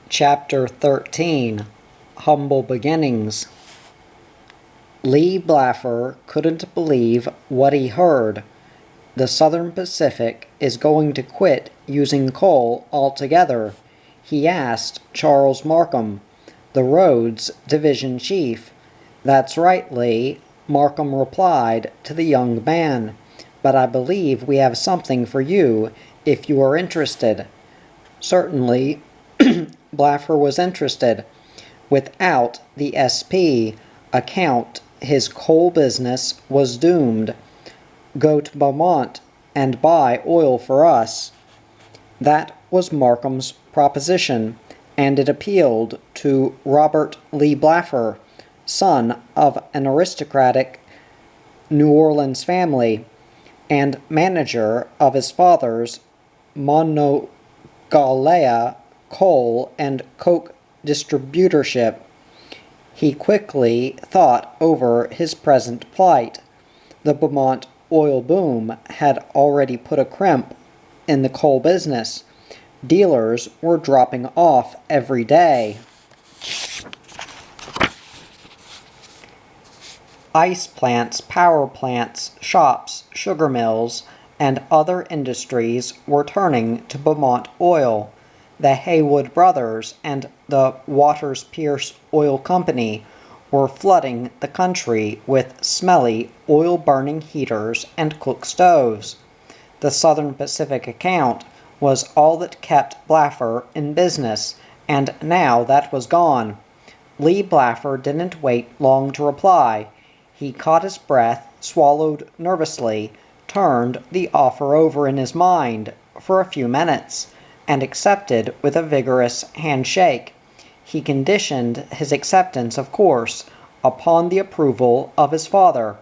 Chapter 13, Humble Beginnings. Lee Blaffer couldn't believe what he heard. The Southern Pacific is going to quit using coal altogether. He asked Charles Markham, the Roads Division Chief. "That's right, Lee," Markham replied to the young man, "but I believe we have something for you if you are interested." Certainly, Blaffer was interested. Without the SP account, his coal business was doomed. "Go to Beaumont and buy oil for us." That was Markham's proposition, and it appealed to Robert Lee Blaffer, son of an aristocratic New Orleans family, and manager of his father's Monongahela coal and coke distributorship. He quickly thought over his present plight. The Beaumont oil boom had already put a crimp in the coal business. Dealers were dropping off every day. Ice plants, power plants, shops, sugar mills, and other industries were turning to Beaumont oil. The Haywood brothers and the Waters Pierce Oil Company were flooding the country with smelly oil-burning heaters and cook stoves. The Southern Pacific account was all that kept Blaffer in business, and now that was gone. Lee Blaffer didn't wait long to reply. He caught his breath, swallowed nervously, turned the offer over in his mind for a few minutes, and accepted with a vigorous handshake. He conditioned his acceptance, of course, upon the approval of his father.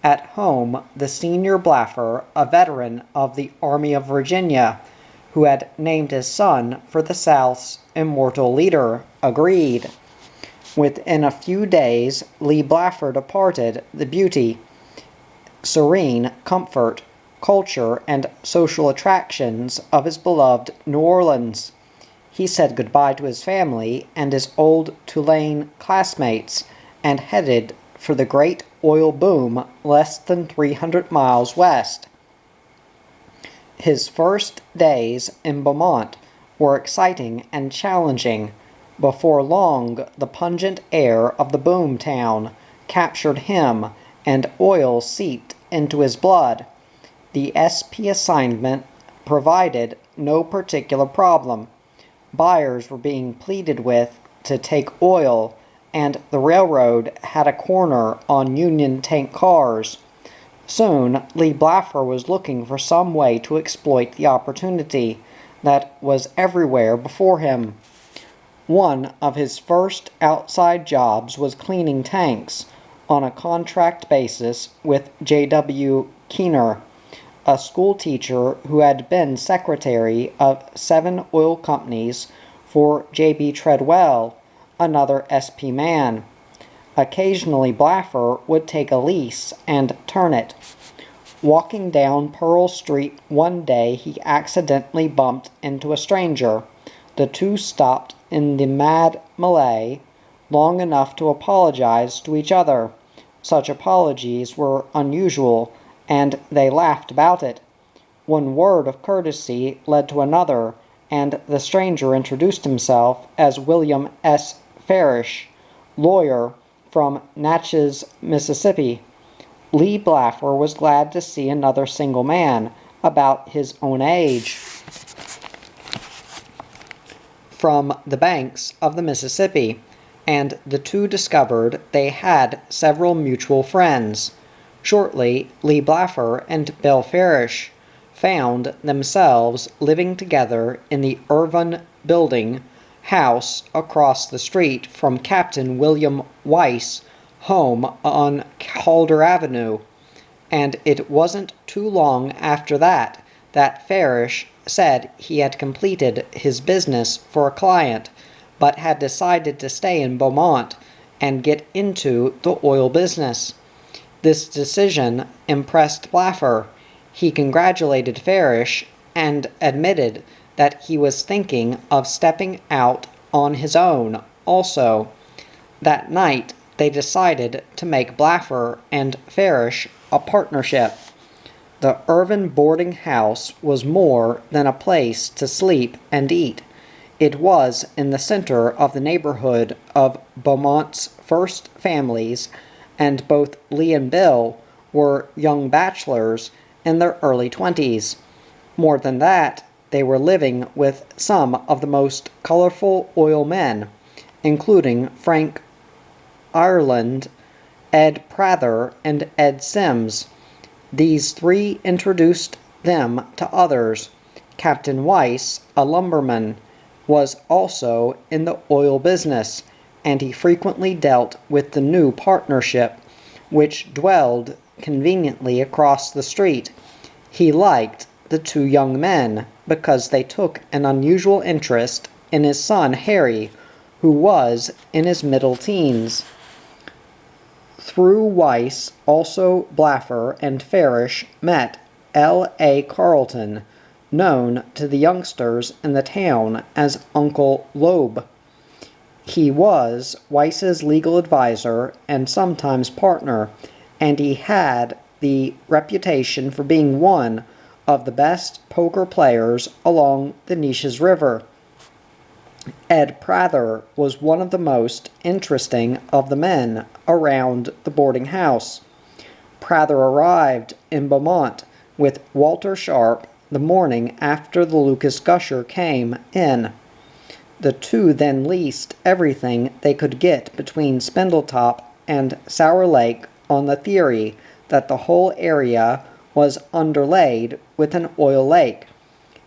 At home, the senior Blaffer, a veteran of the Army of Virginia, who had named his son for the South's immortal leader, agreed. Within a few days, Lee Blaffer departed the beauty, serene comfort, culture, and social attractions of his beloved New Orleans. He said goodbye to his family and his old Tulane classmates and headed for the great oil boom less than 300 miles west. His first days in Beaumont were exciting and challenging. Before long, the pungent air of the boom town captured him, and oil seeped into his blood. The SP assignment provided no particular problem. Buyers were being pleaded with to take oil, and the railroad had a corner on Union tank cars. Soon, Lee Blaffer was looking for some way to exploit the opportunity that was everywhere before him. One of his first outside jobs was cleaning tanks on a contract basis with J.W. Keener, a school teacher who had been secretary of 7 oil companies for J.B. Treadwell, another SP man. Occasionally Blaffer would take a lease and turn it. Walking down Pearl Street one day, he accidentally bumped into a stranger. The two stopped in the mad melee long enough to apologize to each other. Such apologies were unusual, and they laughed about it. One word of courtesy led to another, and the stranger introduced himself as William S. Farish, lawyer from Natchez, Mississippi. Lee Blaffer was glad to see another single man, about his own age, from the banks of the Mississippi, and the two discovered they had several mutual friends. Shortly, Lee Blaffer and Bill Farish found themselves living together in the Irvin Building house across the street from Captain William Weiss' home on Calder Avenue, and it wasn't too long after that Farish said he had completed his business for a client, but had decided to stay in Beaumont and get into the oil business. This decision impressed Blaffer. He congratulated Farish and admitted that he was thinking of stepping out on his own also. That night, they decided to make Blaffer and Farish a partnership. The Irvin boarding house was more than a place to sleep and eat. It was in the center of the neighborhood of Beaumont's first families, and both Lee and Bill were young bachelors in their early 20s. More than that, they were living with some of the most colorful oil men, including Frank Ireland, Ed Prather, and Ed Sims. These three introduced them to others. Captain Weiss, a lumberman, was also in the oil business, and he frequently dealt with the new partnership, which dwelled conveniently across the street. He liked the two young men because they took an unusual interest in his son Harry, who was in his middle teens. Through Weiss, also Blaffer and Farish met L.A. Carleton, known to the youngsters in the town as Uncle Loeb. He was Weiss's legal advisor and sometimes partner, and he had the reputation for being one of the best poker players along the Neches River. Ed Prather was one of the most interesting of the men around the boarding house. Prather arrived in Beaumont with Walter Sharp the morning after the Lucas Gusher came in. The two then leased everything they could get between Spindletop and Sour Lake on the theory that the whole area was underlaid with an oil lake.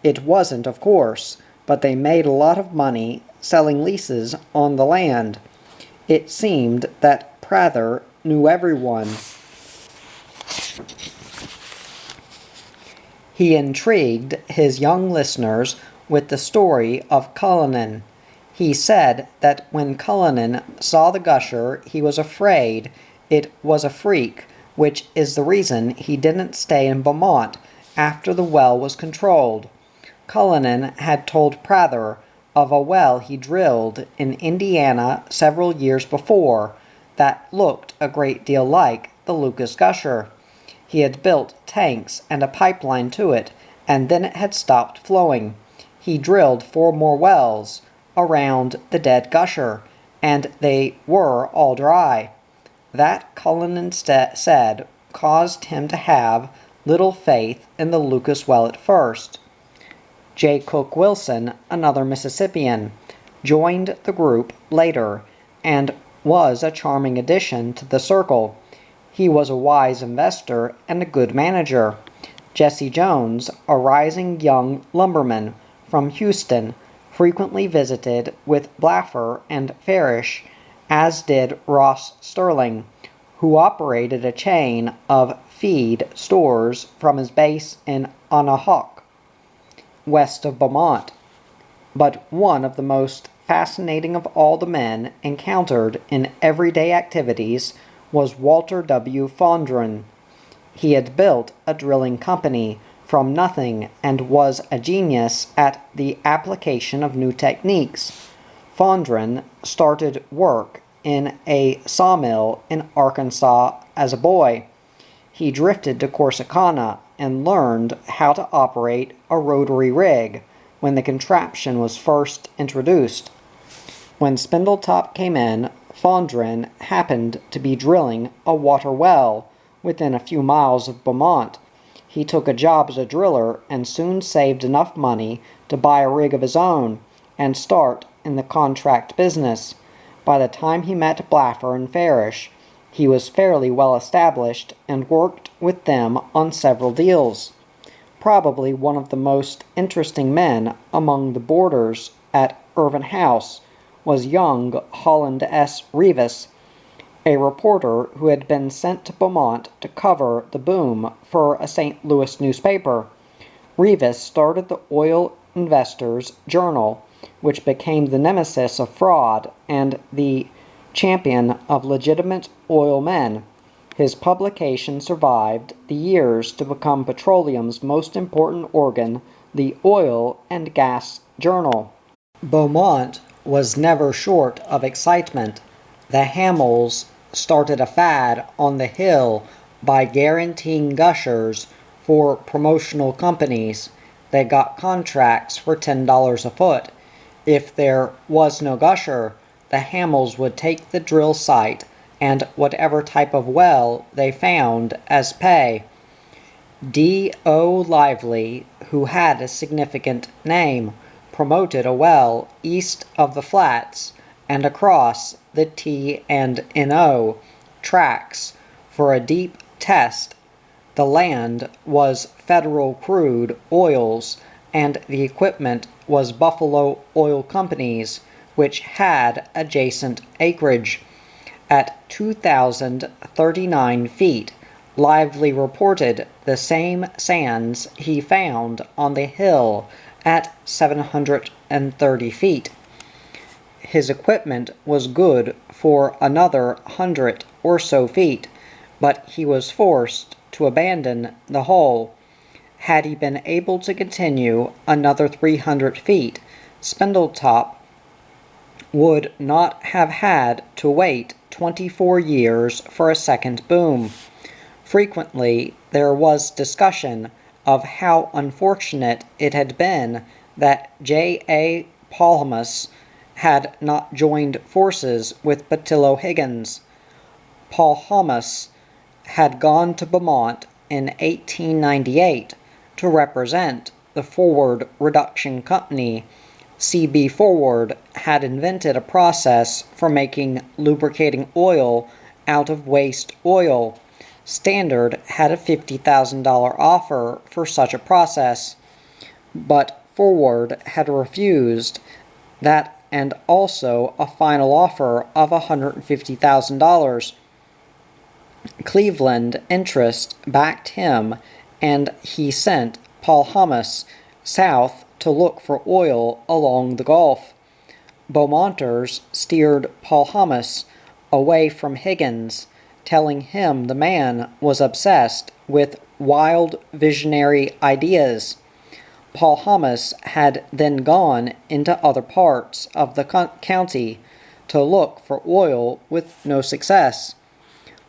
It wasn't, of course, but they made a lot of money selling leases on the land. It seemed that Prather knew everyone. He intrigued his young listeners with the story of Cullinan. He said that when Cullinan saw the gusher, he was afraid it was a freak, which is the reason he didn't stay in Beaumont after the well was controlled. Cullinan had told Prather of a well he drilled in Indiana several years before that looked a great deal like the Lucas Gusher. He had built tanks and a pipeline to it, and then it had stopped flowing. He drilled 4 more wells around the dead gusher, and they were all dry. That, Cullinan said, caused him to have little faith in the Lucas well at first. J. Cook Wilson, another Mississippian, joined the group later and was a charming addition to the circle. He was a wise investor and a good manager. Jesse Jones, a rising young lumberman from Houston, frequently visited with Blaffer and Farish, as did Ross Sterling, who operated a chain of feed stores from his base in Anahuac, west of Beaumont. But one of the most fascinating of all the men encountered in everyday activities was Walter W. Fondren. He had built a drilling company from nothing and was a genius at the application of new techniques. Fondren started work in a sawmill in Arkansas as a boy. He drifted to Corsicana and learned how to operate a rotary rig when the contraption was first introduced. When Spindletop came in, Fondren happened to be drilling a water well within a few miles of Beaumont. He took a job as a driller and soon saved enough money to buy a rig of his own and start in the contract business. By the time he met Blaffer and Farish, he was fairly well established and worked with them on several deals. Probably one of the most interesting men among the boarders at Irvin House was young Holland S. Rivas, a reporter who had been sent to Beaumont to cover the boom for a St. Louis newspaper. Rivas started the Oil Investors Journal, which became the nemesis of fraud and the champion of legitimate oil men. His publication survived the years to become petroleum's most important organ, the Oil and Gas Journal. Beaumont was never short of excitement. The Hamels started a fad on the Hill by guaranteeing gushers for promotional companies. They got contracts for $10 a foot. If there was no gusher, the Hamels would take the drill site and whatever type of well they found as pay. D.O. Lively, who had a significant name, promoted a well east of the flats and across the T&N.O. tracks for a deep test. The land was Federal Crude Oils, and the equipment was Buffalo Oil Company's, which had adjacent acreage. At 2,039 feet, Lively reported the same sands he found on the hill at 730 feet. His equipment was good for another 100 or so feet, but he was forced to abandon the hole. Had he been able to continue another 300 feet, Spindletop would not have had to wait 24 years for a second boom. Frequently, there was discussion of how unfortunate it had been that J.A. Palmas had not joined forces with Batillo Higgins. Palmas had gone to Beaumont in 1898 to represent the Forward Reduction Company. C.B. Forward had invented a process for making lubricating oil out of waste oil. Standard had a $50,000 offer for such a process, but Forward had refused that and also a final offer of $150,000. Cleveland interest backed him, and he sent Palmas south to look for oil along the Gulf. Beaumonters steered Palmas away from Higgins, telling him the man was obsessed with wild visionary ideas. Palmas had then gone into other parts of the county to look for oil with no success.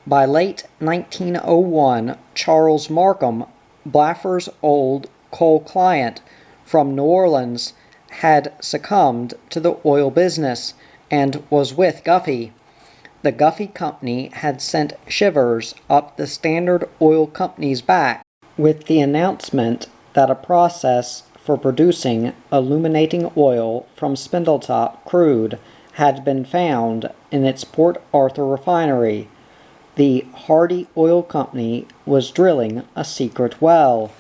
By late 1901, Charles Markham, Blaffer's old coal client from New Orleans, had succumbed to the oil business and was with Guffey. The Guffey Company had sent Shivers up the Standard Oil Company's back with the announcement that a process for producing illuminating oil from Spindletop crude had been found in its Port Arthur refinery. The Hardy Oil Company was drilling a secret well.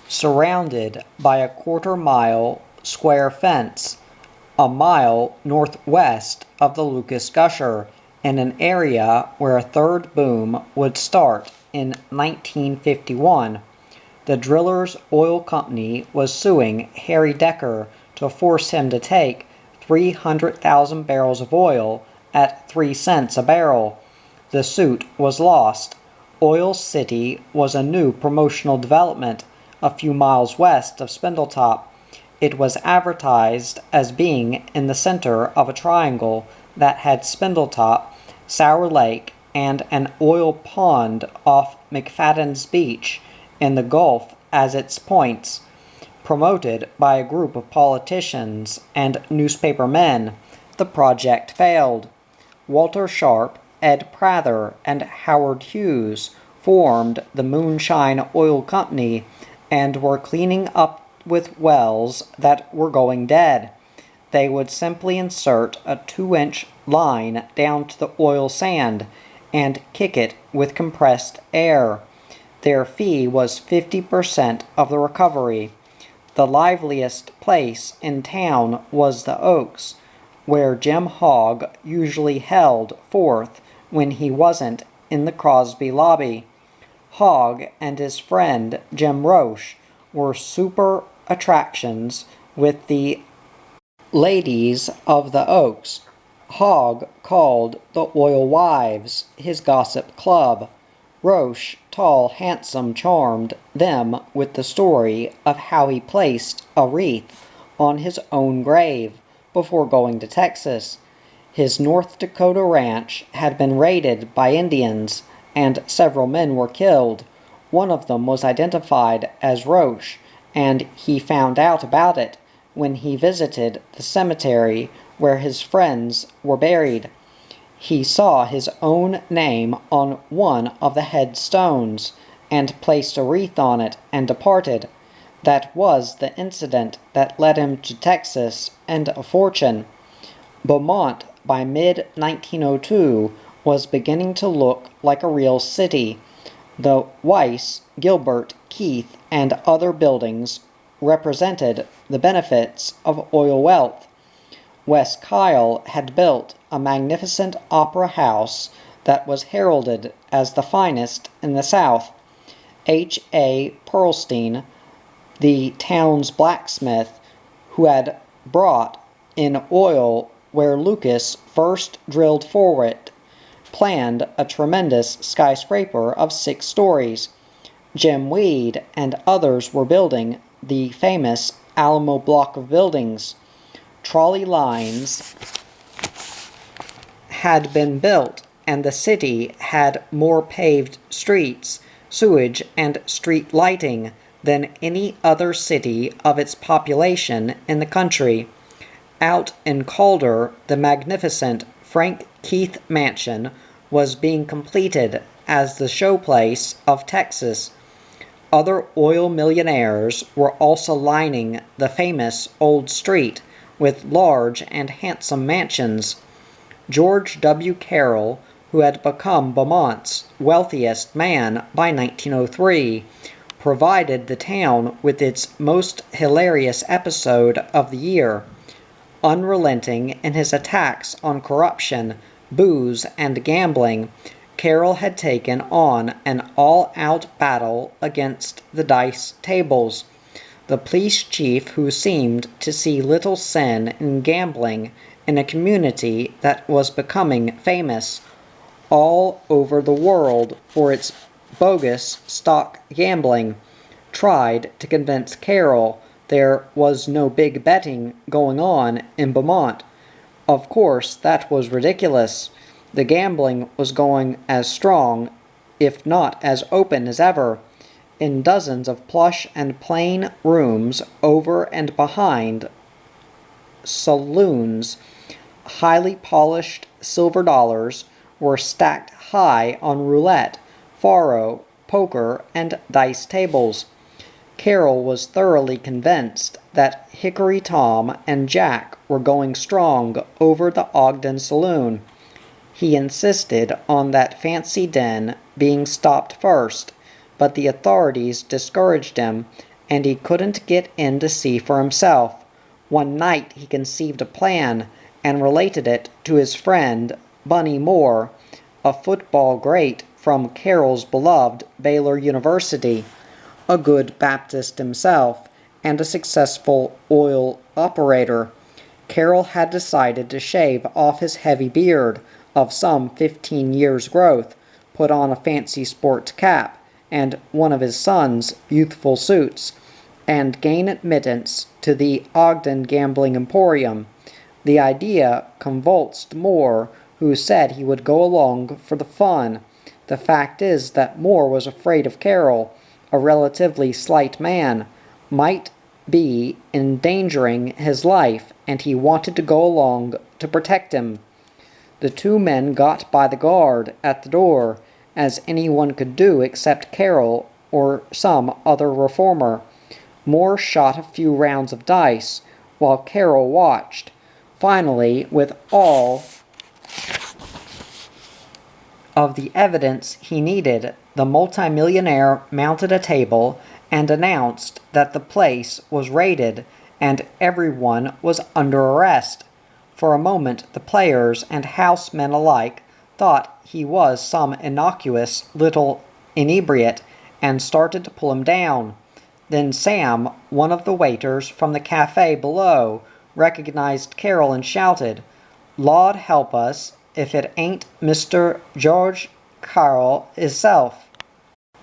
Surrounded by a quarter-mile square fence, a mile northwest of the Lucas Gusher, in an area where a third boom would start in 1951. The Drillers Oil Company was suing Harry Decker to force him to take 300,000 barrels of oil at 3 cents a barrel. The suit was lost. Oil City was a new promotional development a few miles west of Spindletop. It was advertised as being in the center of a triangle that had Spindletop, Sour Lake, and an oil pond off McFadden's Beach in the Gulf as its points. Promoted by a group of politicians and newspaper men, the project failed. Walter Sharp, Ed Prather, and Howard Hughes formed the Moonshine Oil Company and were cleaning up with wells that were going dead. They would simply insert a 2-inch line down to the oil sand and kick it with compressed air. Their fee was 50% of the recovery. The liveliest place in town was the Oaks, where Jim Hogg usually held forth when he wasn't in the Crosby lobby. Hogg and his friend Jim Roche were super attractions with the ladies of the Oaks. Hogg called the Oil Wives his gossip club. Roche, tall, handsome, charmed them with the story of how he placed a wreath on his own grave before going to Texas. His North Dakota ranch had been raided by Indians, and several men were killed. One of them was identified as Roche, and he found out about it when he visited the cemetery where his friends were buried. He saw his own name on one of the headstones, and placed a wreath on it and departed. That was the incident that led him to Texas and a fortune. Beaumont, by mid-1902, was beginning to look like a real city. The Weiss, Gilbert, Keith, and other buildings represented the benefits of oil wealth. Wes Kyle had built a magnificent opera house that was heralded as the finest in the South. H. A. Pearlstein, the town's blacksmith, who had brought in oil where Lucas first drilled for it, planned a tremendous skyscraper of 6 stories. Jim Weed and others were building the famous Alamo block of buildings. Trolley lines had been built, and the city had more paved streets, sewage, and street lighting than any other city of its population in the country. Out in Calder, the magnificent Frank Keith Mansion was being completed as the showplace of Texas. Other oil millionaires were also lining the famous old street with large and handsome mansions. George W. Carroll, who had become Beaumont's wealthiest man by 1903, provided the town with its most hilarious episode of the year. Unrelenting in his attacks on corruption, booze, and gambling, Carroll had taken on an all-out battle against the dice tables. The police chief, who seemed to see little sin in gambling in a community that was becoming famous all over the world for its bogus stock gambling, tried to convince Carroll there was no big betting going on in Beaumont. Of course, that was ridiculous. The gambling was going as strong, if not as open as ever, in dozens of plush and plain rooms over and behind saloons. Highly polished silver dollars were stacked high on roulette, faro, poker, and dice tables. Carroll was thoroughly convinced that Hickory Tom and Jack were going strong over the Ogden Saloon. He insisted on that fancy den being stopped first, but the authorities discouraged him, and he couldn't get in to see for himself. One night he conceived a plan and related it to his friend Bunny Moore, a football great from Carroll's beloved Baylor University, a good Baptist himself, and a successful oil operator. Carroll had decided to shave off his heavy beard of some 15 years' growth, put on a fancy sports cap and one of his son's youthful suits, and gain admittance to the Ogden Gambling Emporium. The idea convulsed Moore, who said he would go along for the fun. The fact is that Moore was afraid of Carroll, a relatively slight man, might be endangering his life, and he wanted to go along to protect him. The 2 men got by the guard at the door, as anyone could do except Carroll or some other reformer. Moore shot a few rounds of dice, while Carroll watched. Finally, with all of the evidence he needed, the multimillionaire mounted a table and announced that the place was raided and everyone was under arrest. For a moment the players and housemen alike thought he was some innocuous little inebriate and started to pull him down. Then Sam, one of the waiters from the cafe below, recognized Carroll and shouted, "Lord help us if it ain't Mr. George Carroll hisself."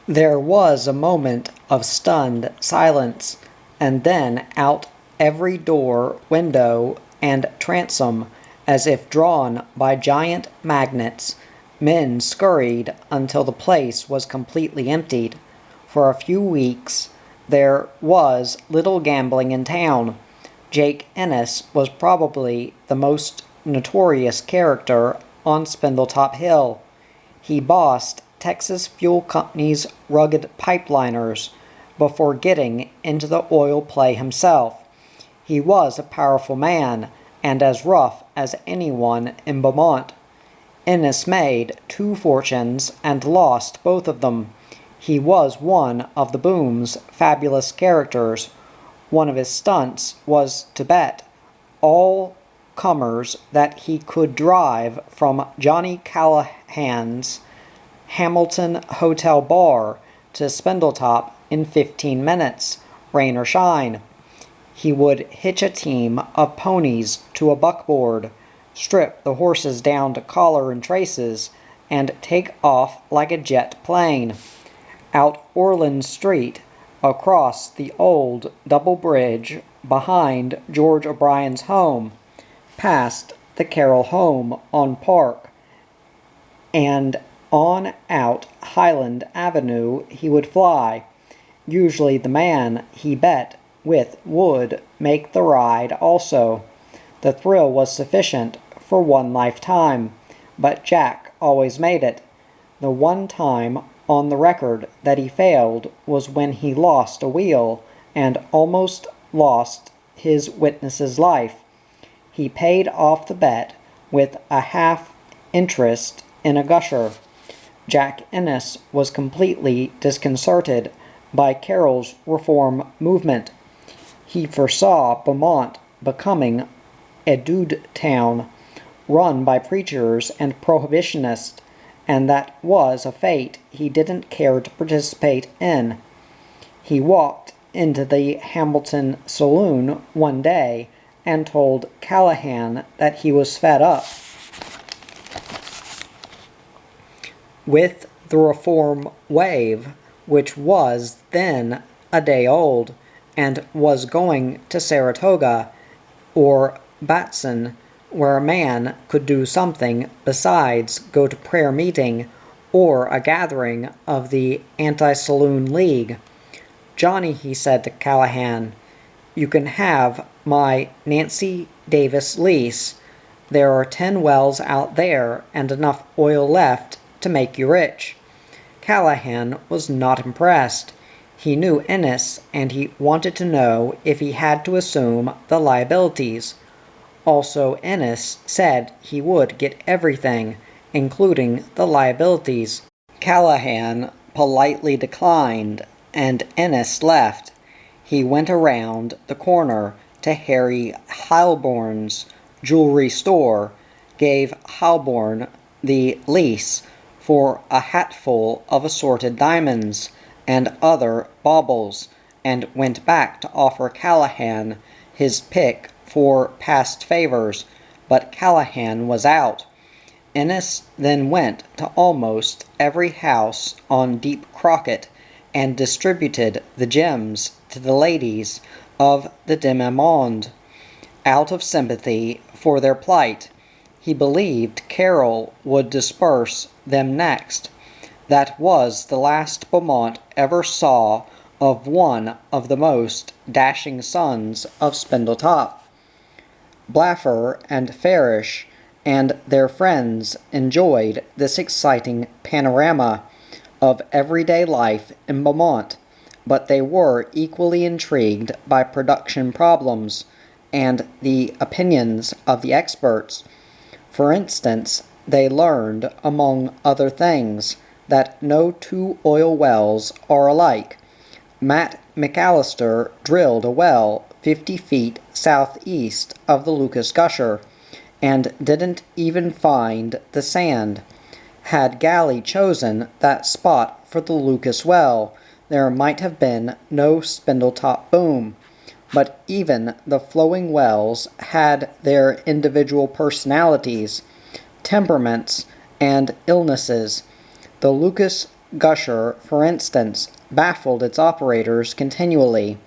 There was a moment of stunned silence, and then out every door, window, and transom as if drawn by giant magnets. Men scurried until the place was completely emptied. For a few weeks there was little gambling in town. Jake Ennis was probably the most notorious character on Spindletop Hill. He bossed Texas Fuel Company's rugged pipeliners before getting into the oil play himself. He was a powerful man and as rough as anyone in Beaumont. Ennis made 2 fortunes and lost both of them. He was one of the Boom's fabulous characters. One of his stunts was to bet all comers that he could drive from Johnny Callahan's Hamilton Hotel bar to Spindletop in 15 minutes, rain or shine. He would hitch a team of ponies to a buckboard, strip the horses down to collar and traces, and take off like a jet plane. Out Orland Street, across the old double bridge behind George O'Brien's home, past the Carroll home on Park, and on out Highland Avenue he would fly. Usually the man he bet with would make the ride also. The thrill was sufficient for one lifetime, but Jack always made it. The one time on the record that he failed was when he lost a wheel and almost lost his witness's life. He paid off the bet with a half interest in a gusher. Jack Ennis was completely disconcerted by Carroll's reform movement. He foresaw Beaumont becoming a dude town, run by preachers and prohibitionists, and that was a fate he didn't care to participate in. He walked into the Hamilton saloon one day and told Callahan that he was fed up with the reform wave, which was then a day old, and was going to Saratoga or Batson, where a man could do something besides go to prayer meeting or a gathering of the Anti-Saloon League. "Johnny," he said to Callahan, "you can have my Nancy Davis lease. There are 10 wells out there and enough oil left to make you rich." Callahan was not impressed. He knew Ennis, and he wanted to know if he had to assume the liabilities. Also, Ennis said he would get everything, including the liabilities. Callahan politely declined, and Ennis left. He went around the corner to Harry Halborn's jewelry store, gave Halborn the lease for a hatful of assorted diamonds and other baubles, and went back to offer Callahan his pick for past favors, but Callahan was out. Ennis then went to almost every house on Deep Crockett and distributed the gems to the ladies of the Demi-Monde, out of sympathy for their plight. He believed Carroll would disperse them next. That was the last Beaumont ever saw of one of the most dashing sons of Spindletop. Blaffer and Farish and their friends enjoyed this exciting panorama of everyday life in Beaumont, but they were equally intrigued by production problems and the opinions of the experts. For instance, they learned, among other things, that no 2 oil wells are alike. Matt McAllister drilled a well 50 feet southeast of the Lucas Gusher, and didn't even find the sand. Had Galley chosen that spot for the Lucas well, there might have been no Spindletop boom. But even the flowing wells had their individual personalities, temperaments, and illnesses. The Lucas Gusher, for instance, baffled its operators continually.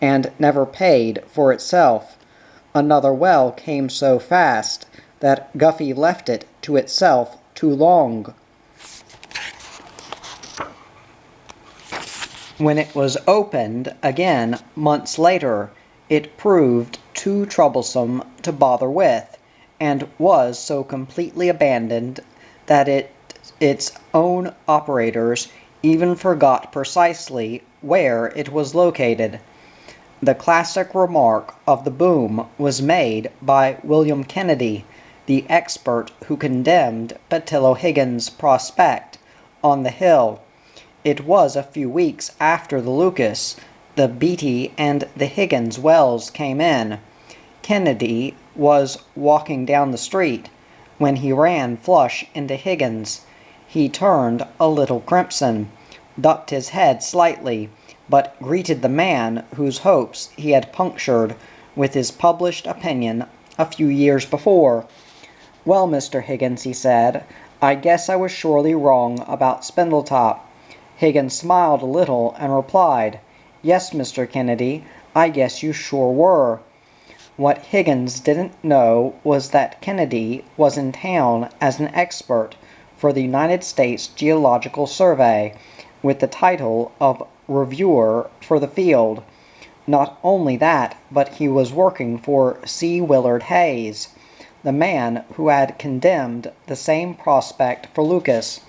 and never paid for itself. Another well came so fast that Guffey left it to itself too long. When it was opened again months later, it proved too troublesome to bother with, and was so completely abandoned that its own operators even forgot precisely where it was located. The classic remark of the boom was made by William Kennedy, the expert who condemned Petillo Higgins' prospect on the Hill. It was a few weeks after the Lucas, the Beatty, and the Higgins wells came in. Kennedy was walking down the street when he ran flush into Higgins. He turned a little crimson, ducked his head slightly, but greeted the man whose hopes he had punctured with his published opinion a few years before. "Well, Mr. Higgins," he said, "I guess I was surely wrong about Spindletop." Higgins smiled a little and replied, "Yes, Mr. Kennedy, I guess you sure were." What Higgins didn't know was that Kennedy was in town as an expert for the United States Geological Survey, with the title of Reviewer for the Field. Not only that, but he was working for C. Willard Hayes, the man who had condemned the same prospect for Lucas.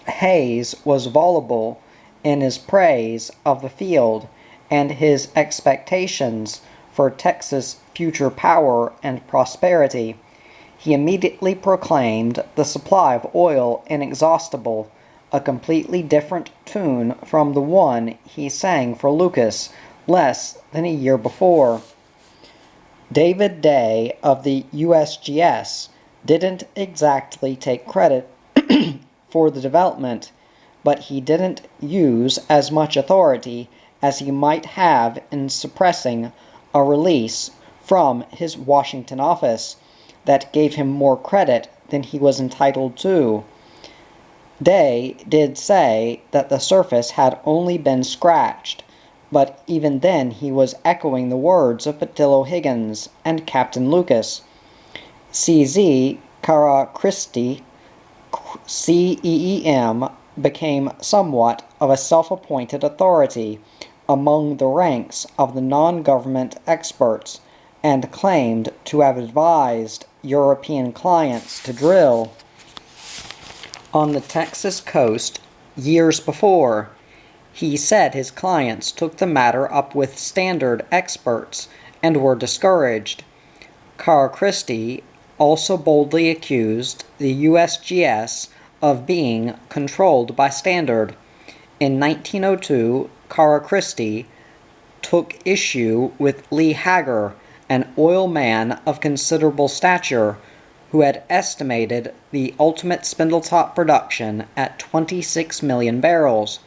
Hayes was voluble in his praise of the field and his expectations for Texas' future power and prosperity. He immediately proclaimed the supply of oil inexhaustible, a completely different tune from the one he sang for Lucas less than a year before. David Day of the USGS didn't exactly take credit for the development, but he didn't use as much authority as he might have in suppressing a release from his Washington office that gave him more credit than he was entitled to. Day did say that the surface had only been scratched, but even then he was echoing the words of Petillo Higgins and Captain Lucas. C.Z. Cara Christie, CEEM, became somewhat of a self-appointed authority among the ranks of the non-government experts, and claimed to have advised European clients to drill on the Texas coast years before. He said his clients took the matter up with standard experts and were discouraged. Cara Christie also boldly accused the USGS of being controlled by Standard. In 1902, Cara Christie took issue with Lee Hager, an oil man of considerable stature, who had estimated the ultimate Spindletop production at 26 million barrels.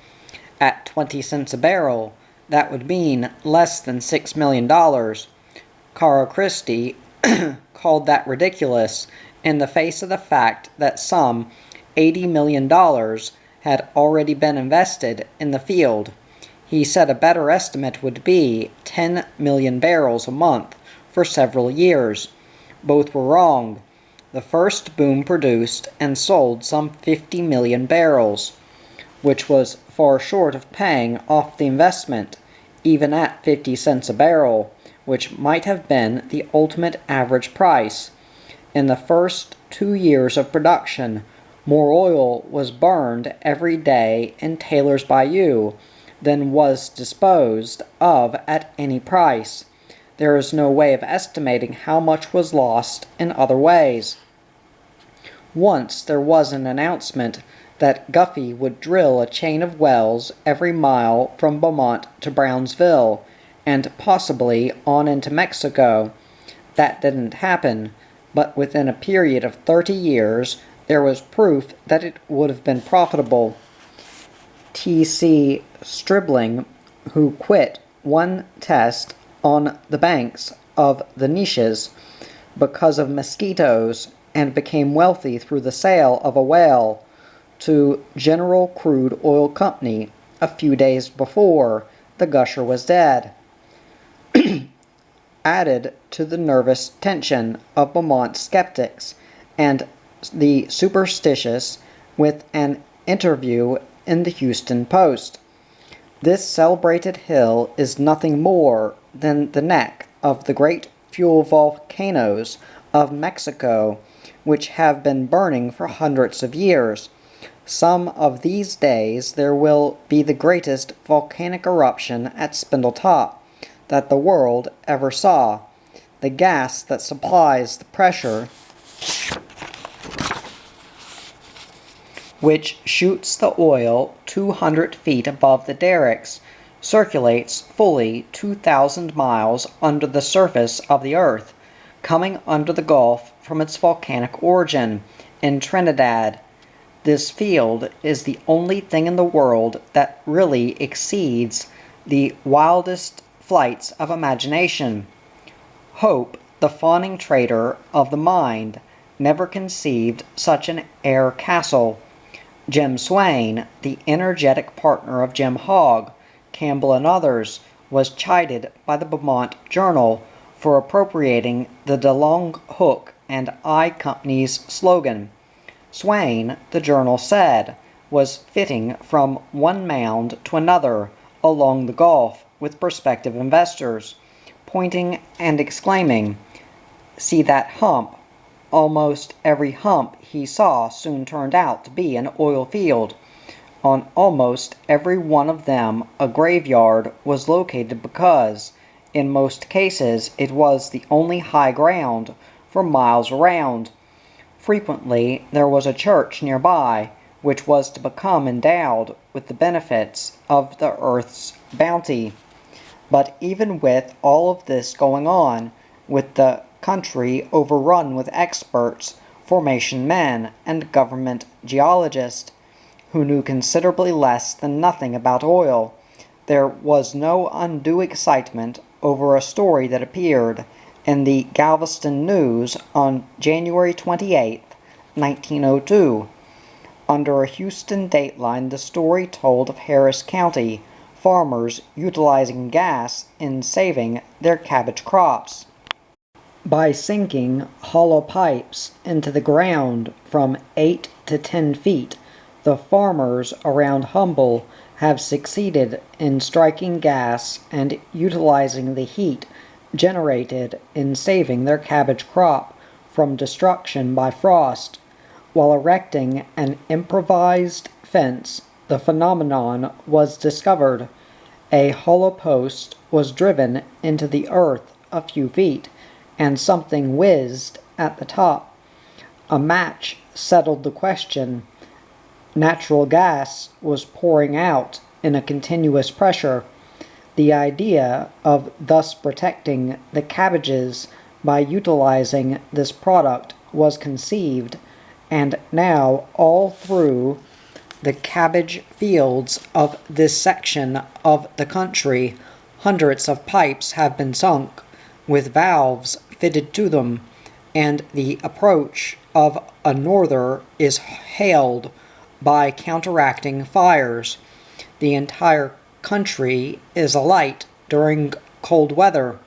At 20 cents a barrel, that would mean less than $6 million. Cara Christie called that ridiculous in the face of the fact that some $80 million had already been invested in the field. He said a better estimate would be 10 million barrels a month for several years. Both were wrong. The first boom produced and sold some 50 million barrels, which was far short of paying off the investment, even at 50 cents a barrel, which might have been the ultimate average price. In the first 2 years of production, more oil was burned every day in Taylor's Bayou than was disposed of at any price. There is no way of estimating how much was lost in other ways. Once there was an announcement that Guffey would drill a chain of wells every mile from Beaumont to Brownsville, and possibly on into Mexico. That didn't happen, but within a period of 30 years, there was proof that it would have been profitable. T.C. Stribling, who quit one test on the banks of the Neches because of mosquitoes and became wealthy through the sale of a whale to General Crude Oil Company a few days before the gusher was dead. added to the nervous tension of Beaumont skeptics and the superstitious with an interview in the Houston Post. This celebrated hill is nothing more than the neck of the great fuel volcanoes of Mexico, which have been burning for hundreds of years. Some of these days there will be the greatest volcanic eruption at Spindletop that the world ever saw. The gas that supplies the pressure which shoots the oil 200 feet above the derricks, circulates fully 2,000 miles under the surface of the earth, coming under the Gulf from its volcanic origin in Trinidad. This field is the only thing in the world that really exceeds the wildest flights of imagination. Hope, the fawning trader of the mind, never conceived such an air castle. Jim Swain, the energetic partner of Jim Hogg, Campbell and others, was chided by the Beaumont Journal for appropriating the DeLong Hook and I Company's slogan. Swain, the journal said, was fitting from one mound to another along the Gulf with prospective investors, pointing and exclaiming, "See that hump?" Almost every hump he saw soon turned out to be an oil field. On almost every one of them a graveyard was located because, in most cases, it was the only high ground for miles around. Frequently there was a church nearby, which was to become endowed with the benefits of the earth's bounty. But even with all of this going on, with the country overrun with experts, formation men, and government geologists, who knew considerably less than nothing about oil, there was no undue excitement over a story that appeared in the Galveston News on January 28, 1902. Under a Houston dateline, the story told of Harris County farmers utilizing gas in saving their cabbage crops. By sinking hollow pipes into the ground from 8 to 10 feet, the farmers around Humble have succeeded in striking gas and utilizing the heat generated in saving their cabbage crop from destruction by frost. While erecting an improvised fence, the phenomenon was discovered. A hollow post was driven into the earth a few feet, and something whizzed at the top. A match settled the question. Natural gas was pouring out in a continuous pressure. The idea of thus protecting the cabbages by utilizing this product was conceived, and now all through the cabbage fields of this section of the country, hundreds of pipes have been sunk, with valves fitted to them, and the approach of a norther is hailed by counteracting fires. The entire country is alight during cold weather,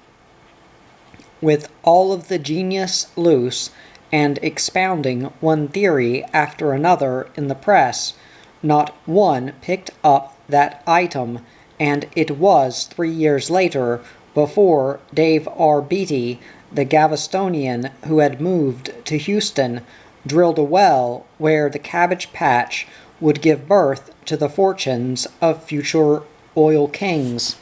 with all of the genius loose and expounding one theory after another in the press. Not one picked up that item, and it was 3 years later before Dave R. Beatty, the Galvestonian who had moved to Houston, drilled a well where the cabbage patch would give birth to the fortunes of future oil kings.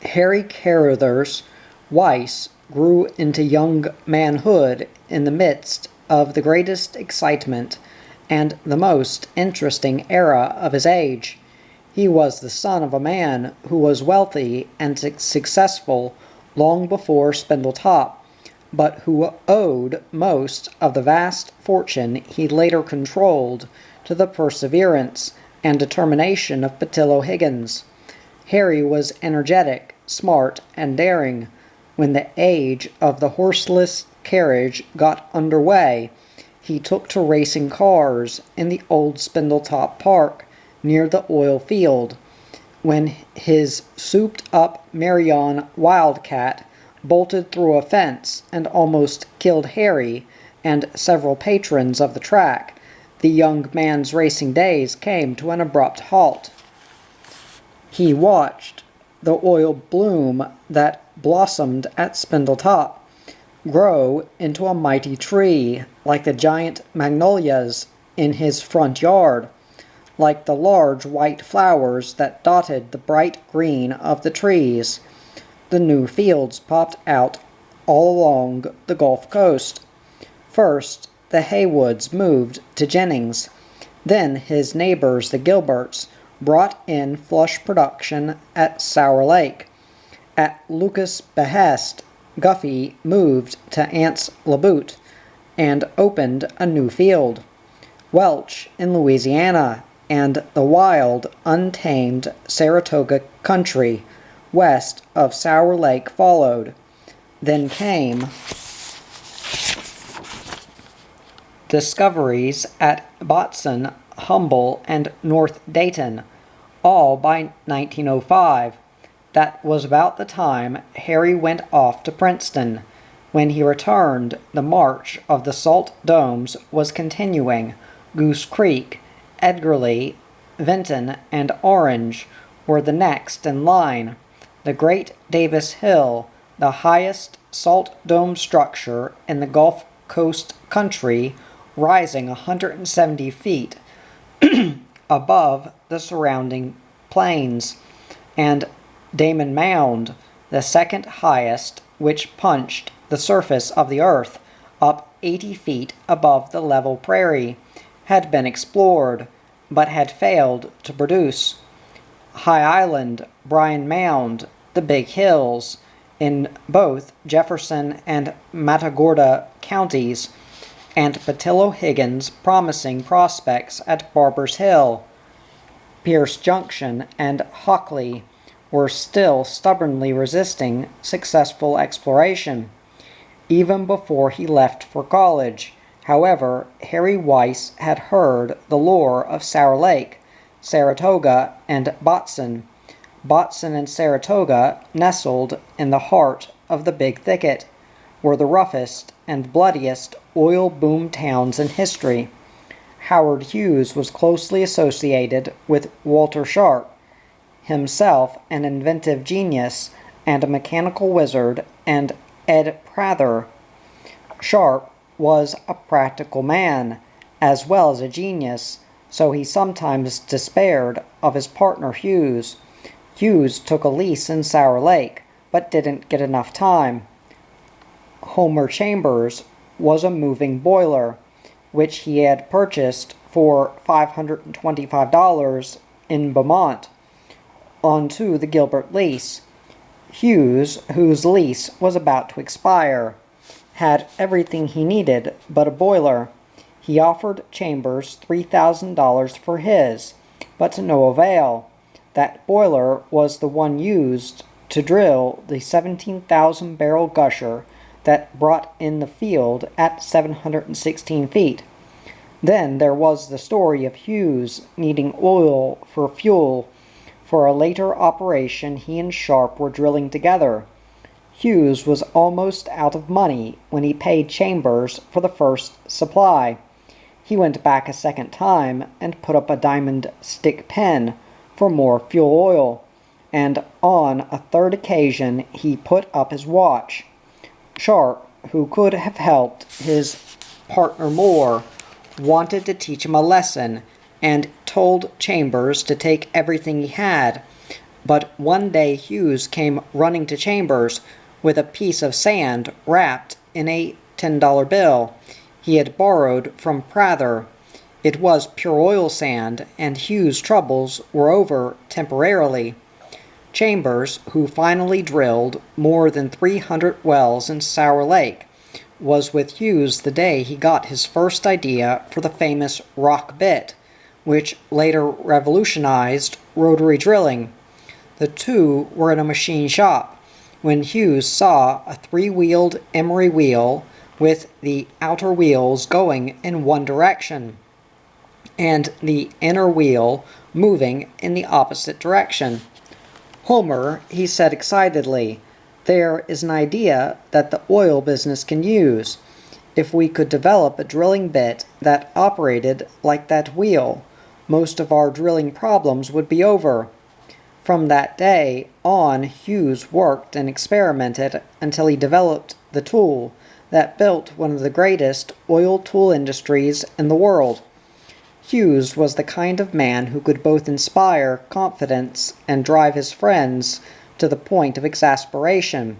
Harry Carruthers Weiss grew into young manhood in the midst of the greatest excitement and the most interesting era of his age. He was the son of a man who was wealthy and successful long before Spindletop, but who owed most of the vast fortune he later controlled to the perseverance and determination of Patillo Higgins. Harry was energetic, smart, and daring. When the age of the horseless carriage got under way, he took to racing cars in the old Spindletop Park near the oil field. when his souped-up Marion Wildcat bolted through a fence and almost killed Harry and several patrons of the track, the young man's racing days came to an abrupt halt. He watched the oil bloom that blossomed at Spindletop grow into a mighty tree, like the giant magnolias in his front yard, like the large white flowers that dotted the bright green of the trees. The new fields popped out all along the Gulf Coast. First, the Haywoods moved to Jennings. Then his neighbors, the Gilberts, brought in flush production at Sour Lake. At Lucas' behest, Guffey moved to Anse La Butte and opened a new field. Welch in Louisiana and the wild, untamed Saratoga country west of Sour Lake followed. Then came discoveries at Botson, Humble, and North Dayton, all by 1905. That was about the time Harry went off to Princeton. When he returned, the march of the Salt Domes was continuing. Goose Creek, Edgerly, Vinton, and Orange were the next in line. The Great Davis Hill, the highest salt dome structure in the Gulf Coast country, rising 170 feet above the surrounding plains, and Damon Mound, the second highest, which punched the surface of the earth up 80 feet above the level prairie, had been explored, but had failed to produce. High Island, Bryan Mound, the Big Hills, in both Jefferson and Matagorda counties, and Patillo-Higgins' promising prospects at Barber's Hill, Pierce Junction, and Hockley were still stubbornly resisting successful exploration. Even before he left for college, however, Harry Weiss had heard the lore of Sour Lake, Saratoga, and Botson. Botson and Saratoga, nestled in the heart of the Big Thicket, were the roughest and bloodiest oil boom towns in history. Howard Hughes was closely associated with Walter Sharp, himself an inventive genius and a mechanical wizard, and Ed Prather. Sharp was a practical man, as well as a genius, so he sometimes despaired of his partner Hughes. Hughes took a lease in Sour Lake, but didn't get enough time. Homer Chambers was a moving boiler, which he had purchased for $525 in Beaumont, onto the Gilbert lease. Hughes, whose lease was about to expire, had everything he needed but a boiler. He offered Chambers $3,000 for his, but to no avail. That boiler was the one used to drill the 17,000-barrel gusher that brought in the field at 716 feet. Then there was the story of Hughes needing oil for fuel for a later operation he and Sharp were drilling together. Hughes was almost out of money when he paid Chambers for the first supply. He went back a second time and put up a diamond stick pen for more fuel oil, and on a third occasion he put up his watch. Sharp, who could have helped his partner more, wanted to teach him a lesson and told Chambers to take everything he had. But one day Hughes came running to Chambers with a piece of sand wrapped in a $10 bill he had borrowed from Prather. It was pure oil sand, and Hughes' troubles were over temporarily. Chambers, who finally drilled more than 300 wells in Sour Lake, was with Hughes the day he got his first idea for the famous rock bit, which later revolutionized rotary drilling. The two were in a machine shop when Hughes saw a three-wheeled emery wheel with the outer wheels going in one direction and the inner wheel moving in the opposite direction. "Homer," he said excitedly, "there is an idea that the oil business can use. If we could develop a drilling bit that operated like that wheel, most of our drilling problems would be over." From that day on, Hughes worked and experimented until he developed the tool that built one of the greatest oil tool industries in the world. Hughes was the kind of man who could both inspire confidence and drive his friends to the point of exasperation.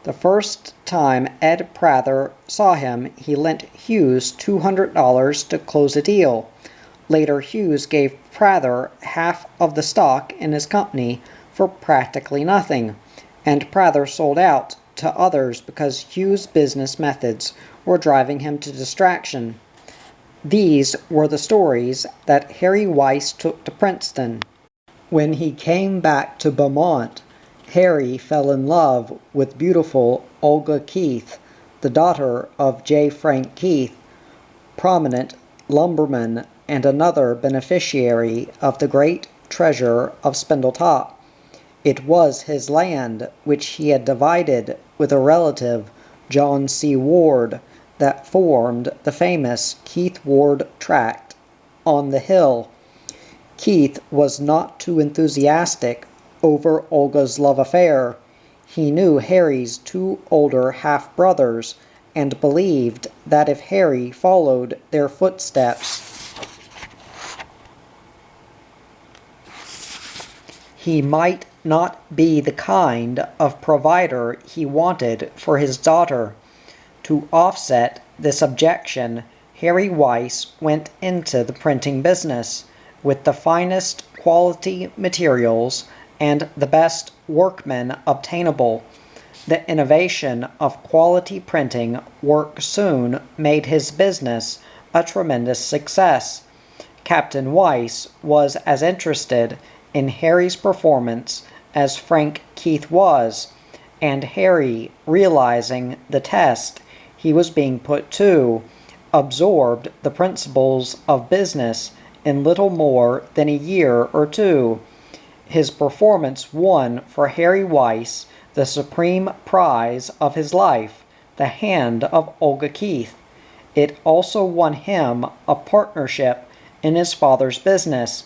The first time Ed Prather saw him, he lent Hughes $200 to close a deal. Later, Hughes gave Prather half of the stock in his company for practically nothing, and Prather sold out to others because Hughes' business methods were driving him to distraction. These were the stories that Harry Weiss took to Princeton. When he came back to Beaumont, Harry fell in love with beautiful Olga Keith, the daughter of J. Frank Keith, prominent lumberman and another beneficiary of the great treasure of Spindletop. It was his land, which he had divided with a relative, John C. Ward, that formed the famous Keith-Ward tract on the hill. Keith was not too enthusiastic over Olga's love affair. He knew Harry's two older half-brothers and believed that if Harry followed their footsteps, he might not be the kind of provider he wanted for his daughter. To offset this objection, Harry Weiss went into the printing business with the finest quality materials and the best workmen obtainable. The innovation of quality printing work soon made his business a tremendous success. Captain Weiss was as interested in Harry's performance as Frank Keith was, and Harry, realizing the test he was being put to, absorbed the principles of business in little more than a year or two. His performance won for Harry Weiss the supreme prize of his life, the hand of Olga Keith. It also won him a partnership in his father's business,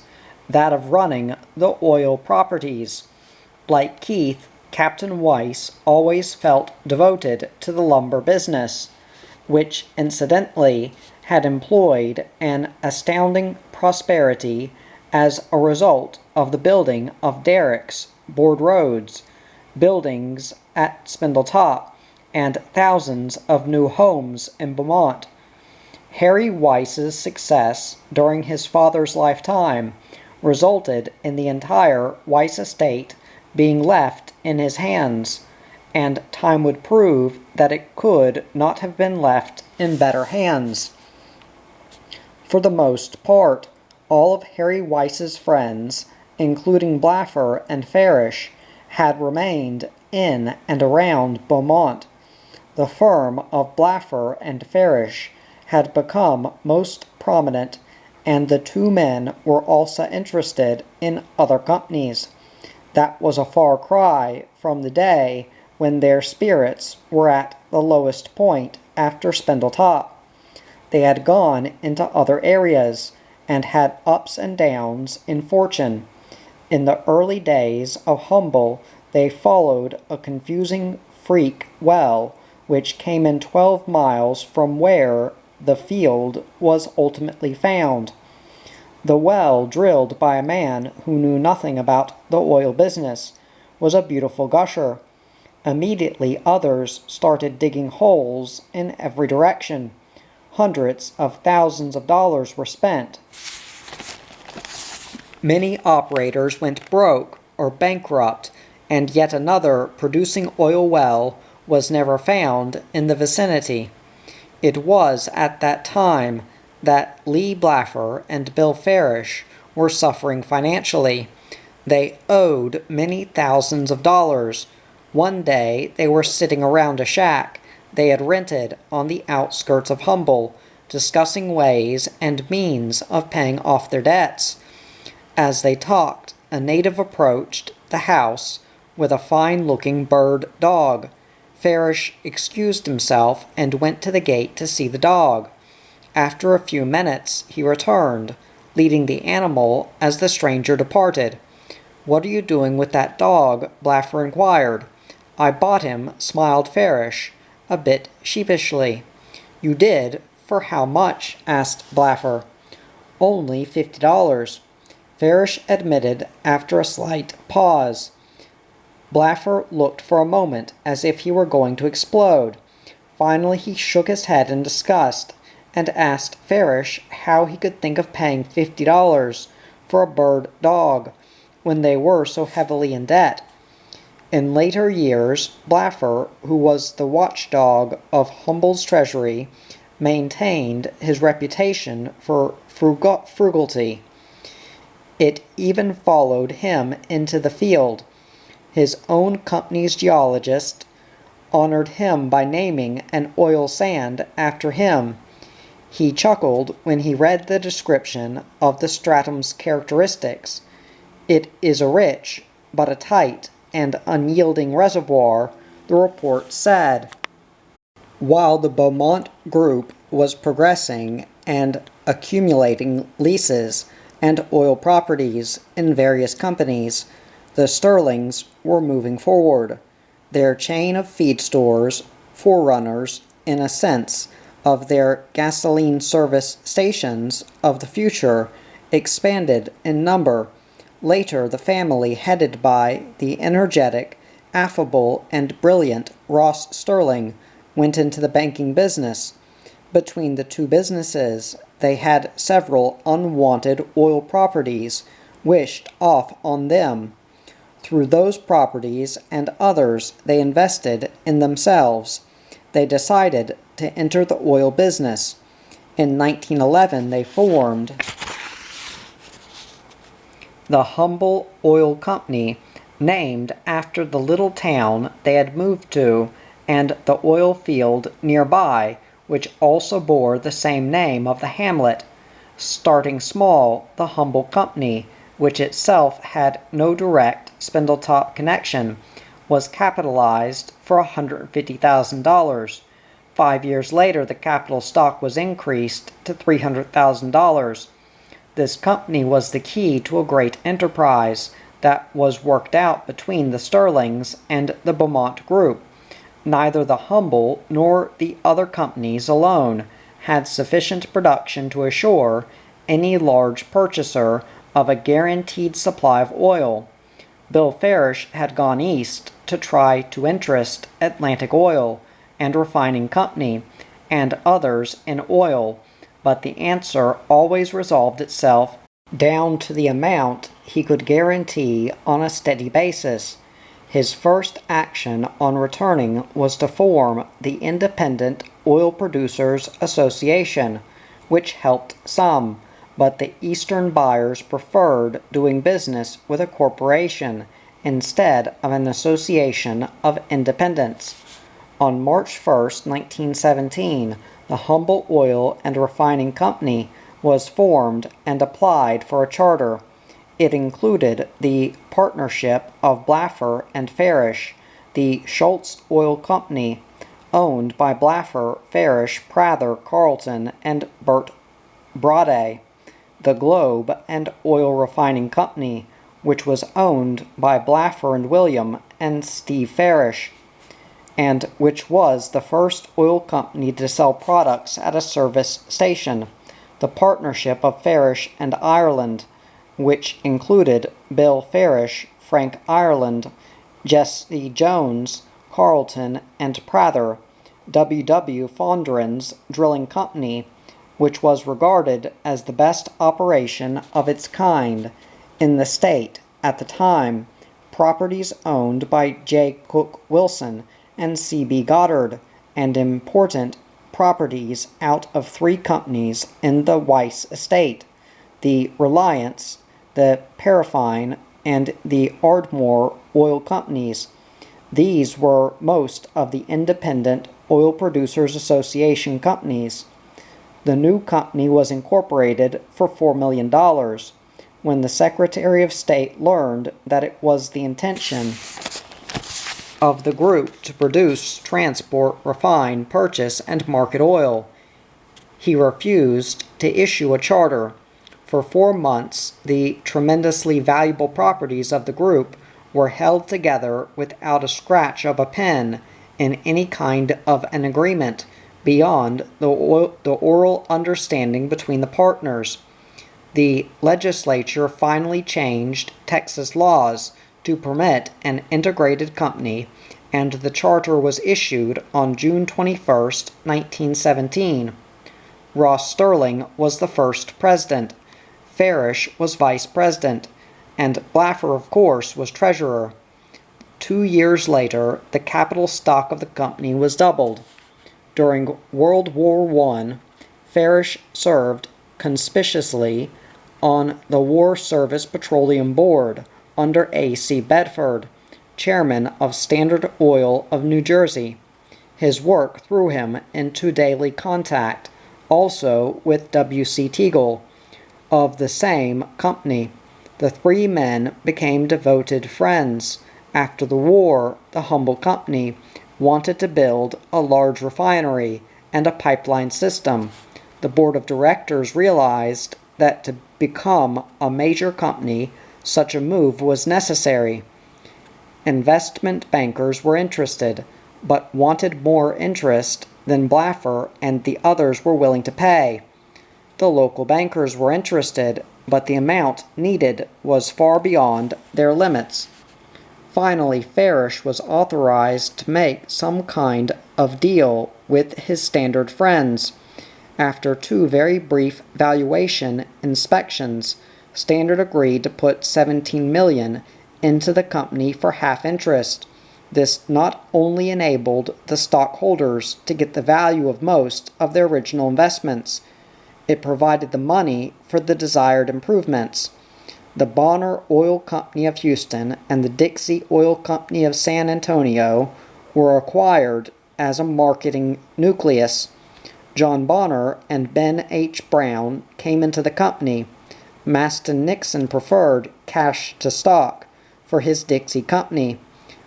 that of running the oil properties. Like Keith, Captain Weiss always felt devoted to the lumber business, which incidentally had employed an astounding prosperity as a result of the building of derricks, board roads, buildings at Spindletop, and thousands of new homes in Beaumont. Harry Weiss's success during his father's lifetime resulted in the entire Weiss estate being left in his hands, and time would prove that it could not have been left in better hands. For the most part, all of Harry Weiss's friends, including Blaffer and Farish, had remained in and around Beaumont. The firm of Blaffer and Farish had become most prominent, and the two men were also interested in other companies. That was a far cry from the day when their spirits were at the lowest point after Spindletop. They had gone into other areas and had ups and downs in fortune. In the early days of Humble, they followed a confusing freak well which came in 12 miles from where the field was ultimately found. The well, drilled by a man who knew nothing about the oil business, was a beautiful gusher. Immediately others started digging holes in every direction. Hundreds of thousands of dollars were spent. Many operators went broke or bankrupt, and yet another producing oil well was never found in the vicinity. It was at that time that Lee Blaffer and Bill Farish were suffering financially. They owed many thousands of dollars. One day they were sitting around a shack they had rented on the outskirts of Humble, discussing ways and means of paying off their debts. As they talked, a native approached the house with a fine-looking bird dog. Farish excused himself and went to the gate to see the dog. After a few minutes he returned, leading the animal as the stranger departed. "What are you doing with that dog?" Blaffer inquired. "I bought him," smiled Farish, a bit sheepishly. "You did? For how much?" asked Blaffer. "Only $50. Farish admitted after a slight pause. Blaffer looked for a moment as if he were going to explode. Finally he shook his head in disgust and asked Farish how he could think of paying $50 for a bird dog when they were so heavily in debt. In later years, Blaffer, who was the watchdog of Humble's treasury, maintained his reputation for frugality. It even followed him into the field. His own company's geologist honored him by naming an oil sand after him. He chuckled when he read the description of the stratum's characteristics. "It is a rich, but a tight and unyielding reservoir," the report said. While the Beaumont Group was progressing and accumulating leases and oil properties in various companies, the Sterlings were moving forward. Their chain of feed stores, forerunners, in a sense, of their gasoline service stations of the future, expanded in number. Later, the family, headed by the energetic, affable, and brilliant Ross Sterling, went into the banking business. Between the two businesses, they had several unwanted oil properties wished off on them. Through those properties and others they invested in themselves. They decided to enter the oil business. In 1911 they formed the Humble Oil Company, named after the little town they had moved to and the oil field nearby, which also bore the same name of the hamlet. Starting small, the Humble Company, which itself had no direct Spindletop connection, was capitalized for $150,000. 5 years later, the capital stock was increased to $300,000. This company was the key to a great enterprise that was worked out between the Sterlings and the Beaumont Group. Neither the Humble nor the other companies alone had sufficient production to assure any large purchaser of a guaranteed supply of oil. Bill Farish had gone east to try to interest Atlantic Oil and Refining Company and others in oil, but the answer always resolved itself down to the amount he could guarantee on a steady basis. His first action on returning was to form the Independent Oil Producers Association, which helped some, but the Eastern buyers preferred doing business with a corporation instead of an association of independents. On March 1, 1917, the Humble Oil and Refining Company was formed and applied for a charter. It included the partnership of Blaffer and Farish, the Schultz Oil Company, owned by Blaffer, Farish, Prather, Carleton, and Bert Brade, the Globe and Oil Refining Company, which was owned by Blaffer and William and Steve Farish, and which was the first oil company to sell products at a service station, the partnership of Farish and Ireland, which included Bill Farish, Frank Ireland, Jesse Jones, Carleton, and Prather, W. Fondren's Drilling Company, which was regarded as the best operation of its kind in the state at the time, properties owned by J. Cook Wilson and C.B. Goddard, and important properties out of 3 companies in the Weiss estate, the Reliance, the Paraffine, and the Ardmore Oil Companies. These were most of the Independent Oil Producers Association companies. The new company was incorporated for $4 million. when the Secretary of State learned that it was the intention of the group to produce, transport, refine, purchase, and market oil. He refused to issue a charter. For 4 months, the tremendously valuable properties of the group were held together without a scratch of a pen in any kind of an agreement beyond the oral understanding between the partners. The legislature finally changed Texas laws to permit an integrated company, and the charter was issued on June 21, 1917. Ross Sterling was the first president. Farish was vice president, and Blaffer, of course, was treasurer. 2 years later, the capital stock of the company was doubled. During World War I, Farish served conspicuously on the War Service Petroleum Board under A.C. Bedford, chairman of Standard Oil of New Jersey. His work threw him into daily contact also with W.C. Teagle of the same company. The three men became devoted friends. After the war, the Humble Company wanted to build a large refinery and a pipeline system. The board of directors realized that to become a major company, such a move was necessary. Investment bankers were interested, but wanted more interest than Blaffer and the others were willing to pay. The local bankers were interested, but the amount needed was far beyond their limits. Finally, Farish was authorized to make some kind of deal with his Standard friends. After 2 very brief valuation inspections, Standard agreed to put $17 million into the company for half interest. This not only enabled the stockholders to get the value of most of their original investments, it provided the money for the desired improvements. The Bonner Oil Company of Houston and the Dixie Oil Company of San Antonio were acquired as a marketing nucleus. John Bonner and Ben H. Brown came into the company. Maston Nixon preferred cash to stock for his Dixie Company.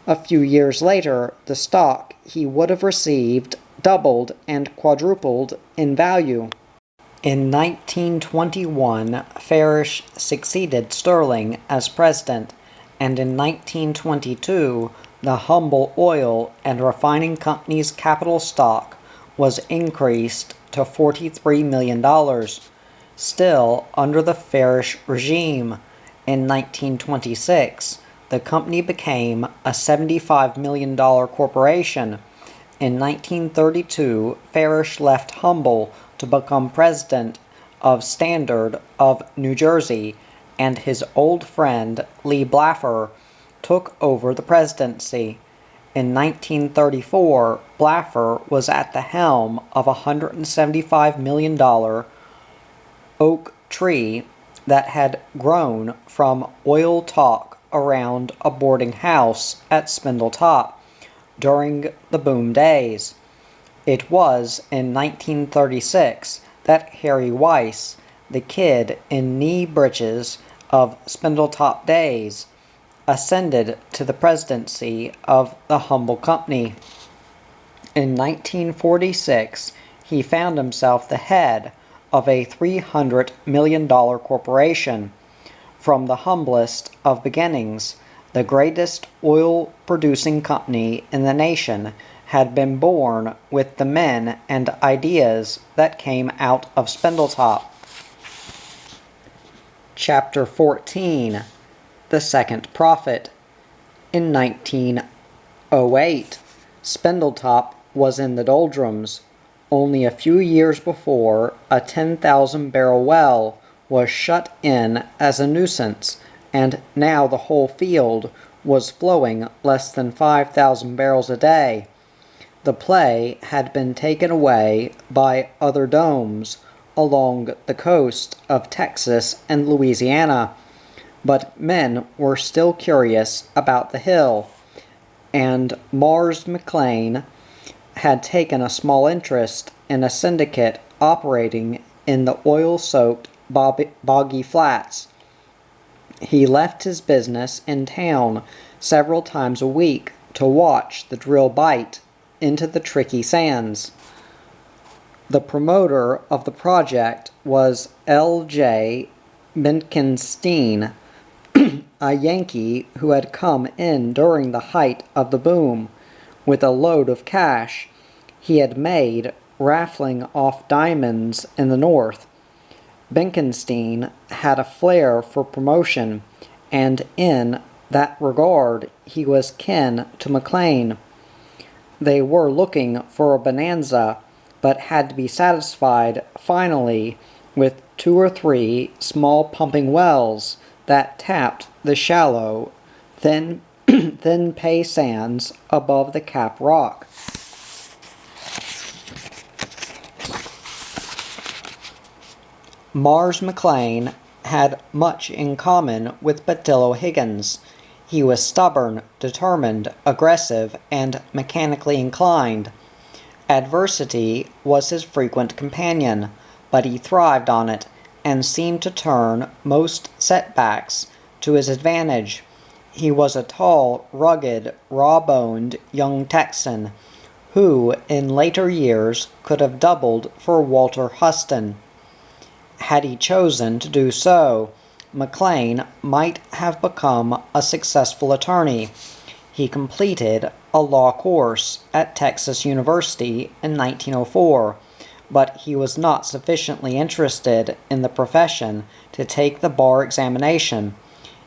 A few years later, the stock he would have received doubled and quadrupled in value. In 1921, Farish succeeded Sterling as president, and in 1922, the Humble Oil and Refining Company's capital stock was increased to $43 million. Still, under the Farish regime, in 1926, the company became a $75 million corporation. In 1932, Farish left Humble to become president of Standard of New Jersey, and his old friend Lee Blaffer took over the presidency. In 1934, Blaffer was at the helm of a $175 million oak tree that had grown from oil talk around a boarding house at Spindletop during the boom days. It was in 1936 that Harry Weiss, the kid in knee breeches of Spindletop days, ascended to the presidency of the Humble Company. In 1946, he found himself the head of a $300 million corporation. From the humblest of beginnings, the greatest oil-producing company in the nation had been born with the men and ideas that came out of Spindletop. Chapter 14. The Second Prophet. In 1908, Spindletop was in the doldrums. Only a few years before, a 10,000-barrel well was shut in as a nuisance, and now the whole field was flowing less than 5,000 barrels a day. The play had been taken away by other domes along the coast of Texas and Louisiana, but men were still curious about the hill, and Mars McLean had taken a small interest in a syndicate operating in the oil-soaked boggy flats. He left his business in town several times a week to watch the drill bite into the tricky sands. The promoter of the project was L.J. Benkenstein, a Yankee who had come in during the height of the boom with a load of cash he had made raffling off diamonds in the North. Benkenstein had a flair for promotion, and in that regard he was kin to McLean. They were looking for a bonanza, but had to be satisfied finally with 2 or 3 small pumping wells that tapped the shallow, thin pay sands above the Cap Rock. Mars McLean had much in common with Batillo Higgins. He was stubborn, determined, aggressive, and mechanically inclined. Adversity was his frequent companion, but he thrived on it and seemed to turn most setbacks to his advantage. He was a tall, rugged, raw-boned young Texan who, in later years, could have doubled for Walter Huston. Had he chosen to do so, McLean might have become a successful attorney. He completed a law course at Texas University in 1904, but he was not sufficiently interested in the profession to take the bar examination.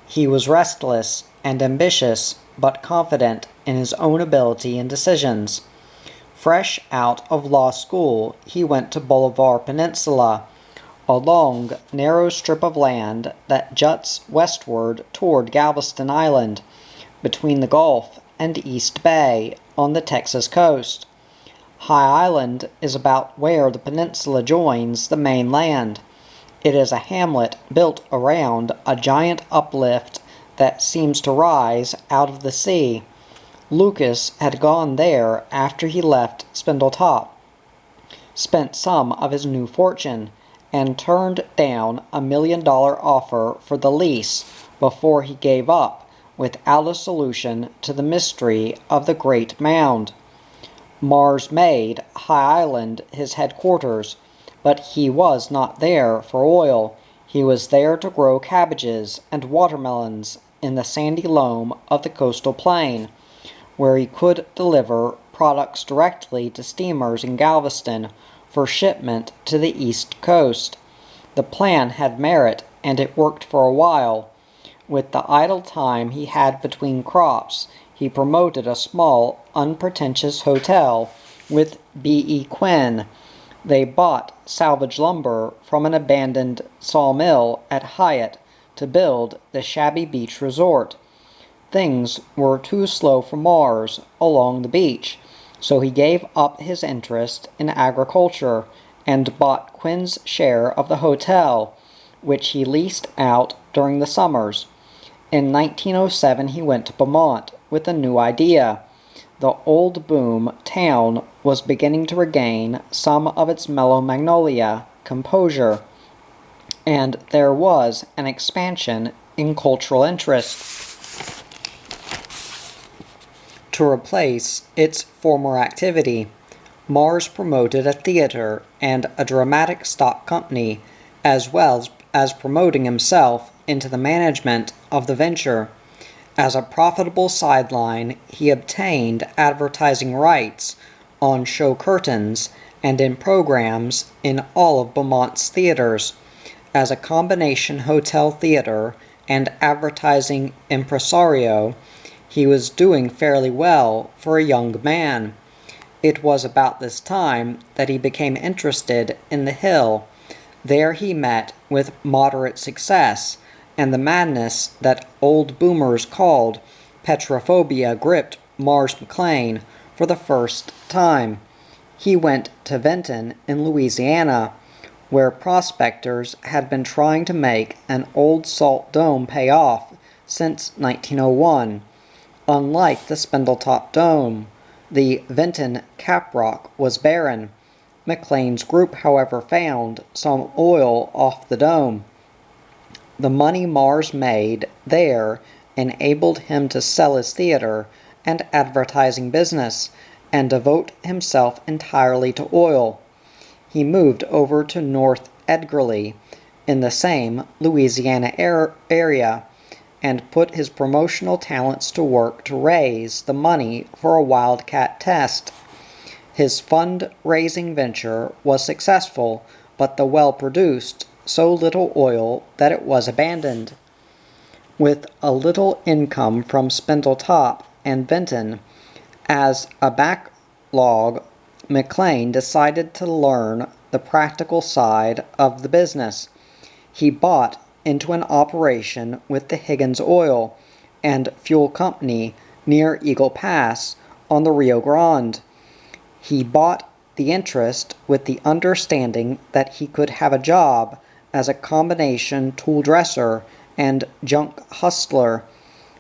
He was restless and ambitious, but confident in his own ability and decisions. Fresh out of law school, he went to Bolivar Peninsula, a long, narrow strip of land that juts westward toward Galveston Island, between the Gulf and East Bay on the Texas coast. High Island is about where the peninsula joins the mainland. It is a hamlet built around a giant uplift that seems to rise out of the sea. Lucas had gone there after he left Spindletop, spent some of his new fortune, and turned down a $1 million offer for the lease before he gave up without a solution to the mystery of the Great Mound. Mars made High Island his headquarters, but he was not there for oil. He was there to grow cabbages and watermelons in the sandy loam of the coastal plain, where he could deliver products directly to steamers in Galveston for shipment to the East Coast. The plan had merit, and it worked for a while. With the idle time he had between crops, he promoted a small, unpretentious hotel with B.E. Quinn. They bought salvage lumber from an abandoned sawmill at Hyatt to build the shabby beach resort. Things were too slow for Mars along the beach, so he gave up his interest in agriculture and bought Quinn's share of the hotel, which he leased out during the summers. In 1907 he went to Beaumont with a new idea. The old boom town was beginning to regain some of its mellow magnolia composure, and there was an expansion in cultural interest. To replace its former activity, Mars promoted a theater and a dramatic stock company, as well as promoting himself into the management of the venture. As a profitable sideline, he obtained advertising rights on show curtains and in programs in all of Beaumont's theaters. As a combination hotel theater and advertising impresario, he was doing fairly well for a young man. It was about this time that he became interested in the Hill. There he met with moderate success, and the madness that old boomers called petrophobia gripped Mars McLean for the first time. He went to Vinton in Louisiana, where prospectors had been trying to make an old salt dome pay off since 1901. Unlike the Spindletop Dome, the Vinton Cap Rock was barren. McLean's group, however, found some oil off the dome. The money Mars made there enabled him to sell his theater and advertising business and devote himself entirely to oil. He moved over to North Edgerly in the same Louisiana area and put his promotional talents to work to raise the money for a wildcat test. His fund-raising venture was successful, but the well produced so little oil that it was abandoned. With a little income from Spindletop and Vinton as a backlog, McLean decided to learn the practical side of the business. He bought into an operation with the Higgins Oil and Fuel Company near Eagle Pass on the Rio Grande. He bought the interest with the understanding that he could have a job as a combination tool dresser and junk hustler.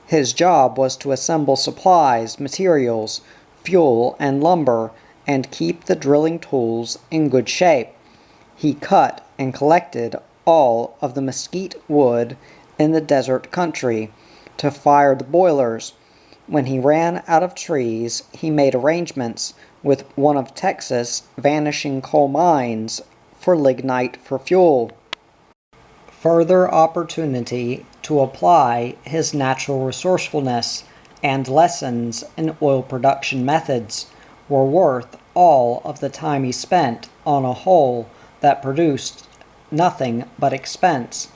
His job was to assemble supplies, materials, fuel, and lumber, and keep the drilling tools in good shape. He cut and collected all of the mesquite wood in the desert country to fire the boilers. When he ran out of trees, he made arrangements with one of Texas' vanishing coal mines for lignite for fuel. Further opportunity to apply his natural resourcefulness and lessons in oil production methods were worth all of the time he spent on a hole that produced nothing but expense.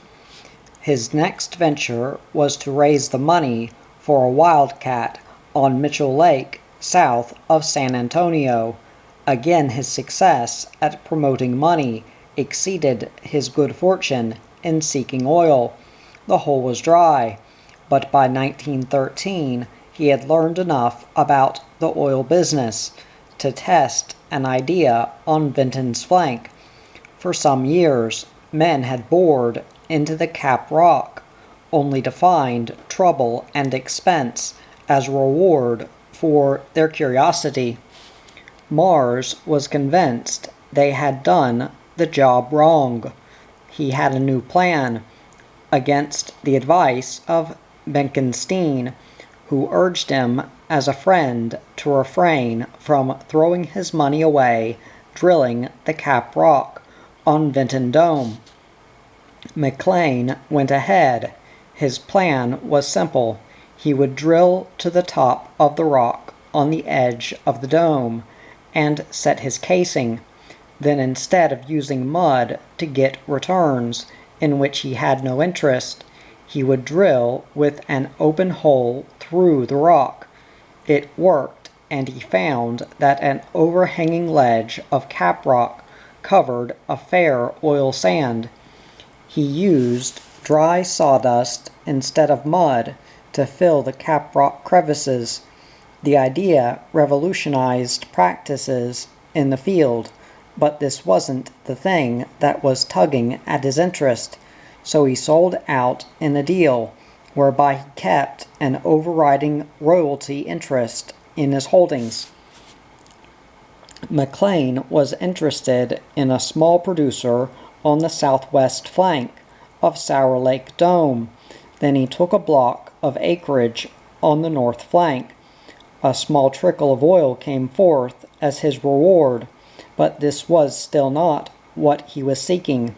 His next venture was to raise the money for a wildcat on Mitchell Lake south of San Antonio. Again, his success at promoting money exceeded his good fortune in seeking oil. The hole was dry, but by 1913 he had learned enough about the oil business to test an idea on Vinton's Flank. For some years, men had bored into the Cap Rock, only to find trouble and expense as reward for their curiosity. Mars was convinced they had done the job wrong. He had a new plan, against the advice of Benkenstein, who urged him as a friend to refrain from throwing his money away drilling the Cap Rock on Vinton Dome. McLean went ahead. His plan was simple. He would drill to the top of the rock on the edge of the dome and set his casing. Then, instead of using mud to get returns in which he had no interest, he would drill with an open hole through the rock. It worked, and he found that an overhanging ledge of cap rock covered a fair oil sand. He used dry sawdust instead of mud to fill the cap rock crevices. The idea revolutionized practices in the field, but this wasn't the thing that was tugging at his interest, so he sold out in a deal whereby he kept an overriding royalty interest in his holdings. McLean was interested in a small producer on the southwest flank of Sour Lake Dome. Then he took a block of acreage on the north flank. A small trickle of oil came forth as his reward, but this was still not what he was seeking.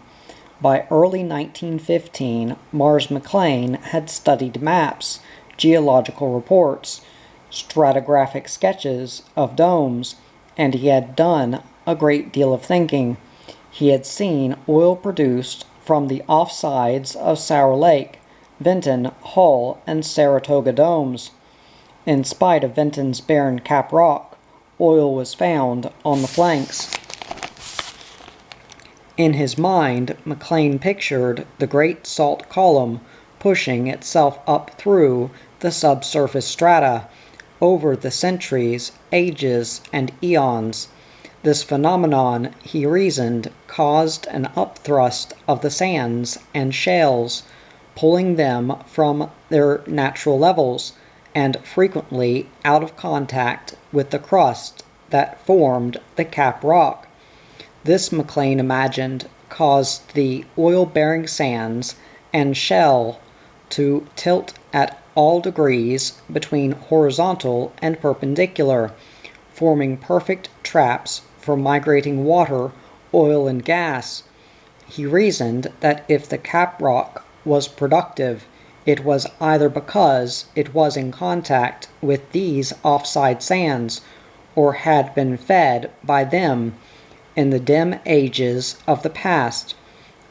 By early 1915, Mars McLean had studied maps, geological reports, stratigraphic sketches of domes, and he had done a great deal of thinking. He had seen oil produced from the offsides of Sour Lake, Vinton, Hull, and Saratoga domes. In spite of Vinton's barren cap rock, oil was found on the flanks. In his mind, McLean pictured the Great Salt Column pushing itself up through the subsurface strata, over the centuries, ages, and eons. This phenomenon, he reasoned, caused an upthrust of the sands and shales, pulling them from their natural levels, and frequently out of contact with the crust that formed the cap rock. This, McLean imagined, caused the oil-bearing sands and shell to tilt at all degrees between horizontal and perpendicular, forming perfect traps for migrating water, oil, and gas. He reasoned that if the cap rock was productive, it was either because it was in contact with these offside sands, or had been fed by them in the dim ages of the past.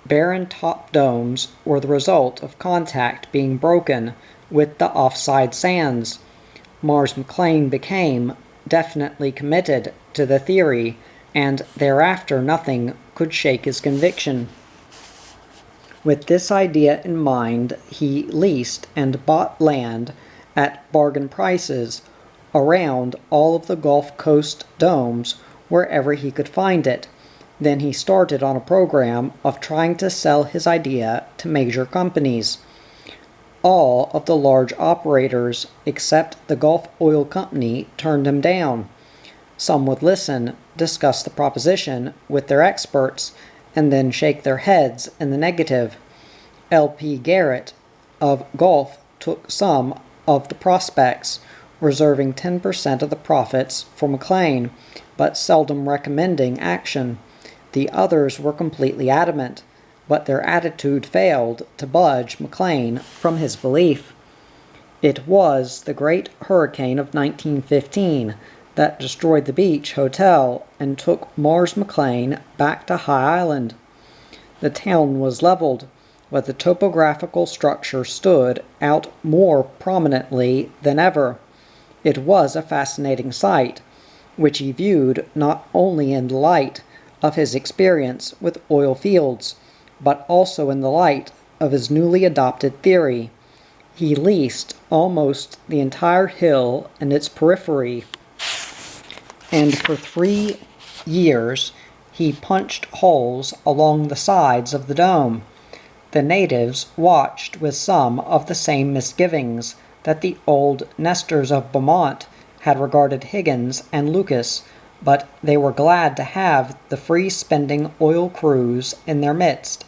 Barren top domes were the result of contact being broken with the offside sands. Mars McLean became definitely committed to the theory, and thereafter nothing could shake his conviction. With this idea in mind, he leased and bought land at bargain prices around all of the Gulf Coast domes wherever he could find it. Then he started on a program of trying to sell his idea to major companies. All of the large operators, except the Gulf Oil Company, turned him down. Some would listen, discuss the proposition with their experts, and then shake their heads in the negative. L.P. Garrett of Gulf took some of the prospects, reserving 10% of the profits for McLean, but seldom recommending action. The others were completely adamant, but their attitude failed to budge McLean from his belief. It was the great hurricane of 1915 that destroyed the Beach Hotel and took Mars McLean back to High Island. The town was leveled, but the topographical structure stood out more prominently than ever. It was a fascinating sight, which he viewed not only in the light of his experience with oil fields, but also in the light of his newly adopted theory. He leased almost the entire hill and its periphery, and for 3 years he punched holes along the sides of the dome. The natives watched with some of the same misgivings that the old nesters of Beaumont had regarded Higgins and Lucas, but they were glad to have the free-spending oil crews in their midst.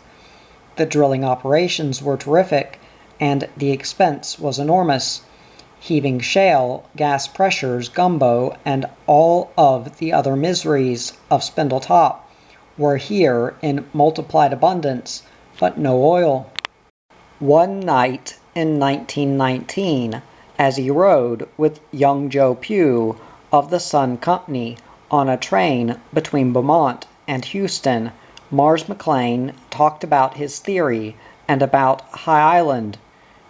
The drilling operations were terrific, and the expense was enormous. Heaving shale, gas pressures, gumbo, and all of the other miseries of Spindletop were here in multiplied abundance, but no oil. One night in 1919, as he rode with young Joe Pugh of the Sun Company on a train between Beaumont and Houston, Mars McLean talked about his theory and about High Island.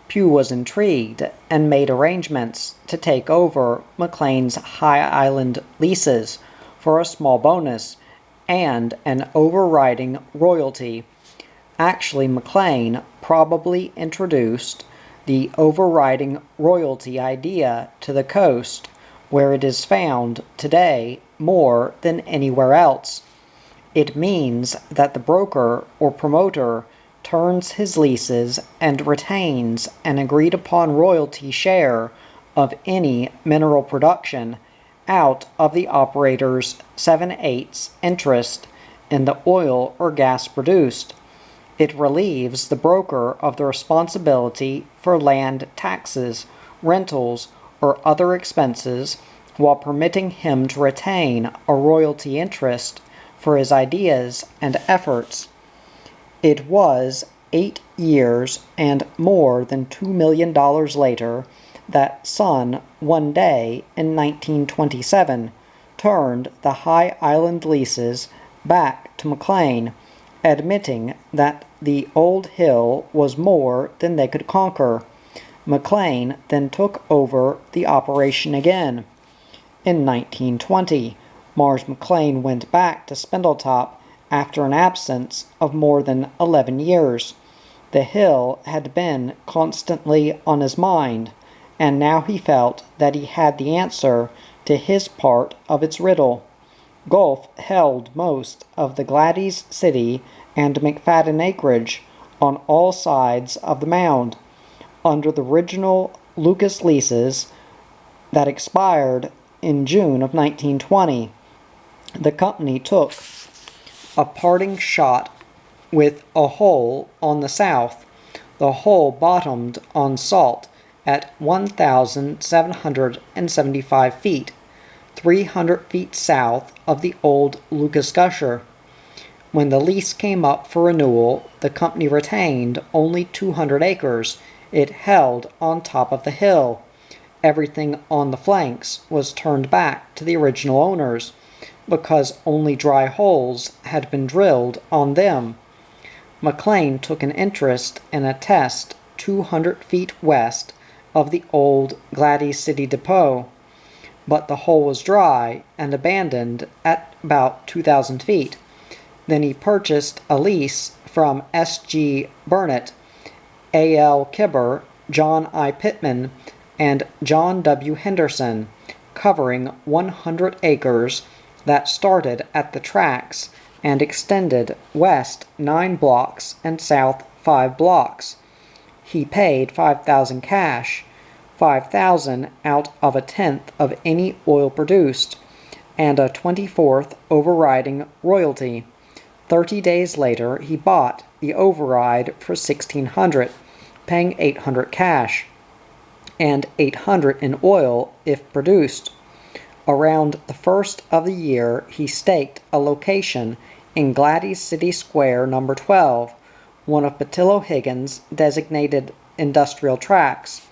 Pugh was intrigued and made arrangements to take over McLean's High Island leases for a small bonus and an overriding royalty. Actually, McLean probably introduced the overriding royalty idea to the coast, where it is found today more than anywhere else. It means that the broker or promoter turns his leases and retains an agreed-upon royalty share of any mineral production out of the operator's 7/8 interest in the oil or gas produced. It relieves the broker of the responsibility for land taxes, rentals, or other expenses, while permitting him to retain a royalty interest for his ideas and efforts. It was 8 years and more than $2 million later that Sun, one day in 1927, turned the High Island leases back to McLean, admitting that the old hill was more than they could conquer. McLean then took over the operation again. In 1920, Mars McLean went back to Spindletop after an absence of more than 11 years. The hill had been constantly on his mind, and now he felt that he had the answer to his part of its riddle. Gulf held most of the Gladys City and McFadden acreage on all sides of the mound. Under the original Lucas leases that expired in June of 1920, the company took a parting shot with a hole on the south, The hole bottomed on salt at 1,775 feet, 300 feet south of the old Lucas Gusher. When the lease came up for renewal, the company retained only 200 acres it held on top of the hill. Everything on the flanks was turned back to the original owners, because only dry holes had been drilled on them. McLean took an interest in a test 200 feet west of the old Gladys City depot, but the hole was dry and abandoned at about 2,000 feet. Then he purchased a lease from S.G. Burnett, A.L. Kibber, John I. Pittman, and John W. Henderson, covering 100 acres that started at the tracks and extended west 9 blocks and south 5 blocks. He paid $5,000 cash, $5,000 out of a tenth of any oil produced, and a 24th overriding royalty. 30 days later, he bought the override for $1,600, paying $800 cash, and $800 in oil if produced. Around the first of the year, he staked a location in Gladys City Square No. 12, one of Patillo Higgins' designated industrial tracts.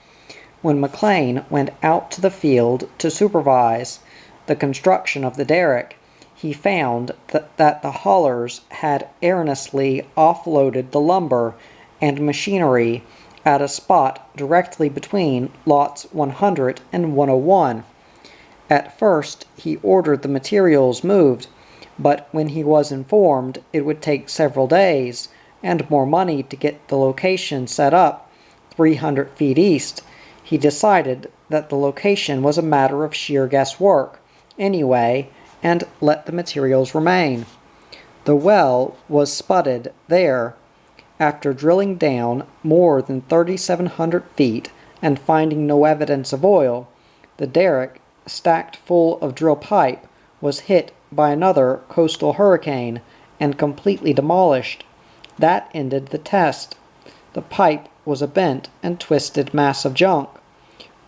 When McLean went out to the field to supervise the construction of the derrick, he found that the haulers had erroneously offloaded the lumber and machinery at a spot directly between lots 100 and 101. At first, he ordered the materials moved, but when he was informed it would take several days and more money to get the location set up 300 feet east, he decided that the location was a matter of sheer guesswork anyway and let the materials remain. The well was spudded there. After drilling down more than 3,700 feet and finding no evidence of oil, the derrick, stacked full of drill pipe, was hit by another coastal hurricane and completely demolished. That ended the test. The pipe was a bent and twisted mass of junk.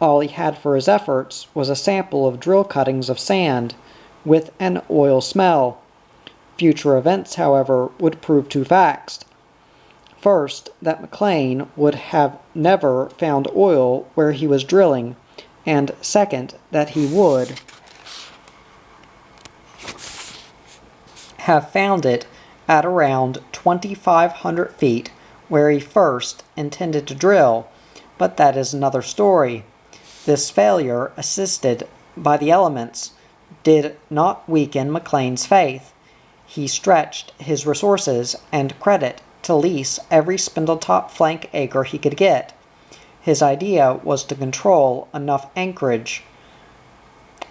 All he had for his efforts was a sample of drill cuttings of sand, with an oil smell. Future events, however, would prove two facts. First, that McLean would have never found oil where he was drilling, and second, that he would have found it at around 2,500 feet where he first intended to drill, but that is another story. This failure, assisted by the elements, did not weaken McLean's faith. He stretched his resources and credit to lease every Spindletop flank acre he could get. His idea was to control enough acreage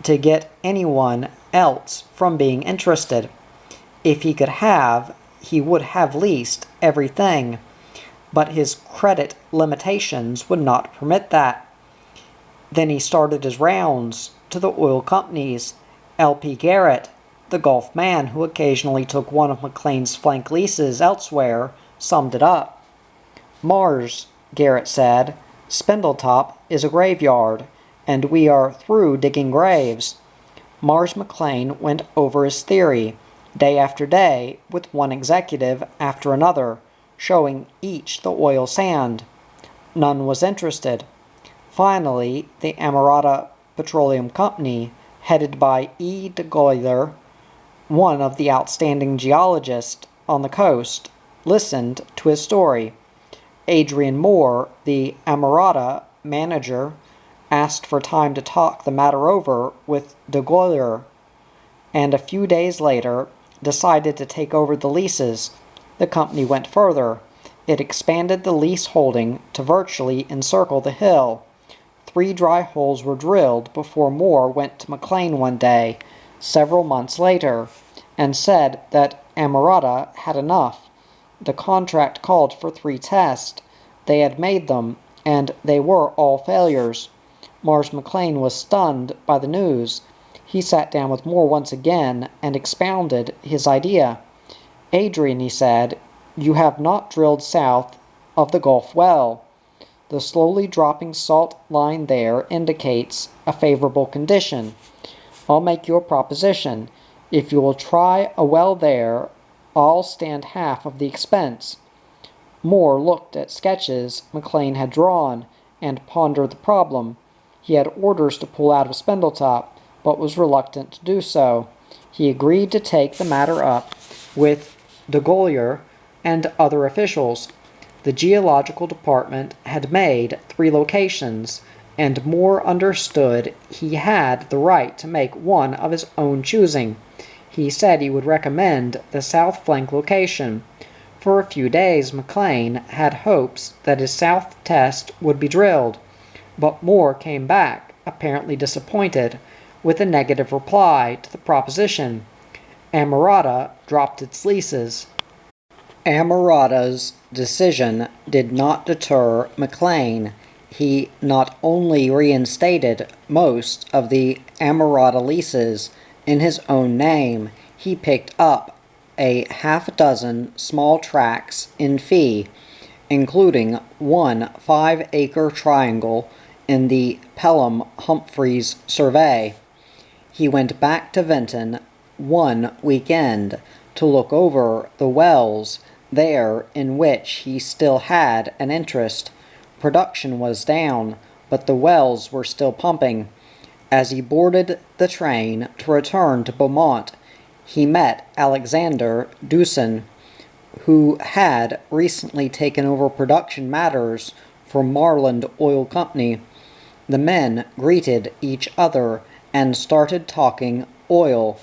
to get anyone else from being interested. If he could have, he would have leased everything, but his credit limitations would not permit that. Then he started his rounds to the oil companies. L.P. Garrett, the Gulf man who occasionally took one of McLean's flank leases elsewhere, summed it up. "Mars," Garrett said, "Spindletop is a graveyard, and we are through digging graves." Mars McLean went over his theory, day after day, with one executive after another, showing each the oil sand. None was interested. Finally, the Amarada Petroleum Company, headed by E. de Goyler, one of the outstanding geologists on the coast, listened to his story. Adrian Moore, the Amarada manager, asked for time to talk the matter over with de Goyler, and a few days later decided to take over the leases. The company went further. It expanded the lease holding to virtually encircle the hill. 3 dry holes were drilled before Moore went to McLean one day, several months later, and said that Amarada had enough. The contract called for 3 tests. They had made them, and they were all failures. Mars McLean was stunned by the news. He sat down with Moore once again and expounded his idea. "Adrian," he said, "you have not drilled south of the Gulf well. The slowly dropping salt line there indicates a favorable condition. I'll make you a proposition. If you will try a well there, I'll stand half of the expense." Moore looked at sketches McLean had drawn and pondered the problem. He had orders to pull out of Spindletop, but was reluctant to do so. He agreed to take the matter up with de Golyer and other officials. The geological department had made 3 locations, and Moore understood he had the right to make one of his own choosing. He said he would recommend the south flank location. For a few days McLean had hopes that his south test would be drilled, but Moore came back, apparently disappointed, with a negative reply to the proposition. Amarada dropped its leases. Amarada's decision did not deter McLean. He not only reinstated most of the Amarada leases in his own name, he picked up a half-dozen small tracts in fee, including one 5-acre triangle in the Pelham-Humphreys survey. He went back to Vinton one weekend to look over the wells there in which he still had an interest. Production was down, but the wells were still pumping. As he boarded the train to return to Beaumont, he met Alexander Deussen, who had recently taken over production matters for Marland Oil Company. The men greeted each other and started talking oil.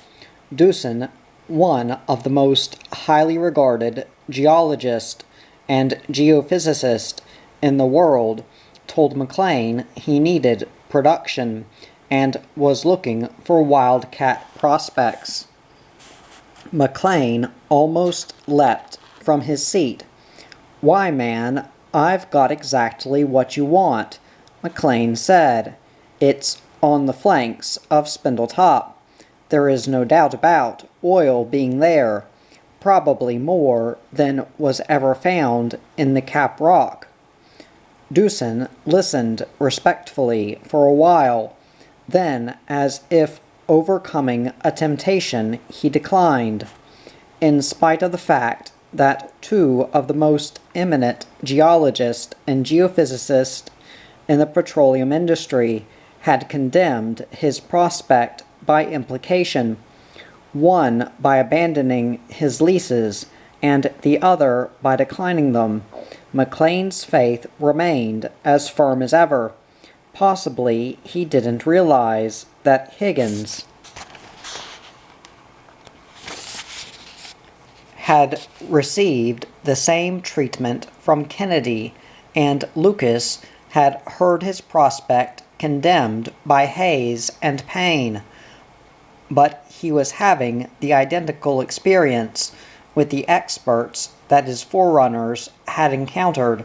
Deussen, one of the most highly regarded geologists and geophysicists in the world, told McLean he needed production and was looking for wildcat prospects. McLean almost leapt from his seat. "Why, man, I've got exactly what you want," McLean said. "It's on the flanks of Spindletop. There is no doubt about oil being there, probably more than was ever found in the Cap Rock." Deussen listened respectfully for a while. Then, as if overcoming a temptation, he declined. In spite of the fact that 2 of the most eminent geologists and geophysicists in the petroleum industry had condemned his prospect by implication, one by abandoning his leases and the other by declining them, McLean's faith remained as firm as ever. Possibly he didn't realize that Higgins had received the same treatment from Kennedy, and Lucas had heard his prospect condemned by Hayes and Payne. But he was having the identical experience with the experts that his forerunners had encountered,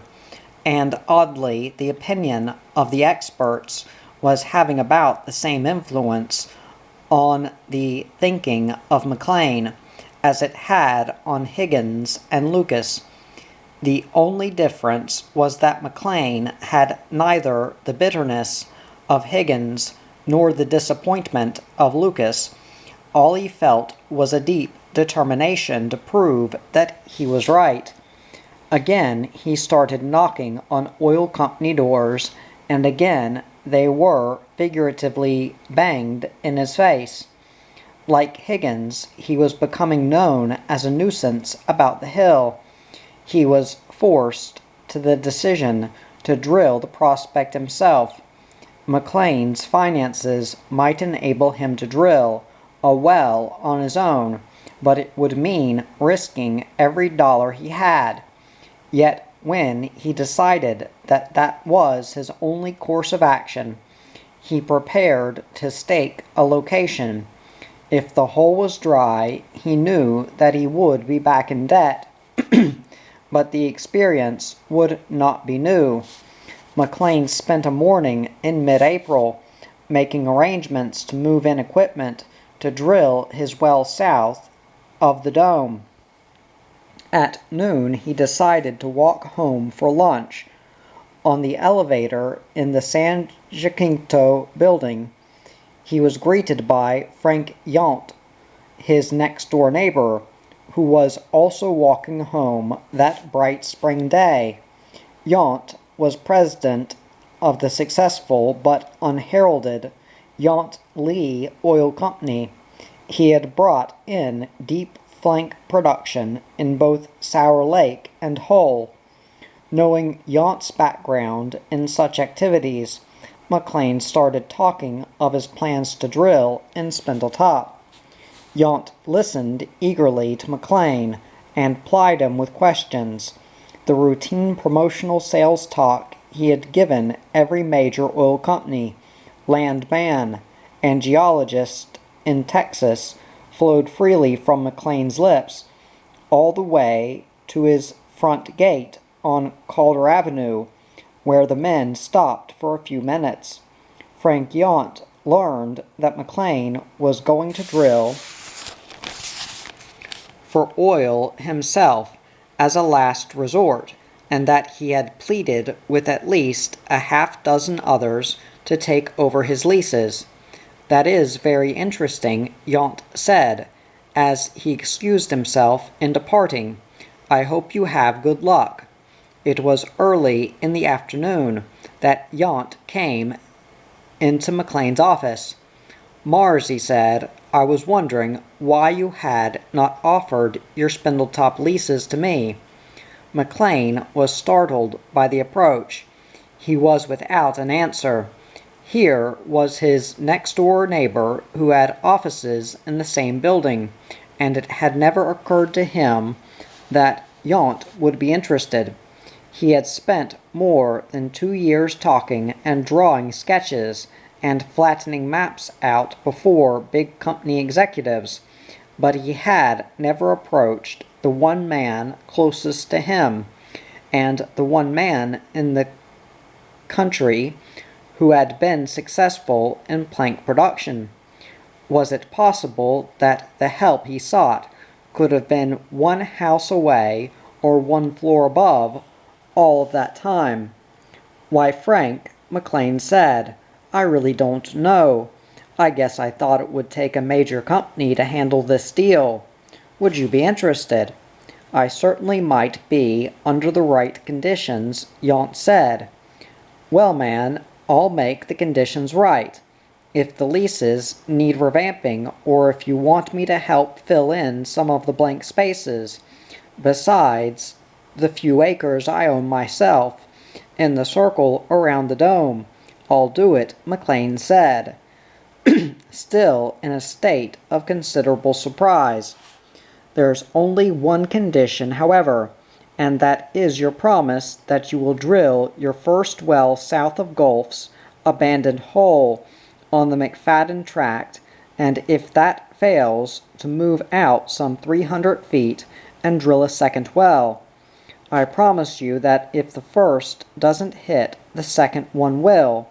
and oddly the opinion of the experts was having about the same influence on the thinking of McLean as it had on Higgins and Lucas. The only difference was that McLean had neither the bitterness of Higgins nor the disappointment of Lucas. All he felt was a deep determination to prove that he was right. Again he started knocking on oil company doors, and again they were figuratively banged in his face. Like Higgins, he was becoming known as a nuisance about the hill. He was forced to the decision to drill the prospect himself. McLean's finances might enable him to drill a well on his own, but it would mean risking every dollar he had. Yet when he decided that that was his only course of action, he prepared to stake a location. If the hole was dry, he knew that he would be back in debt, but the experience would not be new. McLean spent a morning in mid-April making arrangements to move in equipment to drill his well south of the dome. At noon, he decided to walk home for lunch. On the elevator in the San Jacinto building, he was greeted by Frank Yount, his next-door neighbor, who was also walking home that bright spring day. Yount was president of the successful but unheralded Yount Lee Oil Company. He had brought in deep flank production in both Sour Lake and Hull. Knowing Yount's background in such activities, McLean started talking of his plans to drill in Spindletop. Yount listened eagerly to McLean and plied him with questions. The routine promotional sales talk he had given every major oil company, landman, and geologist in Texas flowed freely from McLean's lips, all the way to his front gate on Calder Avenue, where the men stopped for a few minutes. Frank Yount learned that McLean was going to drill for oil himself as a last resort, and that he had pleaded with at least a half-dozen others to take over his leases. "That is very interesting," Yount said, as he excused himself in departing. "I hope you have good luck." It was early in the afternoon that Yount came into McLean's office. "Mars," he said, "I was wondering why you had not offered your Spindletop leases to me." McLean was startled by the approach. He was without an answer. Here was his next-door neighbor who had offices in the same building, and it had never occurred to him that Yount would be interested. He had spent more than 2 years talking and drawing sketches and flattening maps out before big company executives, but he had never approached the one man closest to him, and the one man in the country who had been successful in plank production. Was it possible that the help he sought could have been one house away or one floor above all of that time? "Why, Frank," McLean said, "I really don't know. I guess I thought it would take a major company to handle this deal. Would you be interested?" "I certainly might be under the right conditions," Yount said. "Well, man, I'll make the conditions right. If the leases need revamping, or if you want me to help fill in some of the blank spaces, besides the few acres I own myself in the circle around the dome, I'll do it," McLean said, still in a state of considerable surprise. "There's only one condition, however, and that is your promise that you will drill your first well south of Gulf's abandoned hole on the McFadden tract, and if that fails, to move out some 300 feet and drill a second well. I promise you that if the first doesn't hit, the second one will."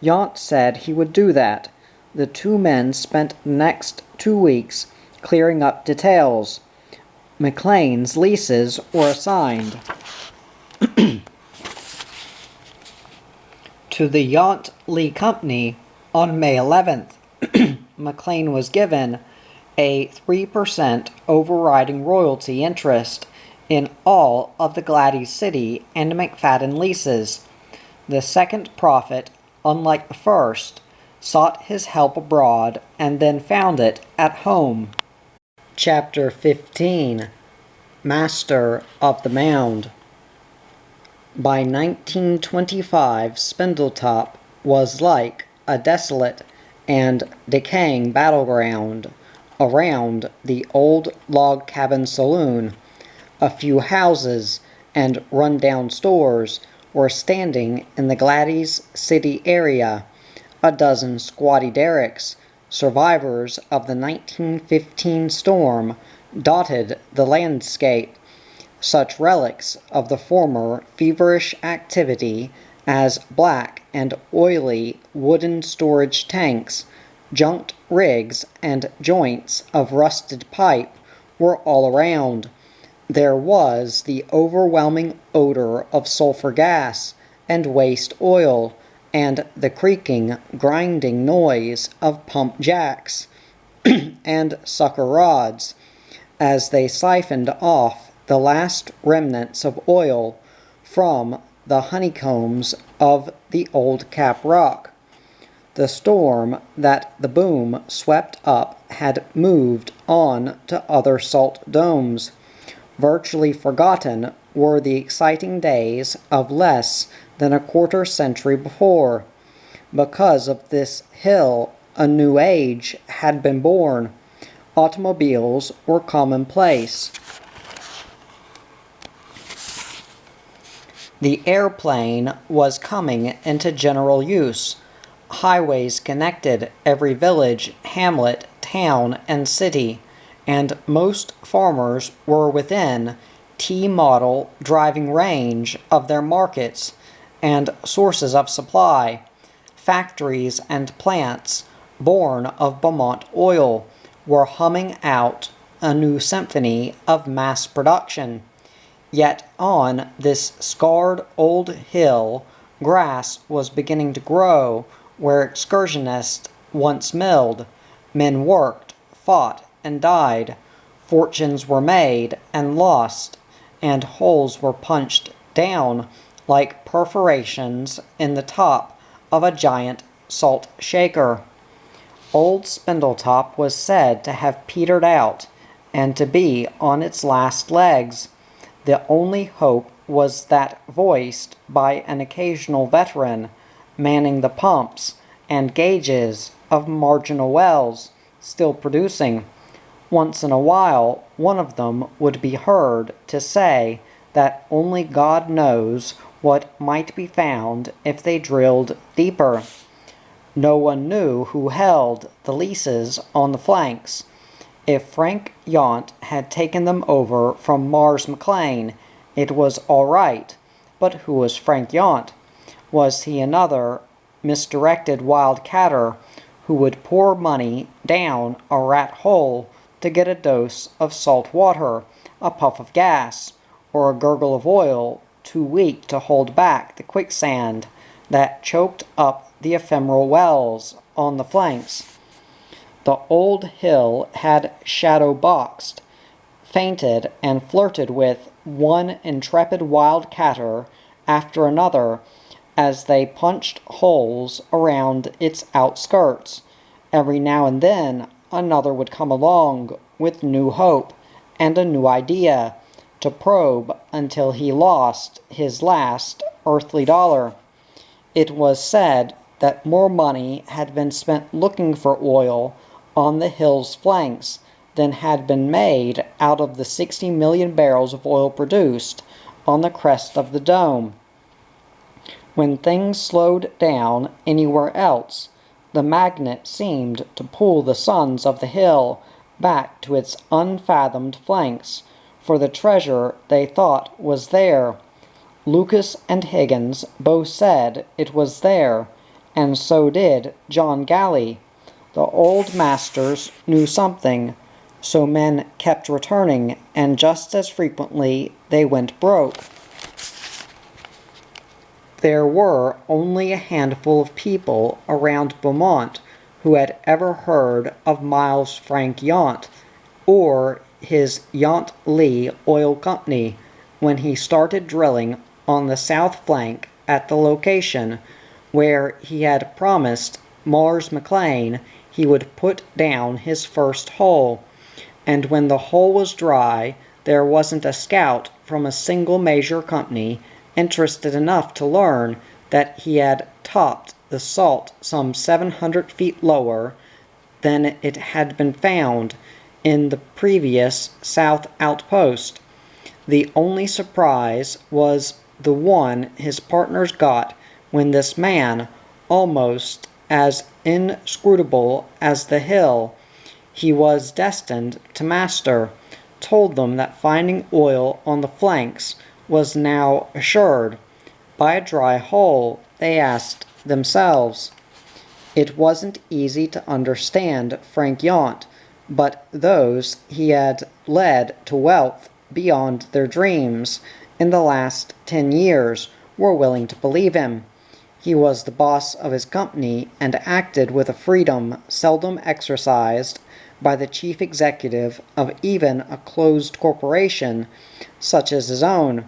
Yount said he would do that. The two men spent the next 2 weeks clearing up details. McLean's leases were assigned to the Yount Lee Company on May 11th. McLean was given a 3% overriding royalty interest in all of the Gladys City and McFadden leases. The second prophet, unlike the first, sought his help abroad and then found it at home. Chapter 15. Master of the Mound. By 1925, Spindletop was like a desolate and decaying battleground around the old log cabin saloon. A few houses and run-down stores were standing in the Gladys City area. A dozen squatty derricks, survivors of the 1915 storm, dotted the landscape. Such relics of the former feverish activity as black and oily wooden storage tanks, junked rigs, and joints of rusted pipe were all around. There was the overwhelming odor of sulfur gas and waste oil, and the creaking, grinding noise of pump jacks and sucker rods as they siphoned off the last remnants of oil from the honeycombs of the old cap rock. The storm that the boom swept up had moved on to other salt domes. Virtually forgotten were the exciting days of less than a quarter century before. Because of this hill, a new age had been born. Automobiles were commonplace. The airplane was coming into general use. Highways connected every village, hamlet, town, and city, and most farmers were within T-model driving range of their markets and sources of supply. Factories and plants, born of Beaumont oil, were humming out a new symphony of mass production. Yet on this scarred old hill, grass was beginning to grow where excursionists once milled. Men worked, fought, and died. Fortunes were made and lost, and holes were punched down like perforations in the top of a giant salt shaker. Old Spindletop was said to have petered out and to be on its last legs. The only hope was that voiced by an occasional veteran manning the pumps and gauges of marginal wells still producing. Once in a while, one of them would be heard to say that only God knows what might be found if they drilled deeper. No one knew who held the leases on the flanks. If Frank Yount had taken them over from Mars McLean, it was all right. But who was Frank Yount? Was he another misdirected wildcatter who would pour money down a rat hole to get a dose of salt water, a puff of gas, or a gurgle of oil too weak to hold back the quicksand that choked up the ephemeral wells on the flanks? The old hill had shadow-boxed, feinted, and flirted with one intrepid wildcatter after another as they punched holes around its outskirts. Every now and then another would come along with new hope and a new idea to probe until he lost his last earthly dollar. It was said that more money had been spent looking for oil on the hill's flanks than had been made out of the 60 million barrels of oil produced on the crest of the dome. When things slowed down anywhere else, the magnet seemed to pull the sons of the hill back to its unfathomed flanks, for the treasure they thought was there. Lucas and Higgins both said it was there, and so did John Galley. The old masters knew something, so men kept returning, and just as frequently they went broke. There were only a handful of people around Beaumont who had ever heard of Miles Frank Yount or his Yount Lee Oil Company when he started drilling on the south flank at the location where he had promised Mars McLean he would put down his first hole. And when the hole was dry, there wasn't a scout from a single major company interested enough to learn that he had topped the salt some 700 feet lower than it had been found in the previous south outpost. The only surprise was the one his partners got when this man, almost as inscrutable as the hill he was destined to master, told them that finding oil on the flanks was now assured. By a dry hole, they asked themselves. It wasn't easy to understand Frank Yount, but those he had led to wealth beyond their dreams in the last 10 years were willing to believe him. He was the boss of his company and acted with a freedom seldom exercised by the chief executive of even a closed corporation such as his own.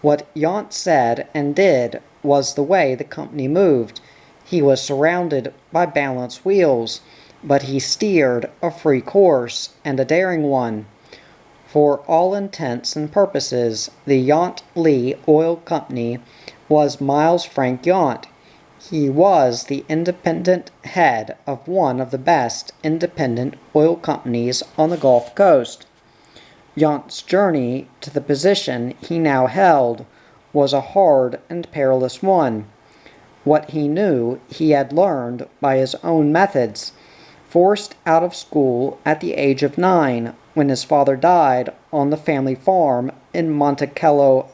What Yount said and did was the way the company moved. He was surrounded by balanced wheels, but he steered a free course, and a daring one. For all intents and purposes, the Yount Lee Oil Company was Miles Frank Yount. He was the independent head of one of the best independent oil companies on the Gulf Coast. Yount's journey to the position he now held was a hard and perilous one. What he knew he had learned by his own methods. Forced out of school at the age of 9 when his father died on the family farm in Monticello,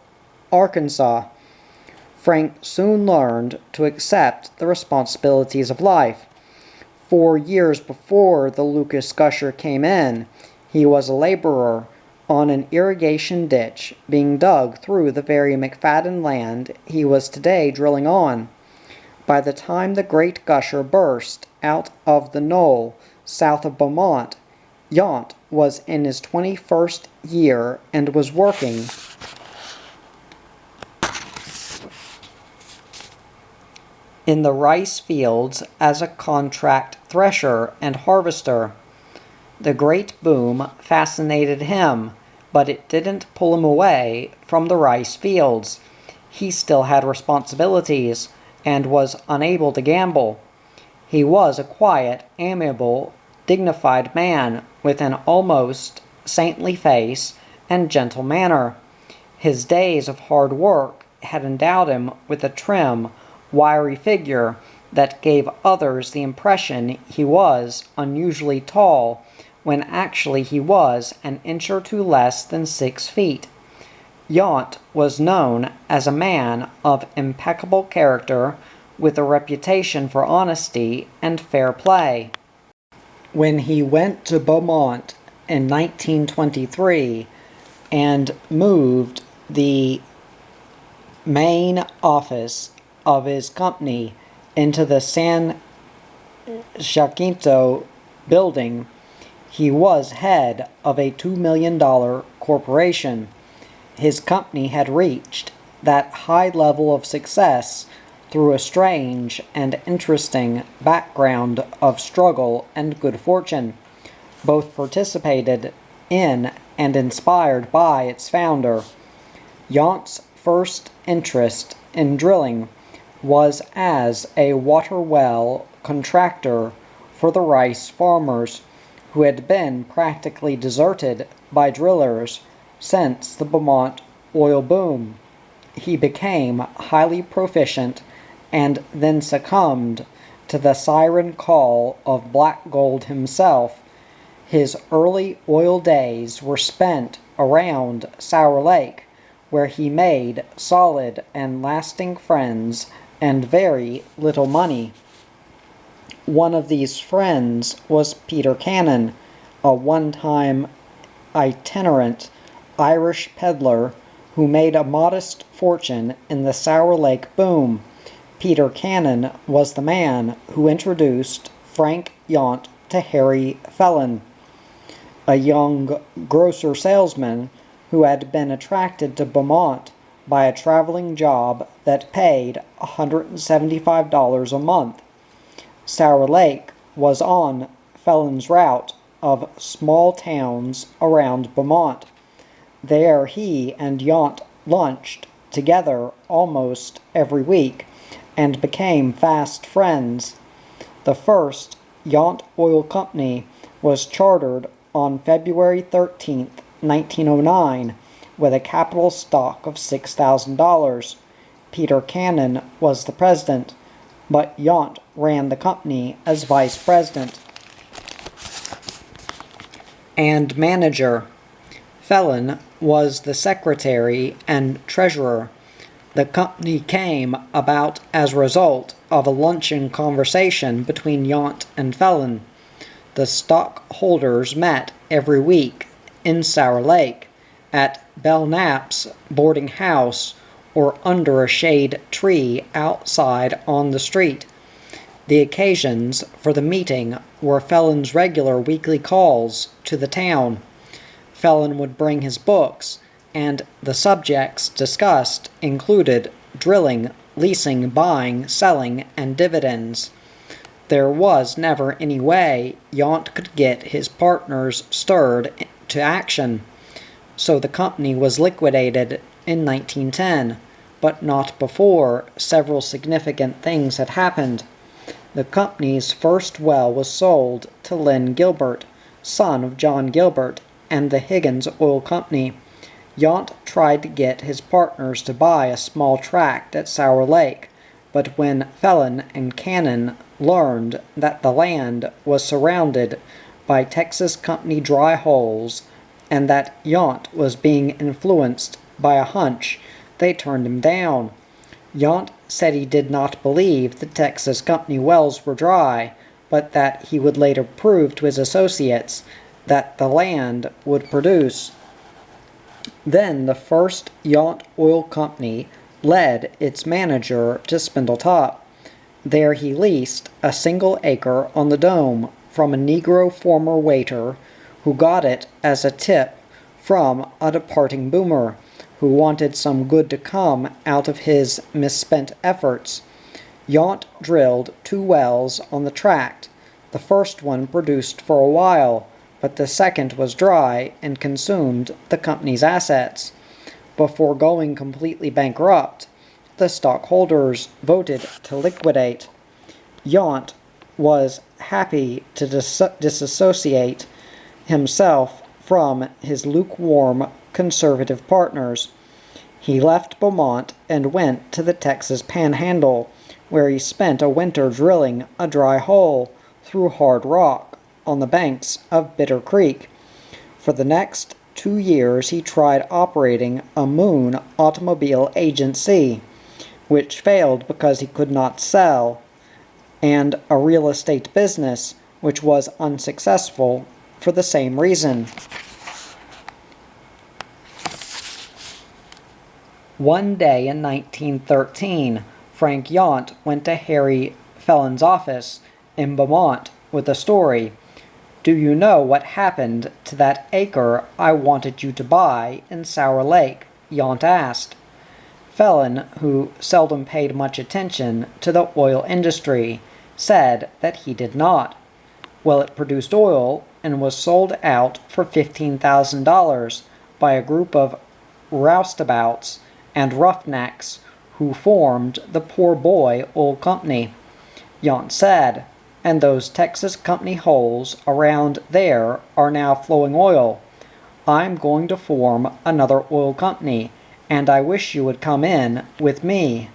Arkansas, Frank soon learned to accept the responsibilities of life. 4 years before the Lucas Gusher came in, he was a laborer on an irrigation ditch being dug through the very McFadden land he was today drilling on. By the time the great gusher burst out of the knoll south of Beaumont, Yount was in his 21st year and was working in the rice fields as a contract thresher and harvester. The great boom fascinated him, but it didn't pull him away from the rice fields. He still had responsibilities and was unable to gamble. He was a quiet, amiable, dignified man with an almost saintly face and gentle manner. His days of hard work had endowed him with a trim, wiry figure that gave others the impression he was unusually tall, when actually he was an inch or two less than 6 feet. Yount was known as a man of impeccable character with a reputation for honesty and fair play. When he went to Beaumont in 1923 and moved the main office of his company into the San Jacinto building, he was head of a $2 million corporation. His company had reached that high level of success through a strange and interesting background of struggle and good fortune, both participated in and inspired by its founder. Yount's first interest in drilling was as a water well contractor for the rice farmers, who had been practically deserted by drillers since the Beaumont oil boom. He became highly proficient and then succumbed to the siren call of Black Gold himself. His early oil days were spent around Sour Lake, where he made solid and lasting friends and very little money. One of these friends was Peter Cannon, a one-time itinerant Irish peddler who made a modest fortune in the Sour Lake boom. Peter Cannon was the man who introduced Frank Yount to Harry Phelan, a young grocer salesman who had been attracted to Beaumont by a traveling job that paid $175 a month. Sour Lake was on Phelan's route of small towns around Beaumont. There he and Yount lunched together almost every week and became fast friends. The first Yount Oil Company was chartered on February 13, 1909, with a capital stock of $6,000. Peter Cannon was the president, but Yount ran the company as vice president and manager. Phelan was the secretary and treasurer. The company came about as a result of a luncheon conversation between Yount and Phelan. The stockholders met every week in Sour Lake at Belknap's boarding house or under a shade tree outside on the street. The occasions for the meeting were Felon's regular weekly calls to the town. Felon would bring his books, and the subjects discussed included drilling, leasing, buying, selling, and dividends. There was never any way Yount could get his partners stirred to action, so the company was liquidated in 1910, but not before several significant things had happened. The company's first well was sold to Lynn Gilbert, son of John Gilbert, and the Higgins Oil Company. Yount tried to get his partners to buy a small tract at Sour Lake, but when Felon and Cannon learned that the land was surrounded by Texas Company dry holes and that Yount was being influenced by a hunch, they turned him down. Yount said he did not believe the Texas Company wells were dry, but that he would later prove to his associates that the land would produce. Then the first Yount Oil Company led its manager to Spindletop. There he leased a single acre on the Dome from a Negro former waiter who got it as a tip from a departing boomer who wanted some good to come out of his misspent efforts. Yount drilled 2 wells on the tract. The first one produced for a while, but the second was dry and consumed the company's assets. Before going completely bankrupt, the stockholders voted to liquidate. Yount was happy to disassociate himself from his lukewarm conservative partners. He left Beaumont and went to the Texas Panhandle, where he spent a winter drilling a dry hole through hard rock on the banks of Bitter Creek. For the next 2 years he tried operating a Moon automobile agency, which failed because he could not sell, and a real estate business, which was unsuccessful for the same reason. One day in 1913, Frank Yount went to Harry Felon's office in Beaumont with a story. "Do you know what happened to that acre I wanted you to buy in Sour Lake?" Yount asked. Felon, who seldom paid much attention to the oil industry, said that he did not. Well, it produced oil and was sold out for $15,000 by a group of roustabouts and roughnecks who formed the Poor Boy Oil Company. Yount said, "And those Texas Company holes around there are now flowing oil. I'm going to form another oil company, and I wish you would come in with me."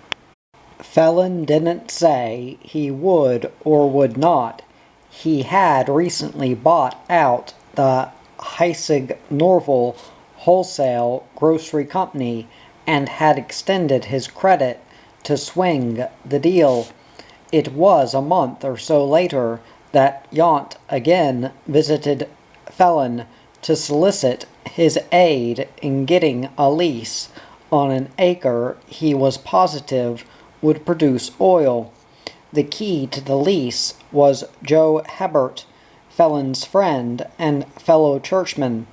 Felon didn't say he would or would not. He had recently bought out the Heisig Norval Wholesale Grocery Company and had extended his credit to swing the deal. It was a month or so later that Yount again visited Felon to solicit his aid in getting a lease on an acre he was positive would produce oil. The key to the lease was Joe Hebert, Felon's friend and fellow churchman,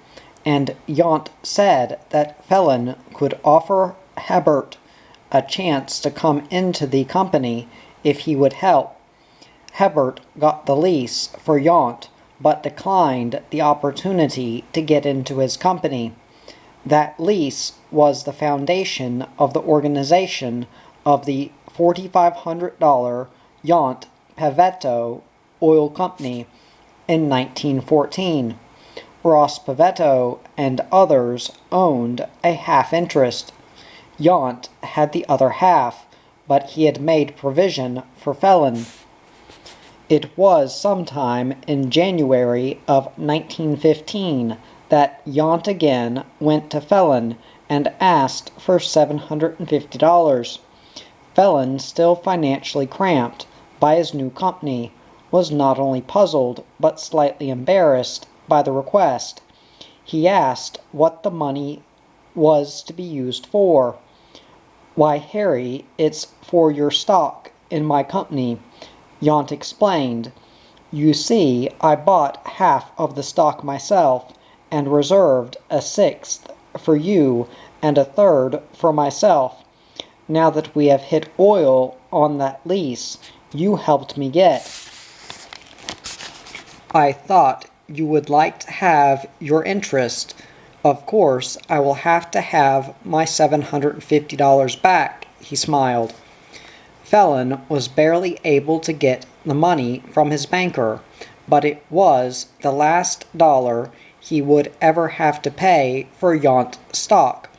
and Yount said that Felon could offer Hebert a chance to come into the company if he would help. Hebert got the lease for Yount, but declined the opportunity to get into his company. That lease was the foundation of the organization of the $4,500 Yount Pavetto Oil Company in 1914. Ross Pavetto and others owned a half interest. Yount had the other half, but he had made provision for Felon. It was sometime in January of 1915 that Yount again went to Felon and asked for $750. Felon, still financially cramped by his new company, was not only puzzled but slightly embarrassed by the request. He asked what the money was to be used for. "Why, Harry, it's for your stock in my company," Yount explained. "You see, I bought half of the stock myself, and reserved a sixth for you and a third for myself. Now that we have hit oil on that lease you helped me get, I thought you would like to have your interest. Of course, I will have to have my $750 back," he smiled. Phelan was barely able to get the money from his banker, but it was the last dollar he would ever have to pay for Yount stock.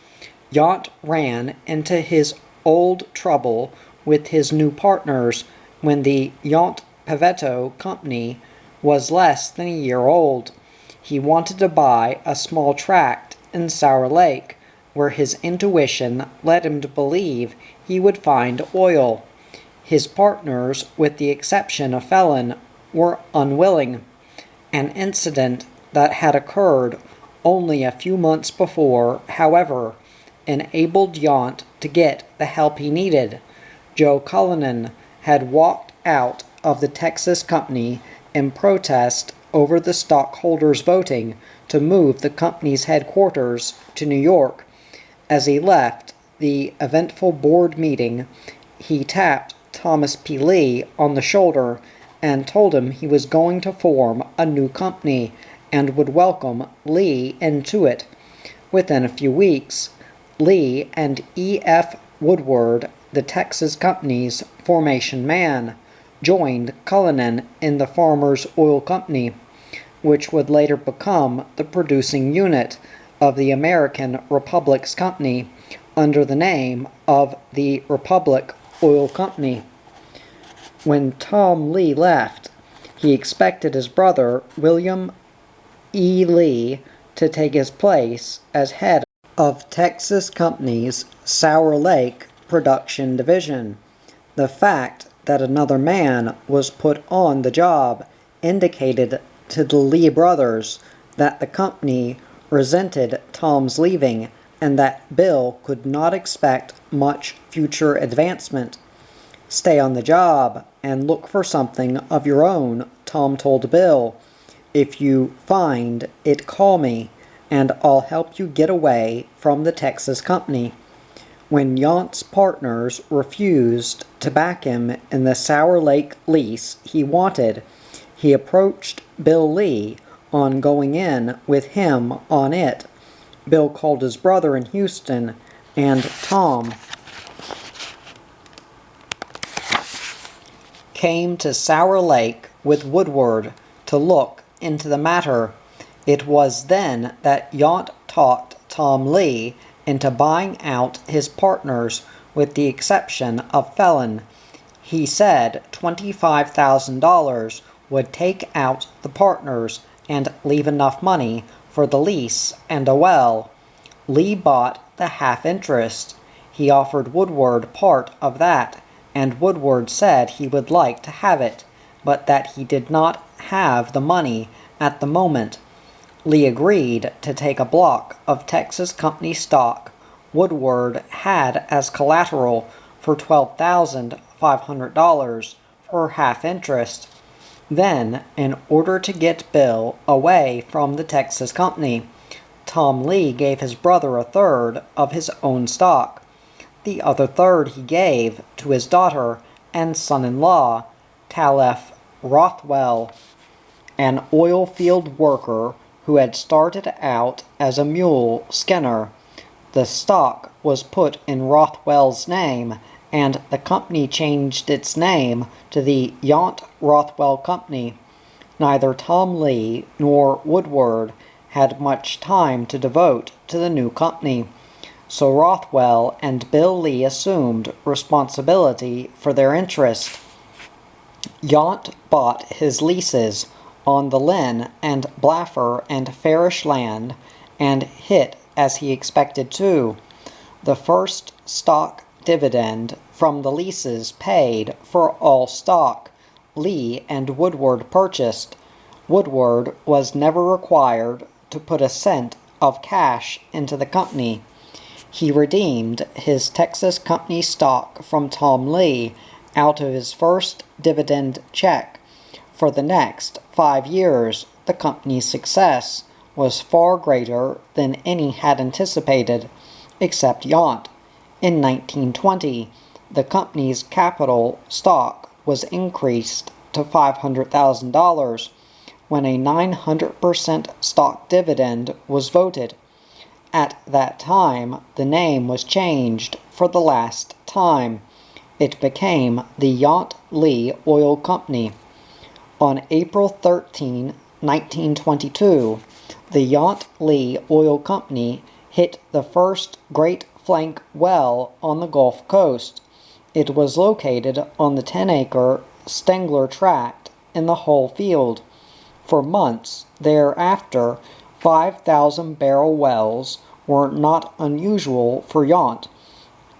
Yount ran into his old trouble with his new partners when the Yount Pavetto Company was less than a year old. He wanted to buy a small tract in Sour Lake, where his intuition led him to believe he would find oil. His partners, with the exception of Phelan, were unwilling. An incident that had occurred only a few months before, however, enabled Yount to get the help he needed. Joe Cullinan had walked out of the Texas company in protest over the stockholders voting to move the company's headquarters to New York. As he left the eventful board meeting, he tapped Thomas P. Lee on the shoulder and told him he was going to form a new company and would welcome Lee into it. Within a few weeks, Lee and E.F. Woodward, the Texas company's formation man, joined Cullinan in the Farmers Oil Company, which would later become the producing unit of the American Republic's company under the name of the Republic Oil Company. When Tom Lee left, he expected his brother, William E. Lee, to take his place as head of Texas Company's Sour Lake Production Division. The fact that another man was put on the job indicated to the Lee brothers that the company resented Tom's leaving and that Bill could not expect much future advancement. "Stay on the job and look for something of your own," Tom told Bill. "If you find it, call me, and I'll help you get away from the Texas company." When Yount's partners refused to back him in the Sour Lake lease he wanted, he approached Bill Lee on going in with him on it. Bill called his brother in Houston, and Tom came to Sour Lake with Woodward to look into the matter. It was then that Yount talked Tom Lee into buying out his partners, with the exception of Phelan. He said $25,000 would take out the partners and leave enough money for the lease and a well. Lee bought the half interest. He offered Woodward part of that, and Woodward said he would like to have it, but that he did not have the money at the moment. Lee agreed to take a block of Texas company stock Woodward had as collateral for $12,500 for half interest. Then, in order to get Bill away from the Texas company, Tom Lee gave his brother a third of his own stock. The other third he gave to his daughter and son-in-law, Talef Rothwell, an oil field worker who had started out as a mule skinner. The stock was put in Rothwell's name, and the company changed its name to the Yount Rothwell Company. Neither Tom Lee nor Woodward had much time to devote to the new company, so Rothwell and Bill Lee assumed responsibility for their interest. Yount bought his leases on the Lynn and Blaffer and Farish land and hit as he expected to. The first stock dividend from the leases paid for all stock Lee and Woodward purchased. Woodward was never required to put a cent of cash into the company. He redeemed his Texas company stock from Tom Lee out of his first dividend check. For the next 5 years, the company's success was far greater than any had anticipated, except Yount. In 1920, the company's capital stock was increased to $500,000 when a 900% stock dividend was voted. At that time, the name was changed for the last time. It became the Yount Lee Oil Company. On April 13, 1922, the Yount Lee Oil Company hit the first Great Flank well on the Gulf Coast. It was located on the 10-acre Stengler Tract in the Hull Field. For months thereafter, 5,000-barrel wells were not unusual for Yount.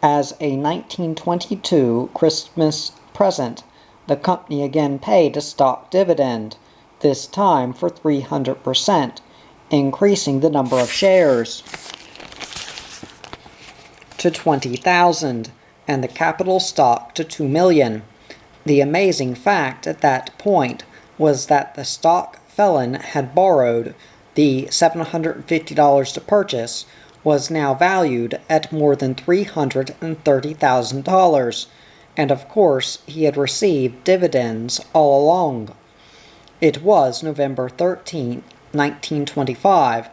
As a 1922 Christmas present, the company again paid a stock dividend, this time for 300%, increasing the number of shares to 20,000 and the capital stock to 2 million. The amazing fact at that point was that the stock felon had borrowed the $750 to purchase was now valued at more than $330,000, and of course he had received dividends all along. It was November 13, 1925.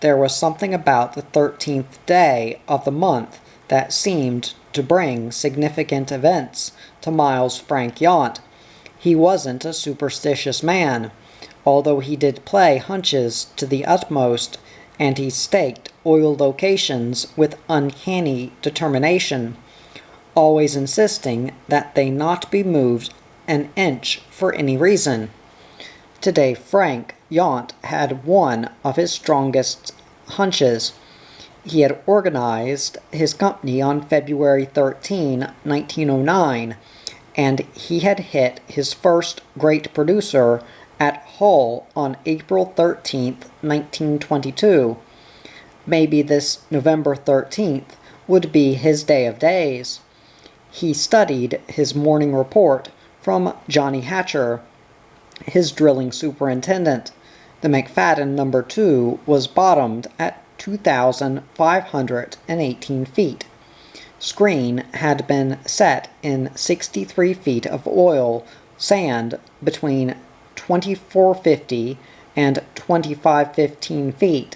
There was something about the 13th day of the month that seemed to bring significant events to Miles Frank Yount. He wasn't a superstitious man, although he did play hunches to the utmost, and he staked oil locations with uncanny determination, always insisting that they not be moved an inch for any reason. Today Frank Yount had one of his strongest hunches. He had organized his company on February 13, 1909, and he had hit his first great producer at Hull on April 13, 1922. Maybe this November 13th would be his day of days. He studied his morning report from Johnny Hatcher, his drilling superintendent. The McFadden No. 2 was bottomed at 2,518 feet. Screen had been set in 63 feet of oil sand between 2450 and 2515 feet.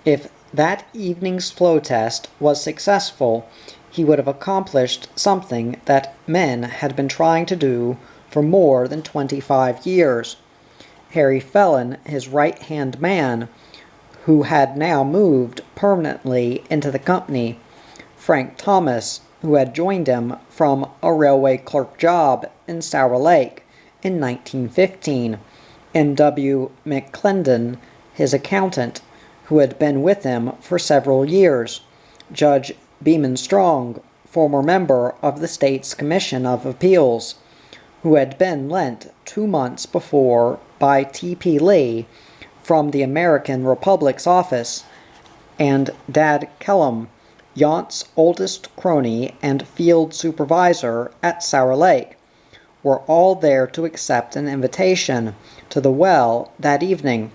If that evening's flow test was successful, he would have accomplished something that men had been trying to do for more than 25 years. Harry Phelan, his right-hand man, who had now moved permanently into the company, Frank Thomas, who had joined him from a railway clerk job in Sour Lake in 1915, and W. McClendon, his accountant, who had been with him for several years, Judge Beeman Strong, former member of the State's Commission of Appeals, who had been lent 2 months before by T.P. Lee from the American Republic's office, and Dad Kellum, Yount's oldest crony and field supervisor at Sour Lake, were all there to accept an invitation to the well that evening.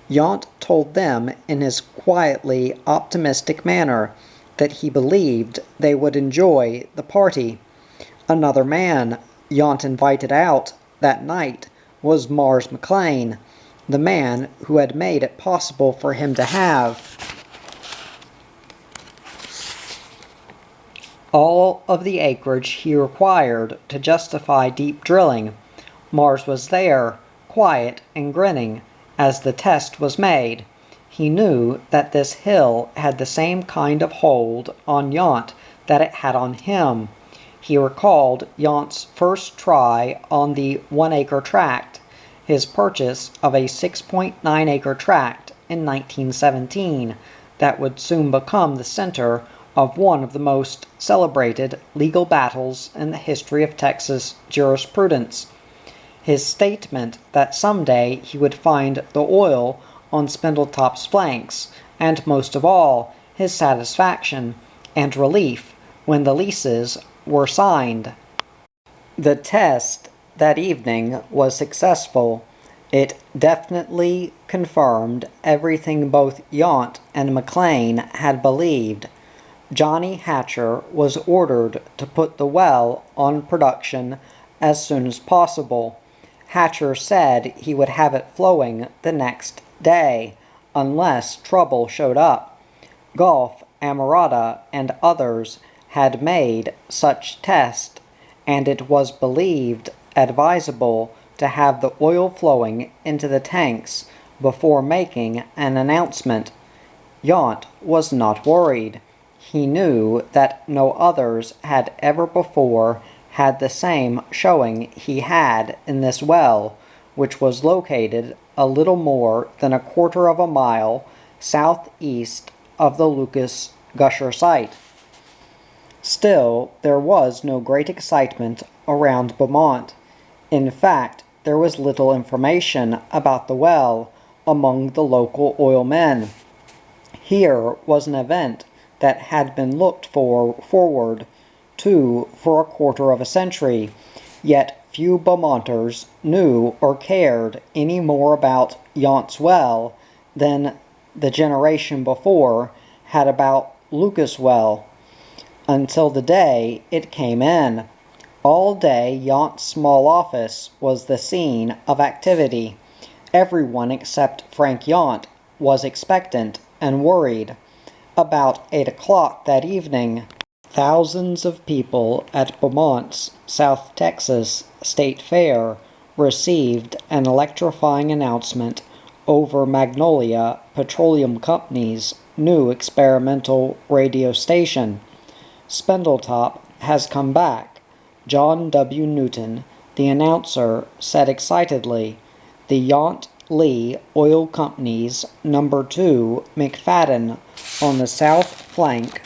Yount told them in his quietly optimistic manner that he believed they would enjoy the party. Another man Yount invited out that night was Mars McLean, the man who had made it possible for him to have all of the acreage he required to justify deep drilling. Mars was there, quiet and grinning, as the test was made. He knew that this hill had the same kind of hold on Yount that it had on him. He recalled Yount's first try on the 1-acre tract, his purchase of a 6.9-acre tract in 1917 that would soon become the center of one of the most celebrated legal battles in the history of Texas jurisprudence. His statement that someday he would find the oil on Spindletop's flanks, and most of all, his satisfaction and relief when the leases were signed. The test that evening was successful. It definitely confirmed everything both Yount and McLean had believed. Johnny Hatcher was ordered to put the well on production as soon as possible. Hatcher said he would have it flowing the next day, unless trouble showed up. Gulf, Amarada, and others had made such tests, and it was believed advisable to have the oil flowing into the tanks before making an announcement. Yount was not worried. He knew that no others had ever before had the same showing he had in this well, which was located a little more than a quarter of a mile southeast of the Lucas Gusher site. Still, there was no great excitement around Beaumont. In fact, there was little information about the well among the local oil men. Here was an event that had been looked forward to for a quarter of a century, yet few Beaumonters knew or cared any more about Yount's well than the generation before had about Lucas' well, until the day it came in. All day Yount's small office was the scene of activity. Everyone except Frank Yount was expectant and worried. About 8 o'clock that evening, thousands of people at Beaumont's South Texas State Fair received an electrifying announcement over Magnolia Petroleum Company's new experimental radio station. Spindletop has come back. John W. Newton, the announcer, said excitedly. The Yount Lee Oil Company's No. 2 McFadden on the south flank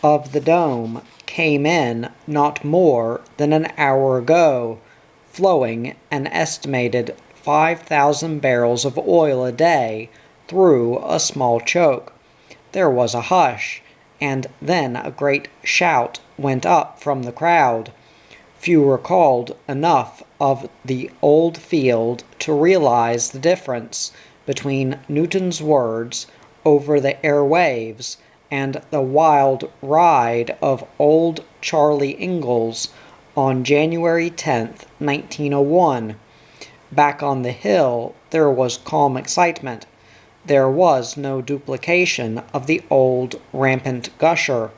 of the dome came in not more than an hour ago, flowing an estimated 5,000 barrels of oil a day through a small choke. There was a hush, and then a great shout went up from the crowd. Few recalled enough of the old field to realize the difference between Newton's words over the airwaves and the wild ride of old Charlie Ingalls on January 10th, 1901. Back on the hill there was calm excitement. There was no duplication of the old rampant gusher.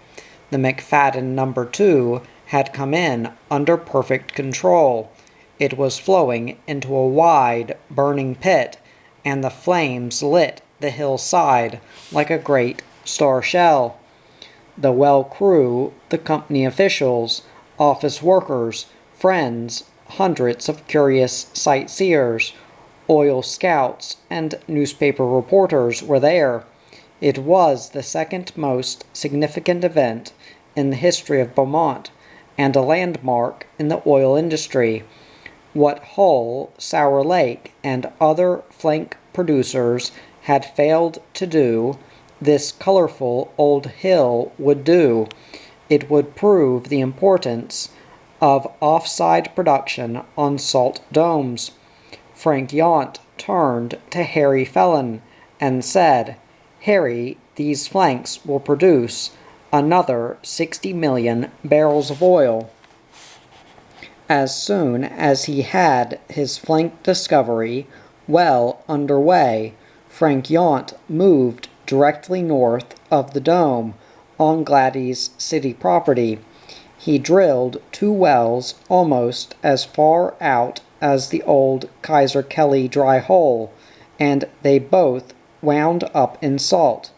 The McFadden No. 2 had come in under perfect control. It was flowing into a wide, burning pit, and the flames lit the hillside like a great star shell. The well crew, the company officials, office workers, friends, hundreds of curious sightseers, oil scouts, and newspaper reporters were there. It was the second most significant event in the history of Beaumont, and a landmark in the oil industry. What Hull, Sour Lake, and other flank producers had failed to do, this colorful old hill would do. It would prove the importance of offside production on salt domes. Frank Yount turned to Harry Felon and said, "Harry, these flanks will produce another 60 million barrels of oil." As soon as he had his flank discovery well underway, Frank Yount moved directly north of the dome on Gladys City property. He drilled 2 wells almost as far out as the old Kaiser Kelly dry hole, and they both wound up in salt.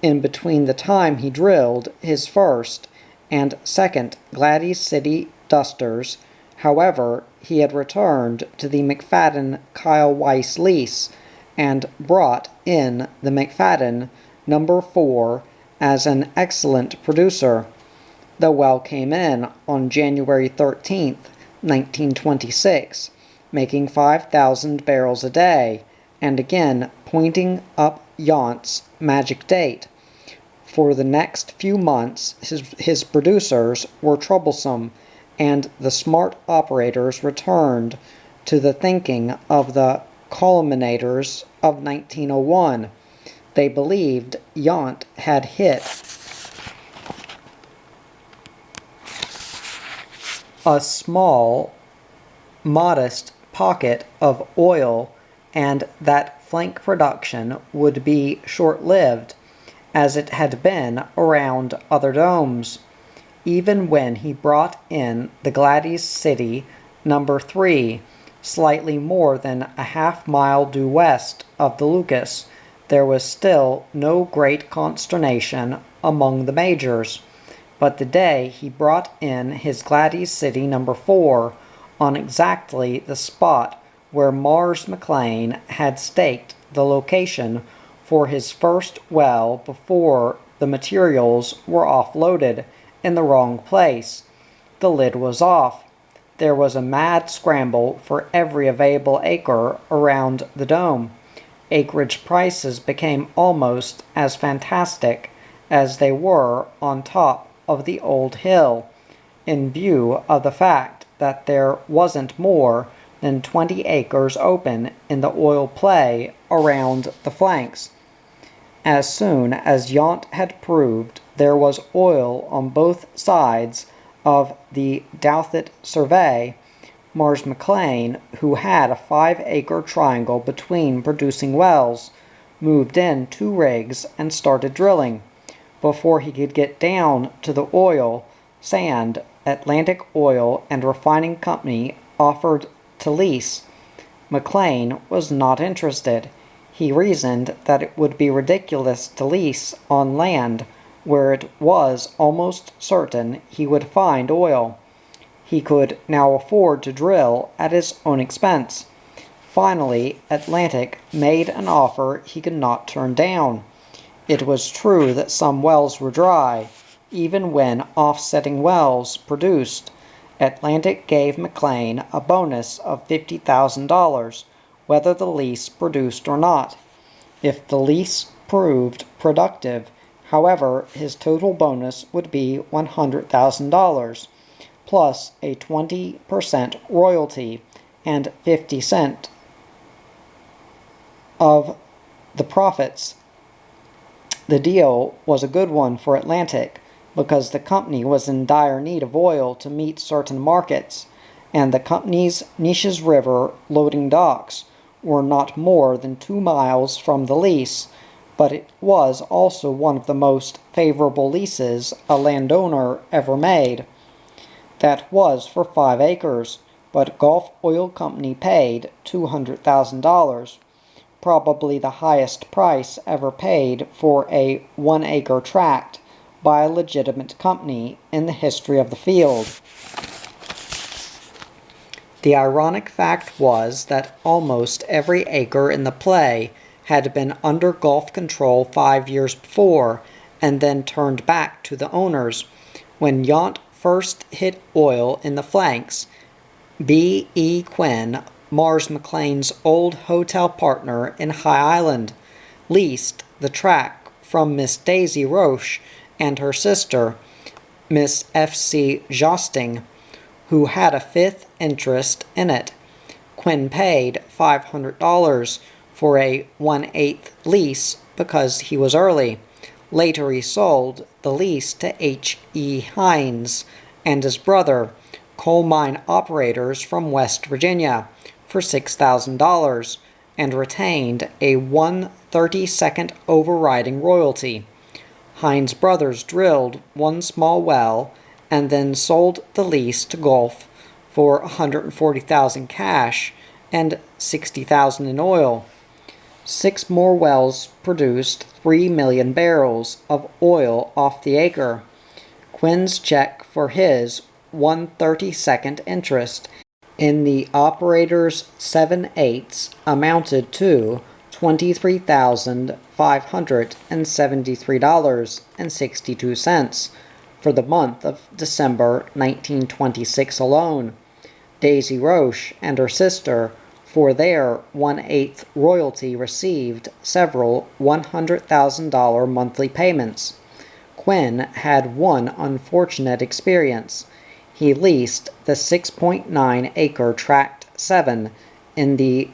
In between the time he drilled his first and second Gladys City dusters, however, he had returned to the McFadden Kyle Weiss lease and brought in the McFadden No. 4 as an excellent producer. The well came in on January 13th, 1926, making 5,000 barrels a day, and again pointing up Yount's magic date. For the next few months, his producers were troublesome, and the smart operators returned to the thinking of the culminators of 1901. They believed Yount had hit a small, modest pocket of oil, and that flank production would be short-lived, as it had been around other domes. Even when he brought in the Gladys City No. 3, slightly more than a half-mile due west of the Lucas, there was still no great consternation among the majors. But the day he brought in his Gladys City No. 4, on exactly the spot where Mars McLean had staked the location for his first well before the materials were offloaded in the wrong place, the lid was off. There was a mad scramble for every available acre around the dome. Acreage prices became almost as fantastic as they were on top of the old hill, in view of the fact that there wasn't more than 20 acres open in the oil play around the flanks. As soon as Yount had proved there was oil on both sides of the Douthit survey, Mars McLean, who had a 5-acre triangle between producing wells, moved in 2 rigs and started drilling. Before he could get down to the oil sand, Atlantic Oil and Refining Company offered to lease. McLean was not interested. He reasoned that it would be ridiculous to lease on land where it was almost certain he would find oil. He could now afford to drill at his own expense. Finally, Atlantic made an offer he could not turn down. It was true that some wells were dry. Even when offsetting wells produced, Atlantic gave McLean a bonus of $50,000, whether the lease produced or not. If the lease proved productive, however, his total bonus would be $100,000, plus a 20% royalty and 50 cents of the profits. The deal was a good one for Atlantic, because the company was in dire need of oil to meet certain markets, and the company's Neches River loading docks were not more than 2 miles from the lease, but it was also one of the most favorable leases a landowner ever made. That was for 5 acres, but Gulf Oil Company paid $200,000, probably the highest price ever paid for a 1-acre tract by a legitimate company in the history of the field. The ironic fact was that almost every acre in the play had been under Gulf control 5 years before, and then turned back to the owners. When Yount first hit oil in the flanks, B. E. Quinn, Mars McLean's old hotel partner in High Island, leased the tract from Miss Daisy Roche and her sister, Miss F. C. Josting, who had a 5th interest in it. Quinn paid $500 for a 1/8 lease because he was early. Later he sold the lease to H. E. Hines and his brother, coal mine operators from West Virginia, for $6,000, and retained a 1/32 overriding royalty. Hines Brothers drilled 1 small well and then sold the lease to Gulf for $140,000 cash and $60,000 in oil. 6 more wells produced 3 million barrels of oil off the acre. Quinn's check for his 1/32 interest in the operator's 7/8 amounted to $23,573.62 for the month of December 1926 alone. Daisy Roche and her sister, for their 1/8 royalty, received several $100,000 monthly payments. Quinn had one unfortunate experience. He leased the 6.9-acre Tract 7 in the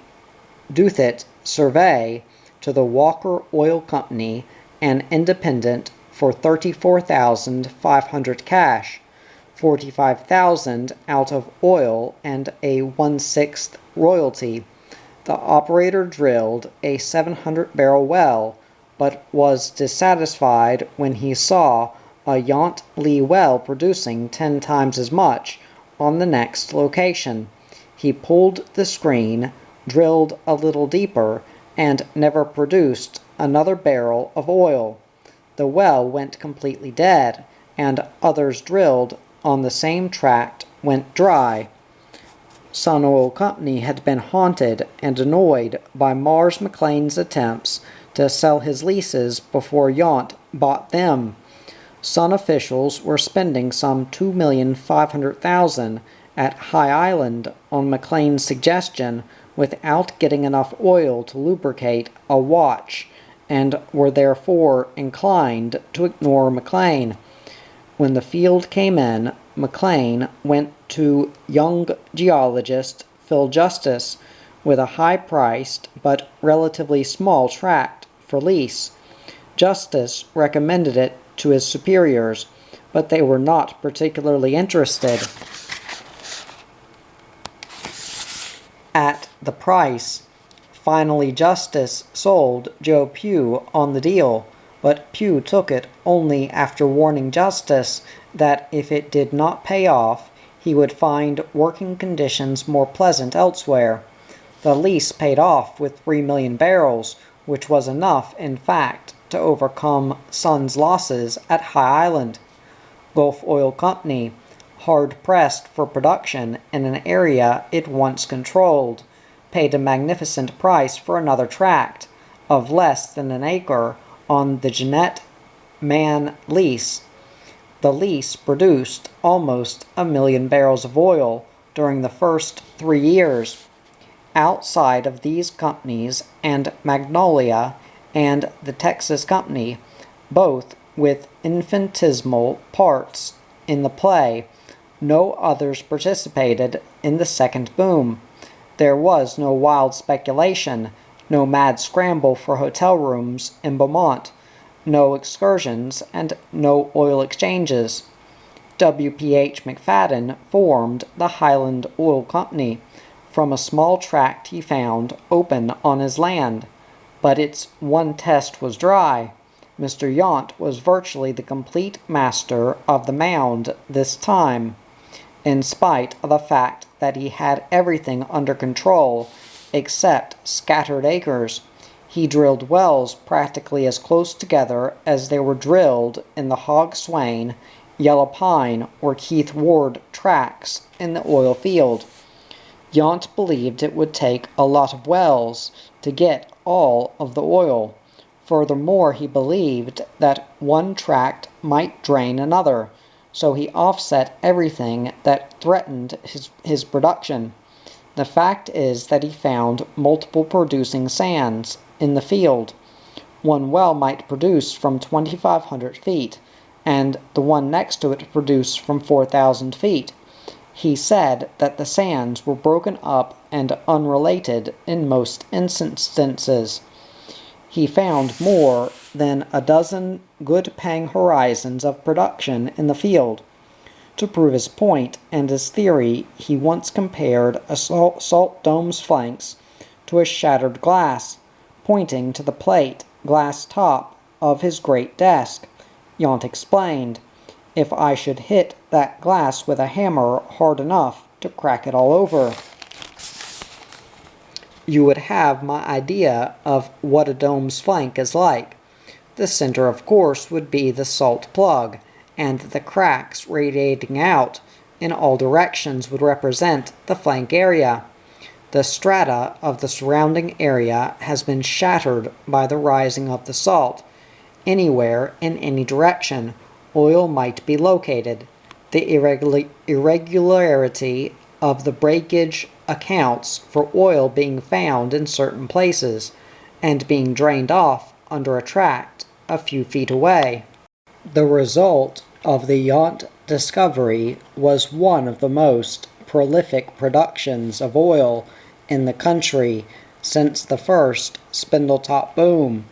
Duthet Survey to the Walker Oil Company, an independent, for $34,500 cash, $45,000 out of oil and a 1/6 royalty. The operator drilled a 700-barrel well, but was dissatisfied when he saw a Yount Lee well producing 10 times as much on the next location. He pulled the screen, drilled a little deeper, and never produced another barrel of oil. The well went completely dead, and others drilled on the same tract went dry. Sun Oil Company had been haunted and annoyed by Mars McLean's attempts to sell his leases before Yount bought them. Sun officials were spending some $2,500,000 at High Island on McLean's suggestion without getting enough oil to lubricate a watch, and were therefore inclined to ignore McLean. When the field came in, McLean went to young geologist Phil Justice with a high-priced but relatively small tract for lease. Justice recommended it to his superiors, but they were not particularly interested at the price. Finally, Justice sold Joe Pugh on the deal, but Pugh took it only after warning Justice that if it did not pay off, he would find working conditions more pleasant elsewhere. The lease paid off with 3 million barrels, which was enough, in fact, to overcome Sun's losses at High Island. Gulf Oil Company, hard-pressed for production in an area it once controlled, paid a magnificent price for another tract of less than an acre on the Jeanette Mann lease. The lease produced almost 1 million barrels of oil during the first 3 years. Outside of these companies and Magnolia and the Texas Company, both with infinitesimal parts in the play, no others participated in the second boom. There was no wild speculation, no mad scramble for hotel rooms in Beaumont, no excursions, and no oil exchanges. W.P.H. McFadden formed the Highland Oil Company from a small tract he found open on his land, but its one test was dry. Mr. Yount was virtually the complete master of the mound this time, in spite of the fact that he had everything under control except scattered acres. He drilled wells practically as close together as they were drilled in the Hog Swain, Yellow Pine, or Keith Ward tracts in the oil field. Yount believed it would take a lot of wells to get all of the oil. Furthermore, he believed that one tract might drain another, so he offset everything that threatened his production. The fact is that he found multiple producing sands in the field. One well might produce from 2,500 feet, and the one next to it produced from 4,000 feet. He said that the sands were broken up and unrelated in most instances. He found more than a dozen good-paying horizons of production in the field. To prove his point and his theory, he once compared a salt dome's flanks to a shattered glass, pointing to the plate glass top of his great desk. Yount explained, "If I should hit that glass with a hammer hard enough to crack it all over, you would have my idea of what a dome's flank is like. The center, of course, would be the salt plug, and the cracks radiating out in all directions would represent the flank area. The strata of the surrounding area has been shattered by the rising of the salt. Anywhere, in any direction, oil might be located. The irregularity of the breakage accounts for oil being found in certain places, and being drained off under a tract a few feet away." The result of the Yount discovery was one of the most prolific productions of oil in the country since the first Spindletop boom.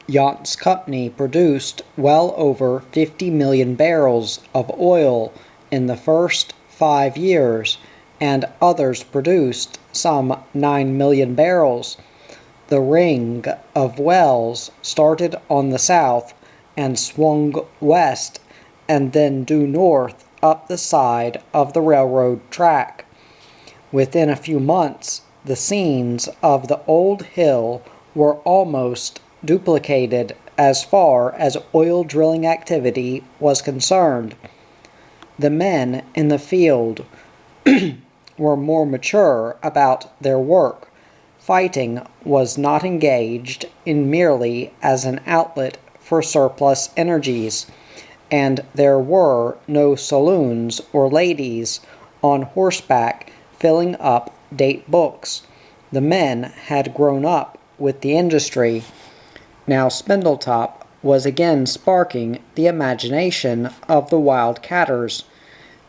Yount's company produced well over 50 million barrels of oil in the first 5 years, and others produced some 9 million barrels. The ring of wells started on the south and swung west and then due north up the side of the railroad track. Within a few months, the scenes of the old hill were almost duplicated as far as oil drilling activity was concerned. The men in the field were more mature about their work. Fighting was not engaged in merely as an outlet for surplus energies, and there were no saloons or ladies on horseback filling up date books. The men had grown up with the industry. Now Spindletop was again sparking the imagination of the wildcatters.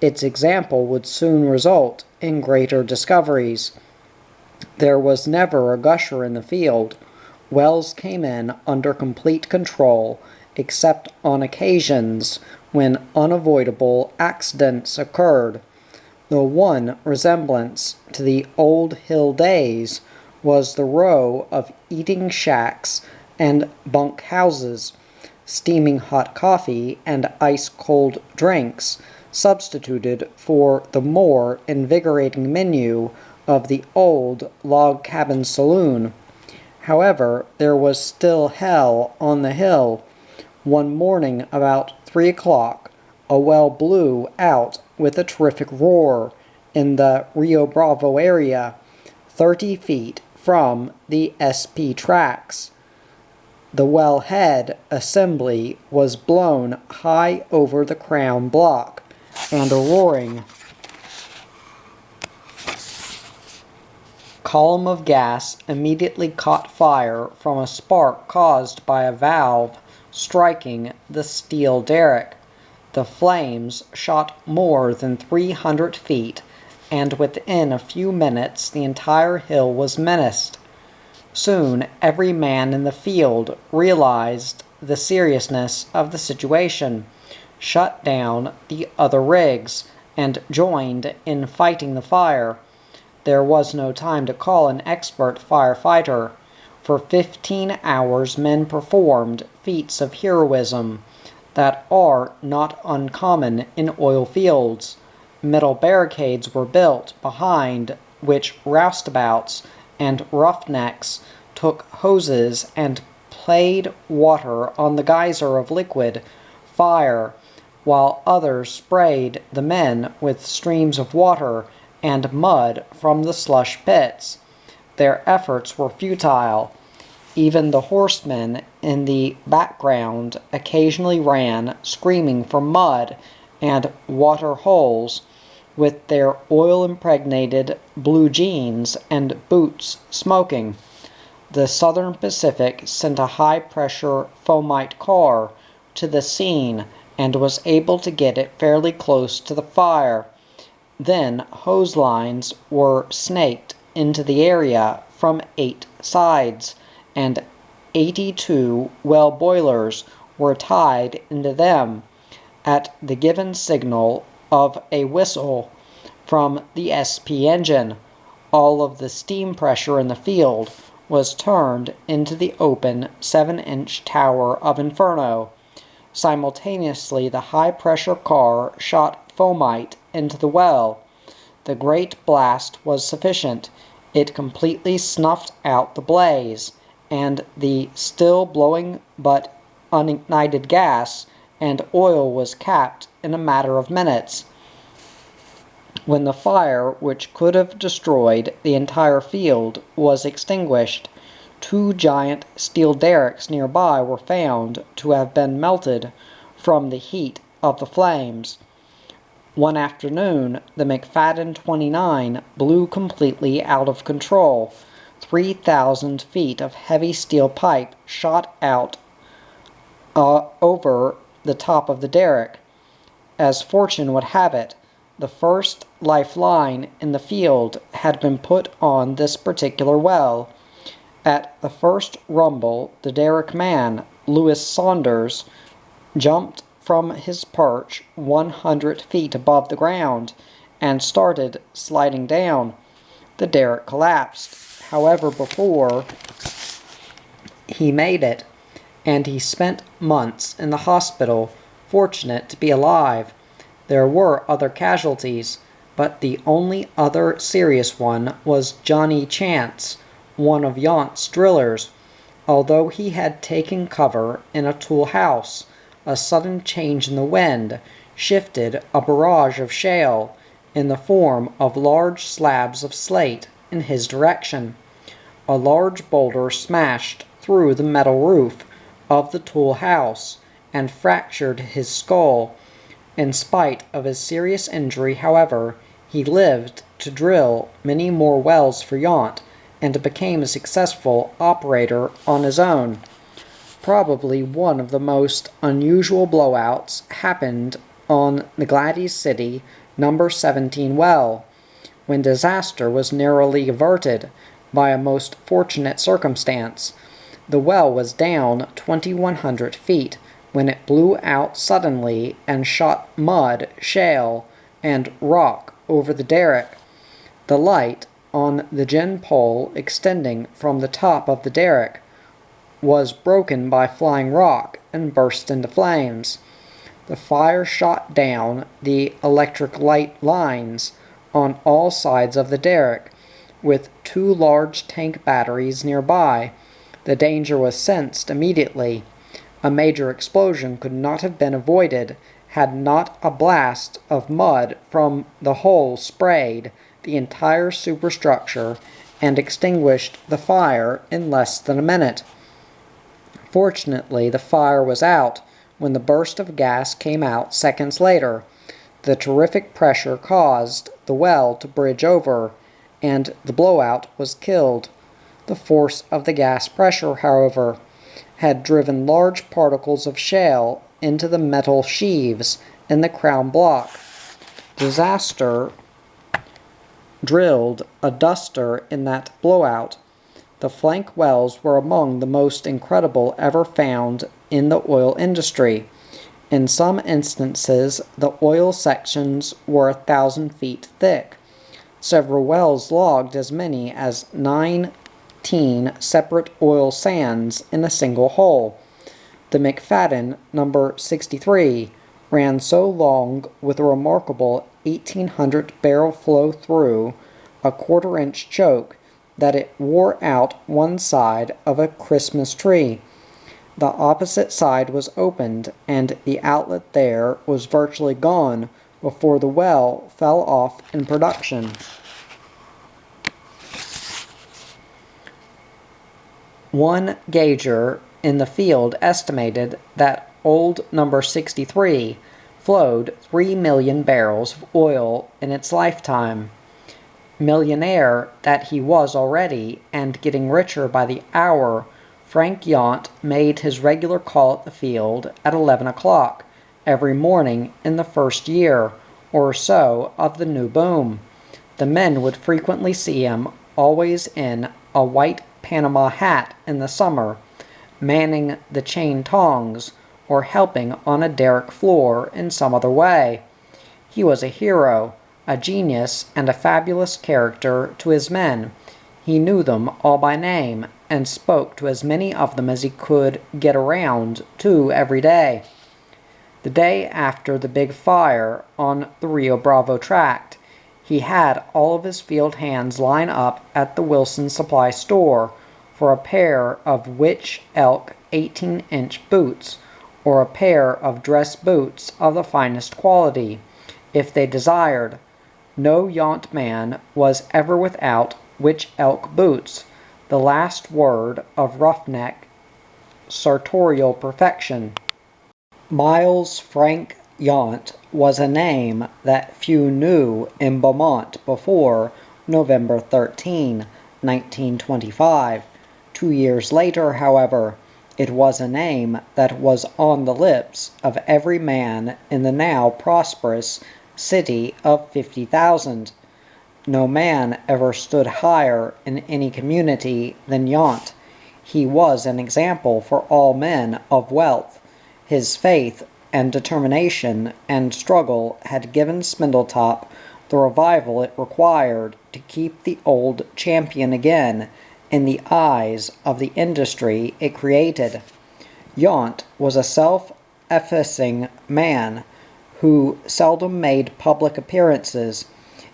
Its example would soon result in greater discoveries. There was never a gusher in the field. Wells came in under complete control, except on occasions when unavoidable accidents occurred. The one resemblance to the old hill days was the row of eating shacks and bunk houses, steaming hot coffee and ice-cold drinks, substituted for the more invigorating menu of the old log cabin saloon. However, there was still hell on the hill. One morning about 3 o'clock, a well blew out with a terrific roar in the Rio Bravo area, 30 feet from the SP tracks. The wellhead assembly was blown high over the crown block, and a roaring column of gas immediately caught fire from a spark caused by a valve striking the steel derrick. The flames shot more than 300 feet, and within a few minutes the entire hill was menaced. Soon every man in the field realized the seriousness of the situation, shut down the other rigs, and joined in fighting the fire. There was no time to call an expert firefighter. For 15 hours men performed feats of heroism that are not uncommon in oil fields. Metal barricades were built, behind which roustabouts and roughnecks took hoses and played water on the geyser of liquid fire, while others sprayed the men with streams of water and mud from the slush pits. Their efforts were futile. Even the horsemen in the background occasionally ran, screaming for mud and water holes, with their oil-impregnated blue jeans and boots smoking. The Southern Pacific sent a high-pressure foamite car to the scene and was able to get it fairly close to the fire. Then hose lines were snaked into the area from 8 sides, and 82 well boilers were tied into them. At the given signal of a whistle from the SP engine, all of the steam pressure in the field was turned into the open 7-inch tower of Inferno. Simultaneously, the high-pressure car shot foamite into the well. The great blast was sufficient. It completely snuffed out the blaze, and the still blowing but unignited gas and oil was capped in a matter of minutes. When the fire, which could have destroyed the entire field, was extinguished, 2 giant steel derricks nearby were found to have been melted from the heat of the flames. One afternoon, the McFadden 29 blew completely out of control. 3,000 feet of heavy steel pipe shot out over the top of the derrick. As fortune would have it, the first lifeline in the field had been put on this particular well. At the first rumble, the derrick man, Lewis Saunders, jumped from his perch 100 feet above the ground and started sliding down. The derrick collapsed, however, before he made it, and he spent months in the hospital, fortunate to be alive. There were other casualties, but the only other serious one was Johnny Chance, one of Yount's drillers. Although he had taken cover in a tool house, a sudden change in the wind shifted a barrage of shale in the form of large slabs of slate in his direction. A large boulder smashed through the metal roof of the tool house and fractured his skull. In spite of his serious injury, however, he lived to drill many more wells for Yount and became a successful operator on his own. Probably one of the most unusual blowouts happened on the Gladys City No. 17 well, when disaster was narrowly averted by a most fortunate circumstance. The well was down 2,100 feet when it blew out suddenly and shot mud, shale, and rock over the derrick. The light on the gin pole extending from the top of the derrick was broken by flying rock and burst into flames. The fire shot down the electric light lines on all sides of the derrick, with 2 large tank batteries nearby. The danger was sensed immediately. A major explosion could not have been avoided had not a blast of mud from the hole sprayed the entire superstructure and extinguished the fire in less than a minute. Fortunately, the fire was out when the burst of gas came out seconds later. The terrific pressure caused the well to bridge over, and the blowout was killed. The force of the gas pressure, however, had driven large particles of shale into the metal sheaves in the crown block. Disaster drilled a duster in that blowout. The flank wells were among the most incredible ever found in the oil industry. In some instances, the oil sections were 1,000 feet thick. Several wells logged as many as 19 separate oil sands in a single hole. The McFadden No. 63 ran so long with a remarkable 1,800 barrel flow through a 1/4-inch choke that it wore out one side of a Christmas tree. The opposite side was opened, and the outlet there was virtually gone before the well fell off in production. One gauger in the field estimated that old No. 63 flowed 3 million barrels of oil in its lifetime. Millionaire that he was already, and getting richer by the hour, Frank Yount made his regular call at the field at 11 o'clock every morning in the first year or so of the new boom. The men would frequently see him, always in a white Panama hat in the summer, manning the chain tongs, or helping on a derrick floor in some other way. He was a hero, a genius, and a fabulous character to his men. He knew them all by name, and spoke to as many of them as he could get around to every day. The day after the big fire on the Rio Bravo tract, he had all of his field hands line up at the Wilson Supply Store for a pair of Wych Elk 18-inch boots, or a pair of dress boots of the finest quality, if they desired. No Yount man was ever without Wych Elk boots, the last word of roughneck sartorial perfection. Miles Frank Yount was a name that few knew in Beaumont before November 13, 1925. 2 years later, however, It was a name that was on the lips of every man in the now prosperous city of 50,000. No man ever stood higher in any community than Yount. He was an example for all men of wealth. His faith and determination and struggle had given Spindletop the revival it required to keep the old champion again in the eyes of the industry it created. Yount was a self-effacing man who seldom made public appearances,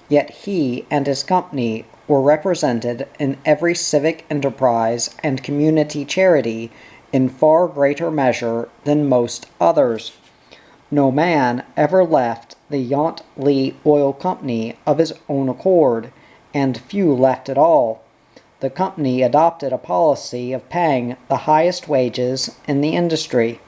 yet he and his company were represented in every civic enterprise and community charity in far greater measure than most others. No man ever left the Yount Lee Oil Company of his own accord, and few left at all. The company adopted a policy of paying the highest wages in the industry.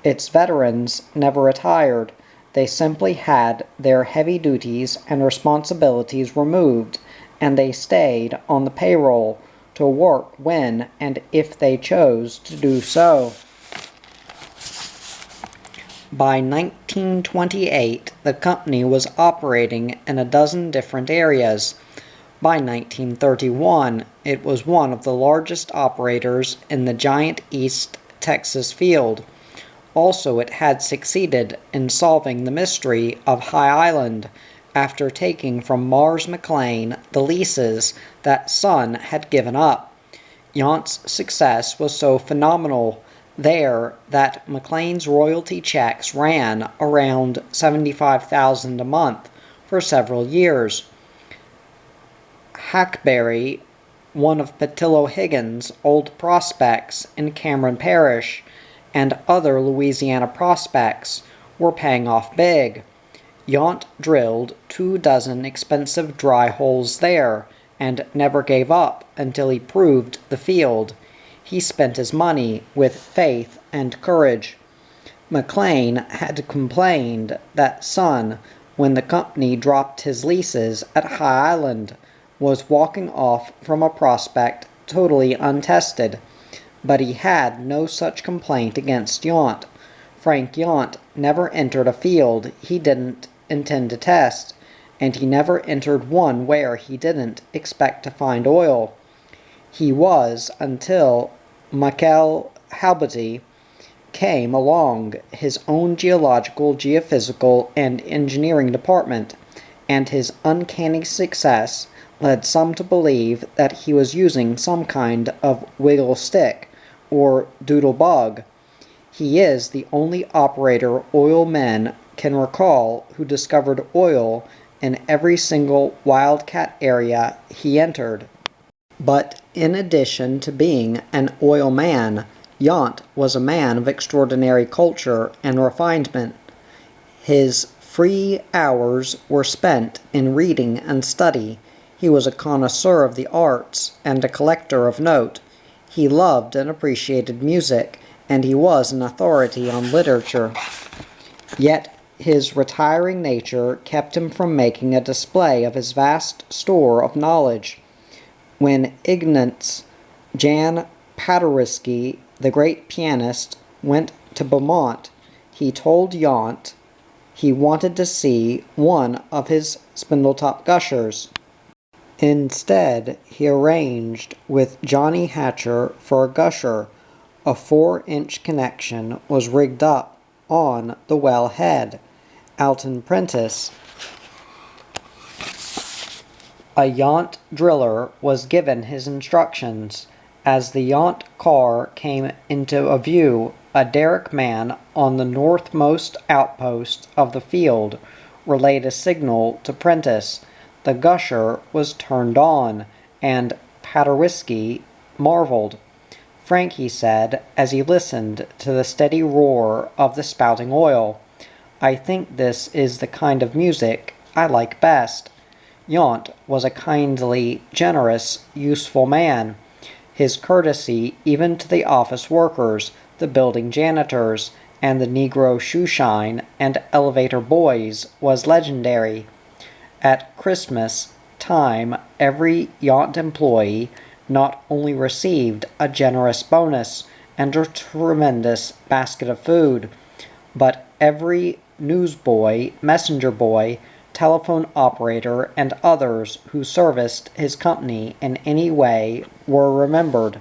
Its veterans never retired. They simply had their heavy duties and responsibilities removed, and they stayed on the payroll to work when and if they chose to do so. By 1928, the company was operating in a dozen different areas. By 1931, it was one of the largest operators in the giant East Texas field. Also, it had succeeded in solving the mystery of High Island after taking from Mars McLean the leases that Sun had given up. Yount's success was so phenomenal there that McLean's royalty checks ran around $75,000 a month for several years. Hackberry, one of Patillo Higgins' old prospects in Cameron Parish, and other Louisiana prospects were paying off big. Yount drilled 24 expensive dry holes there, and never gave up until he proved the field. He spent his money with faith and courage. McLean had complained that Sun, when the company dropped his leases at High Island, was walking off from a prospect totally untested, but he had no such complaint against Yount. Frank Yount never entered a field he didn't intend to test, and he never entered one where he didn't expect to find oil. He was until Michael Halbouty came along, his own geological, geophysical, and engineering department, and his uncanny success led some to believe that he was using some kind of wiggle stick or doodle bug. He is the only operator oil men can recall who discovered oil in every single wildcat area he entered. But in addition to being an oil man, Yount was a man of extraordinary culture and refinement. His free hours were spent in reading and study. He was a connoisseur of the arts and a collector of note. He loved and appreciated music, and he was an authority on literature. Yet his retiring nature kept him from making a display of his vast store of knowledge. When Ignaz Jan Paderewski, the great pianist, went to Beaumont, he told Yount he wanted to see one of his Spindletop gushers. Instead, he arranged with Johnny Hatcher for a gusher. A 4-inch connection was rigged up on the wellhead. Alton Prentice, a Yount driller, was given his instructions. As the Yount car came into view, a derrick man on the northmost outpost of the field relayed a signal to Prentice. The gusher was turned on, and Paderewski marveled. "Frank," he said, as he listened to the steady roar of the spouting oil, "I think this is the kind of music I like best." Yount was a kindly, generous, useful man. His courtesy even to the office workers, the building janitors, and the Negro shoeshine and elevator boys was legendary. At Christmas time, every Yount employee not only received a generous bonus and a tremendous basket of food. But every newsboy, messenger boy, telephone operator, and others who serviced his company in any way were remembered.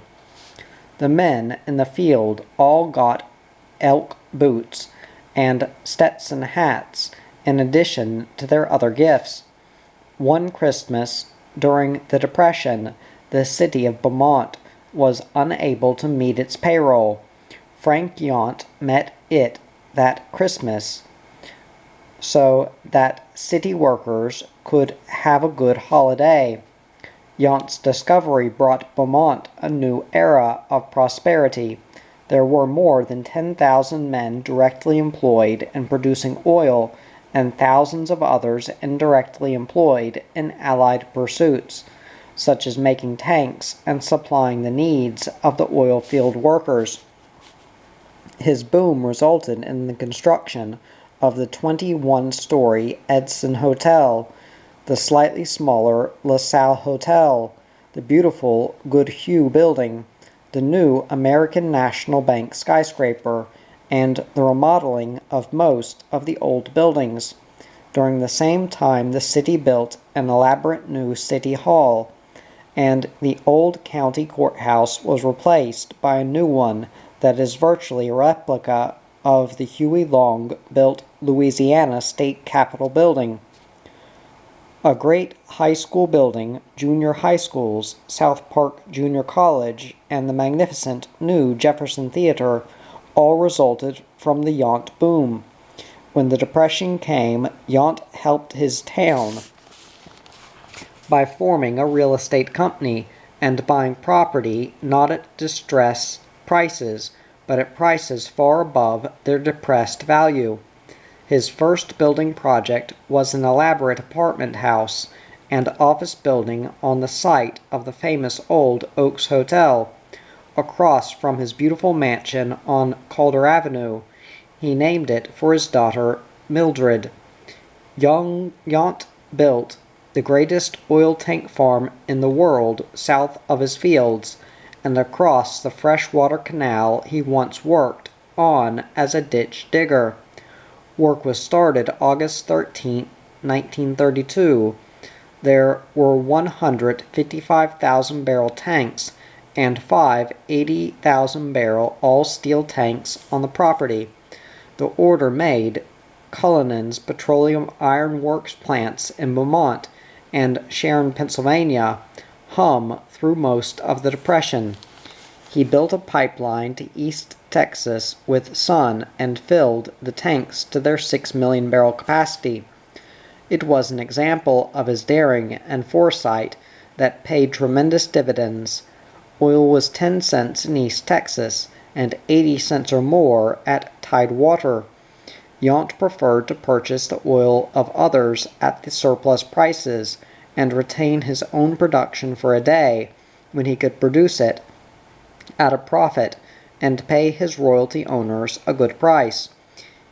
The men in the field all got elk boots and Stetson hats in addition to their other gifts. One Christmas, during the Depression, the city of Beaumont was unable to meet its payroll. Frank Yount met it that Christmas so that city workers could have a good holiday. Yount's discovery brought Beaumont a new era of prosperity. There were more than 10,000 men directly employed in producing oil and thousands of others indirectly employed in allied pursuits, such as making tanks and supplying the needs of the oil field workers. His boom resulted in the construction of the 21-story Edson Hotel, the slightly smaller La Salle Hotel, the beautiful Goodhue Building, the new American National Bank skyscraper, and the remodeling of most of the old buildings. During the same time, the city built an elaborate new city hall, and the old county courthouse was replaced by a new one that is virtually a replica of the Huey Long built Louisiana State Capitol building. A great high school building, junior high schools, South Park Junior College, and the magnificent new Jefferson Theater all resulted from the Yount boom. When the Depression came, Yount helped his town by forming a real estate company and buying property not at distress prices, but at prices far above their depressed value. His first building project was an elaborate apartment house and office building on the site of the famous Old Oaks Hotel, across from his beautiful mansion on Calder Avenue. He named it for his daughter Mildred. Yount built the greatest oil tank farm in the world south of his fields, and across the freshwater canal he once worked on as a ditch digger. Work was started August 13, 1932. There were 155,000-barrel tanks and 5 80,000-barrel all-steel tanks on the property. The order made Cullinan's Petroleum Iron Works plants in Beaumont and Sharon, Pennsylvania, hum through most of the Depression. He built a pipeline to East Texas with Sun and filled the tanks to their 6 million barrel capacity. It was an example of his daring and foresight that paid tremendous dividends. Oil was 10 cents in East Texas and 80 cents or more at Tidewater. Yount preferred to purchase the oil of others at the surplus prices and retain his own production for a day when he could produce it at a profit and pay his royalty owners a good price.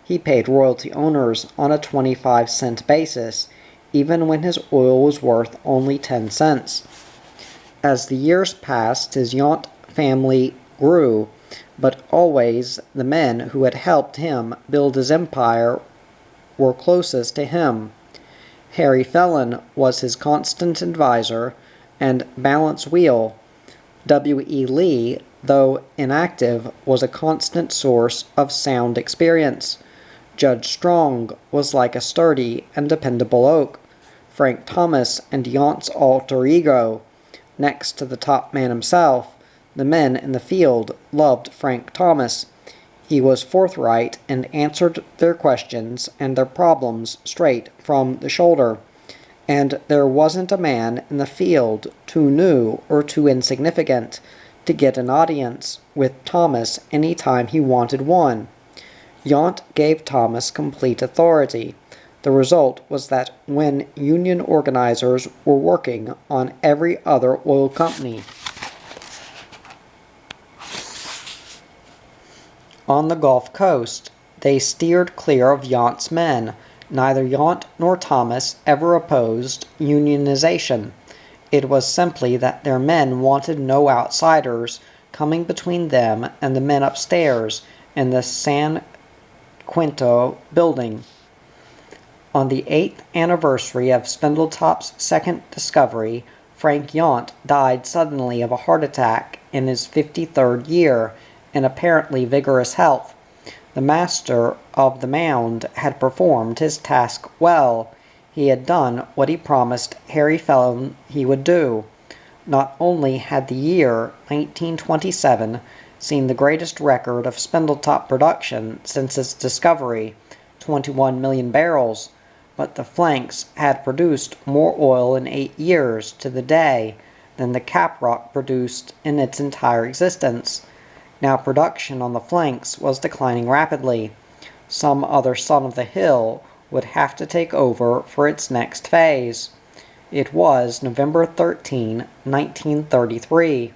He paid royalty owners on a 25-cent basis, even when his oil was worth only 10 cents. As the years passed, his Yount family grew, but always the men who had helped him build his empire were closest to him. Harry Felon was his constant advisor and balance wheel. W.E. Lee, though inactive, was a constant source of sound experience. Judge Strong was like a sturdy and dependable oak. Frank Thomas and Yount's alter ego. Next to the top man himself, the men in the field loved Frank Thomas. He was forthright and answered their questions and their problems straight from the shoulder. And there wasn't a man in the field too new or too insignificant to get an audience with Thomas any time he wanted one. Yount gave Thomas complete authority. The result was that when union organizers were working on every other oil company on the Gulf Coast, they steered clear of Yount's men. Neither Yount nor Thomas ever opposed unionization. It was simply that their men wanted no outsiders coming between them and the men upstairs in the San Quinto building. On the 8th anniversary of Spindletop's second discovery, Frank Yount died suddenly of a heart attack in his 53rd year, in apparently vigorous health. The master of the mound had performed his task well. He had done what he promised Harry Fellon he would do. Not only had the year 1927 seen the greatest record of Spindletop production since its discovery, 21 million barrels, but the flanks had produced more oil in 8 years to the day than the Caprock produced in its entire existence. Now production on the flanks was declining rapidly. Some other son of the hill would have to take over for its next phase. It was November 13, 1933.